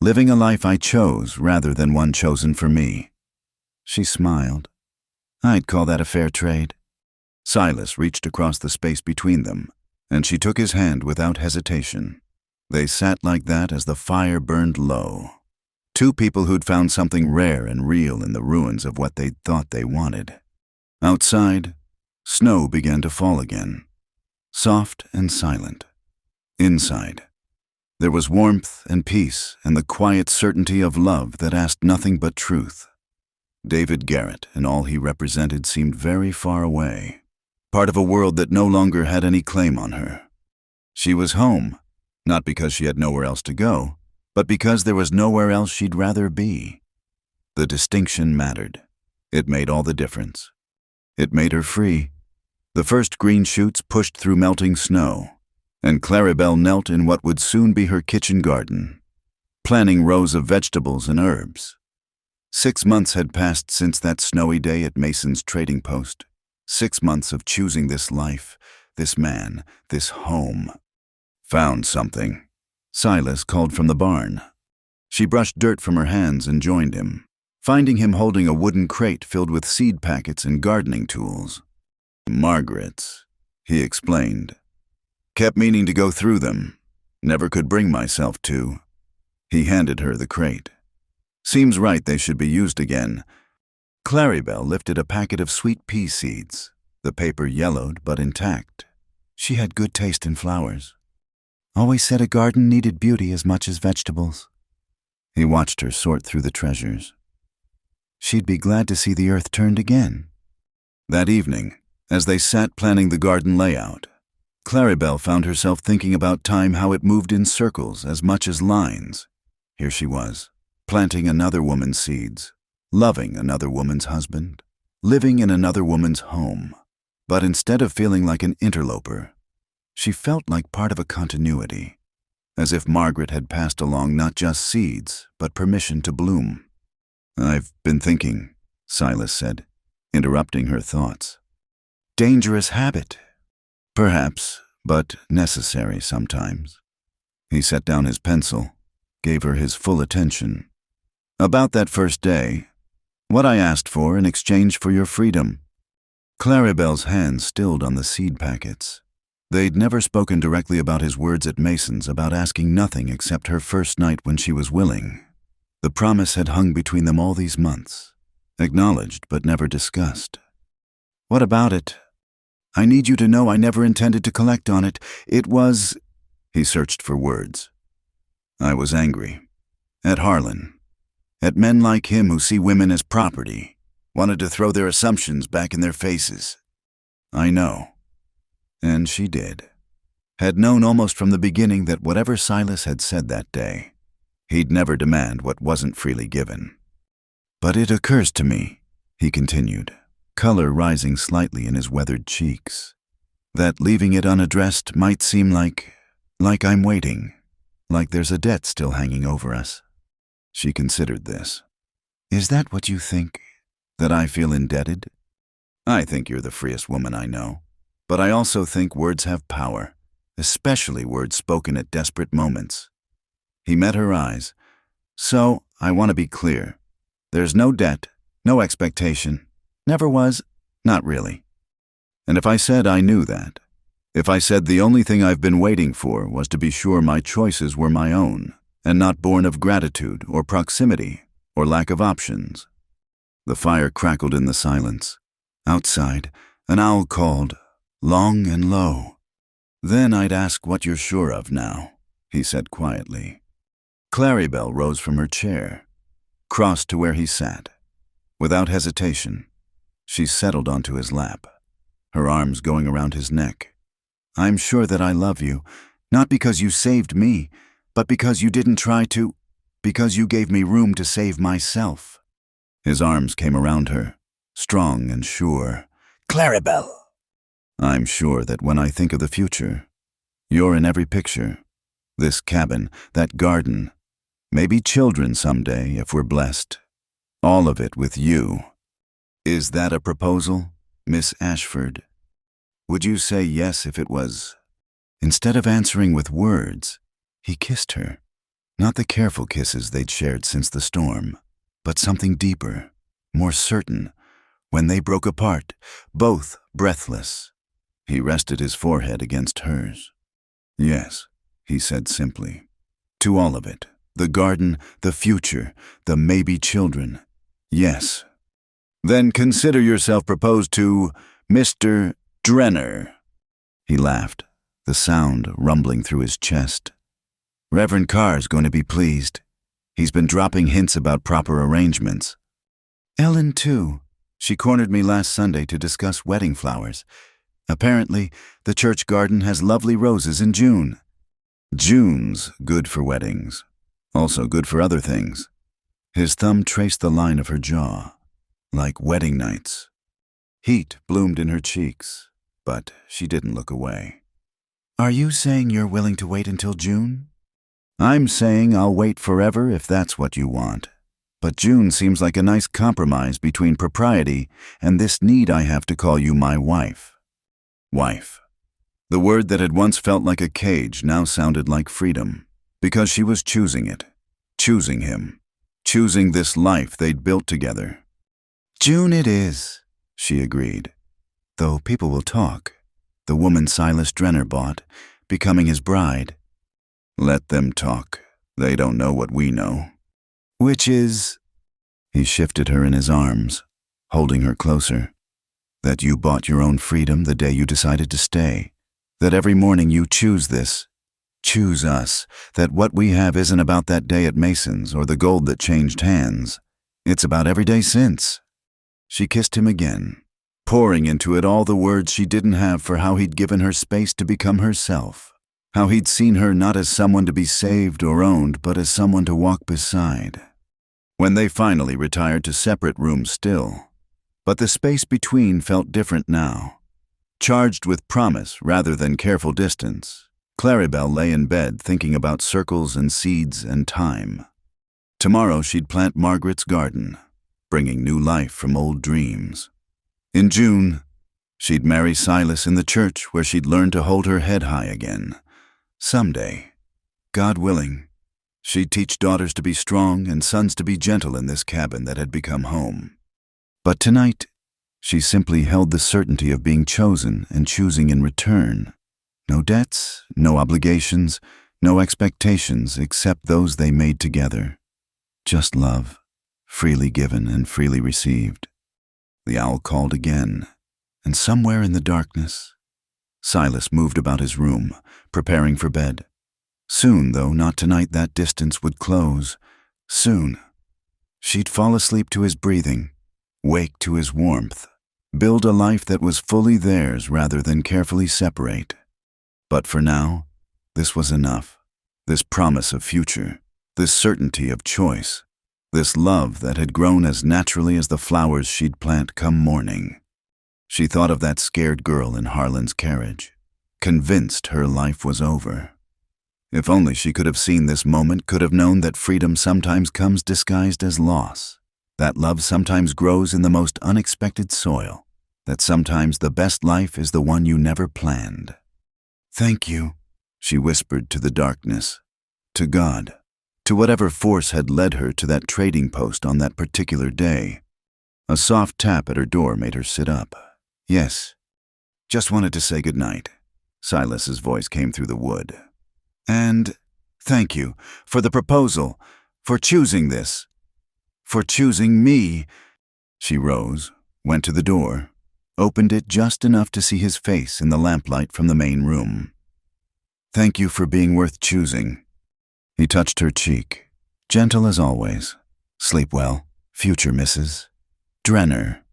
living a life I chose rather than one chosen for me. She smiled. I'd call that a fair trade. Silas reached across the space between them, and she took his hand without hesitation. They sat like that as the fire burned low. Two people who'd found something rare and real in the ruins of what they'd thought they wanted. Outside, snow began to fall again, soft and silent. Inside, there was warmth and peace and the quiet certainty of love that asked nothing but truth. David Garrett and all he represented seemed very far away, part of a world that no longer had any claim on her. She was home, not because she had nowhere else to go, but because there was nowhere else she'd rather be. The distinction mattered. It made all the difference. It made her free. The first green shoots pushed through melting snow, and Claribel knelt in what would soon be her kitchen garden, planting rows of vegetables and herbs. 6 months had passed since that snowy day at Mason's trading post. 6 months of choosing this life, this man, this home. Found something. Silas called from the barn. She brushed dirt from her hands and joined him, finding him holding a wooden crate filled with seed packets and gardening tools. Margaret's, he explained. Kept meaning to go through them. Never could bring myself to. He handed her the crate. Seems right they should be used again. Claribel lifted a packet of sweet pea seeds, the paper yellowed but intact. She had good taste in flowers. Always said a garden needed beauty as much as vegetables. He watched her sort through the treasures. She'd be glad to see the earth turned again. That evening, as they sat planning the garden layout, Claribel found herself thinking about time, how it moved in circles as much as lines. Here she was, planting another woman's seeds, loving another woman's husband, living in another woman's home. But instead of feeling like an interloper, she felt like part of a continuity, as if Margaret had passed along not just seeds, but permission to bloom. I've been thinking, Silas said, interrupting her thoughts. Dangerous habit. Perhaps, but necessary sometimes. He set down his pencil, gave her his full attention. About that first day, what I asked for in exchange for your freedom. Claribel's hand stilled on the seed packets. They'd never spoken directly about his words at Mason's, about asking nothing except her first night when she was willing. The promise had hung between them all these months, acknowledged but never discussed. What about it? I need you to know I never intended to collect on it. It was... He searched for words. I was angry. At Harlan. At men like him who see women as property. Wanted to throw their assumptions back in their faces. I know. And she did. Had known almost from the beginning that whatever Silas had said that day, he'd never demand what wasn't freely given. But it occurs to me, he continued, color rising slightly in his weathered cheeks, that leaving it unaddressed might seem like I'm waiting, like there's a debt still hanging over us. She considered this. Is that what you think, that I feel indebted? I think you're the freest woman I know, but I also think words have power, especially words spoken at desperate moments. He met her eyes. So, I want to be clear. There's no debt, no expectation. Never was, not really. And if I said I knew that, if I said the only thing I've been waiting for was to be sure my choices were my own, and not born of gratitude or proximity or lack of options. The fire crackled in the silence. Outside, an owl called, long and low. Then I'd ask what you're sure of now, he said quietly. Claribel rose from her chair, crossed to where he sat. Without hesitation, she settled onto his lap, her arms going around his neck. I'm sure that I love you, not because you saved me, but because you didn't try to, because you gave me room to save myself. His arms came around her, strong and sure. Claribel! I'm sure that when I think of the future, you're in every picture. This cabin, that garden, maybe children someday if we're blessed. All of it with you. Is that a proposal, Miss Ashford? Would you say yes if it was? Instead of answering with words, he kissed her. Not the careful kisses they'd shared since the storm, but something deeper, more certain. When they broke apart, both breathless, he rested his forehead against hers. "Yes," he said simply. "To all of it. The garden, the future, the maybe children. Yes." "Then consider yourself proposed to, Mr. Drenner." He laughed, the sound rumbling through his chest. "Reverend Carr's going to be pleased. He's been dropping hints about proper arrangements. Ellen, too. She cornered me last Sunday to discuss wedding flowers. Apparently, the church garden has lovely roses in June." "June's good for weddings. Also good for other things." His thumb traced the line of her jaw, like wedding nights. Heat bloomed in her cheeks, but she didn't look away. "Are you saying you're willing to wait until June?" "I'm saying I'll wait forever if that's what you want. But June seems like a nice compromise between propriety and this need I have to call you my wife." Wife. The word that had once felt like a cage now sounded like freedom, because she was choosing it, choosing him, choosing this life they'd built together. "June it is," she agreed. "Though people will talk. The woman Silas Drenner bought, becoming his bride." "Let them talk. They don't know what we know." "Which is—" He shifted her in his arms, holding her closer. "That you bought your own freedom the day you decided to stay. That every morning you choose this, choose us. That what we have isn't about that day at Mason's or the gold that changed hands. It's about every day since." She kissed him again, pouring into it all the words she didn't have for how he'd given her space to become herself. How he'd seen her not as someone to be saved or owned, but as someone to walk beside. When they finally retired to separate rooms still. But the space between felt different now. Charged with promise rather than careful distance, Claribel lay in bed thinking about circles and seeds and time. Tomorrow she'd plant Margaret's garden, bringing new life from old dreams. In June, she'd marry Silas in the church where she'd learn to hold her head high again. Someday, God willing, she'd teach daughters to be strong and sons to be gentle in this cabin that had become home. But tonight, she simply held the certainty of being chosen and choosing in return. No debts, no obligations, no expectations except those they made together. Just love, freely given and freely received. The owl called again, and somewhere in the darkness, Silas moved about his room, preparing for bed. Soon, though not tonight, that distance would close. Soon. She'd fall asleep to his breathing, wake to his warmth, build a life that was fully theirs rather than carefully separate. But for now, this was enough. This promise of future, this certainty of choice, this love that had grown as naturally as the flowers she'd plant come morning. She thought of that scared girl in Harlan's carriage, convinced her life was over. If only she could have seen this moment, could have known that freedom sometimes comes disguised as loss, that love sometimes grows in the most unexpected soil, that sometimes the best life is the one you never planned. "Thank you," she whispered to the darkness, to God, to whatever force had led her to that trading post on that particular day. A soft tap at her door made her sit up. "Yes. Just wanted to say goodnight." Silas's voice came through the wood. "And thank you for the proposal, for choosing this, for choosing me." She rose, went to the door, opened it just enough to see his face in the lamplight from the main room. "Thank you for being worth choosing." He touched her cheek, gentle as always. "Sleep well, future Mrs. Drenner."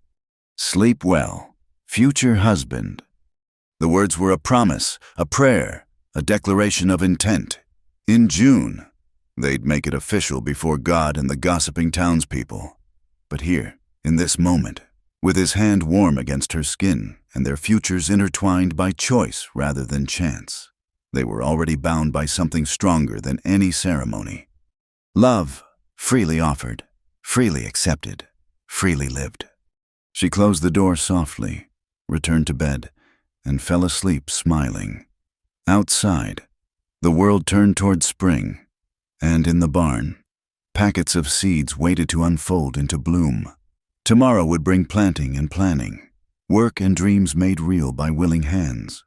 Sleep well, future husband. The words were a promise, a prayer, a declaration of intent. In June, they'd make it official before God and the gossiping townspeople. But here, in this moment, with his hand warm against her skin and their futures intertwined by choice rather than chance, they were already bound by something stronger than any ceremony. Love, freely offered, freely accepted, freely lived. She closed the door softly, returned to bed, and fell asleep smiling. Outside, the world turned toward spring. And in the barn, packets of seeds waited to unfold into bloom. Tomorrow would bring planting and planning, work and dreams made real by willing hands.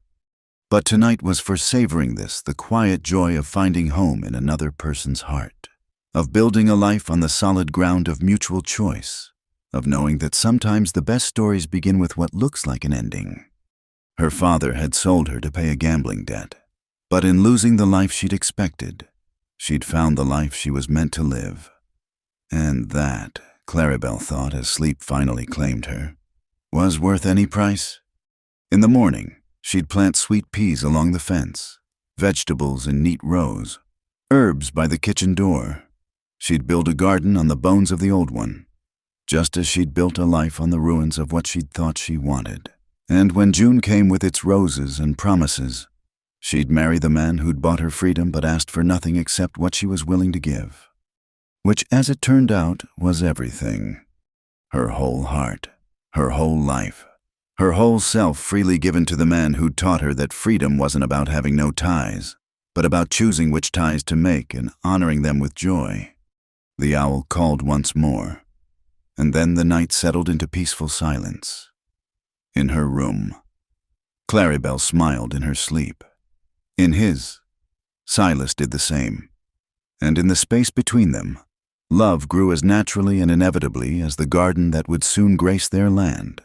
But tonight was for savoring this, the quiet joy of finding home in another person's heart, of building a life on the solid ground of mutual choice, of knowing that sometimes the best stories begin with what looks like an ending. Her father had sold her to pay a gambling debt, but in losing the life she'd expected, she'd found the life she was meant to live. And that, Claribel thought as sleep finally claimed her, was worth any price. In the morning, she'd plant sweet peas along the fence, vegetables in neat rows, herbs by the kitchen door. She'd build a garden on the bones of the old one, just as she'd built a life on the ruins of what she'd thought she wanted. And when June came with its roses and promises, she'd marry the man who'd bought her freedom but asked for nothing except what she was willing to give. Which, as it turned out, was everything. Her whole heart, her whole life, her whole self freely given to the man who'd taught her that freedom wasn't about having no ties, but about choosing which ties to make and honoring them with joy. The owl called once more, and then the night settled into peaceful silence. In her room, Claribel smiled in her sleep. In his, Silas did the same. And in the space between them, love grew as naturally and inevitably as the garden that would soon grace their land.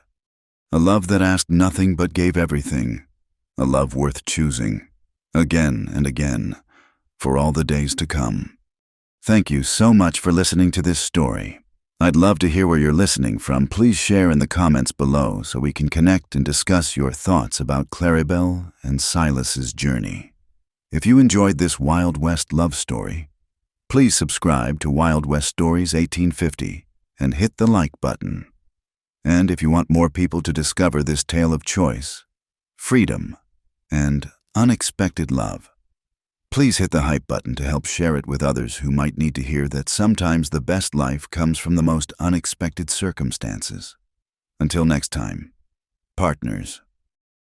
A love that asked nothing but gave everything. A love worth choosing, again and again, for all the days to come. Thank you so much for listening to this story. I'd love to hear where you're listening from. Please share in the comments below so we can connect and discuss your thoughts about Claribel and Silas's journey. If you enjoyed this Wild West love story, please subscribe to Wild West Stories 1850 and hit the like button. And if you want more people to discover this tale of choice, freedom, and unexpected love, please hit the hype button to help share it with others who might need to hear that sometimes the best life comes from the most unexpected circumstances. Until next time, partners.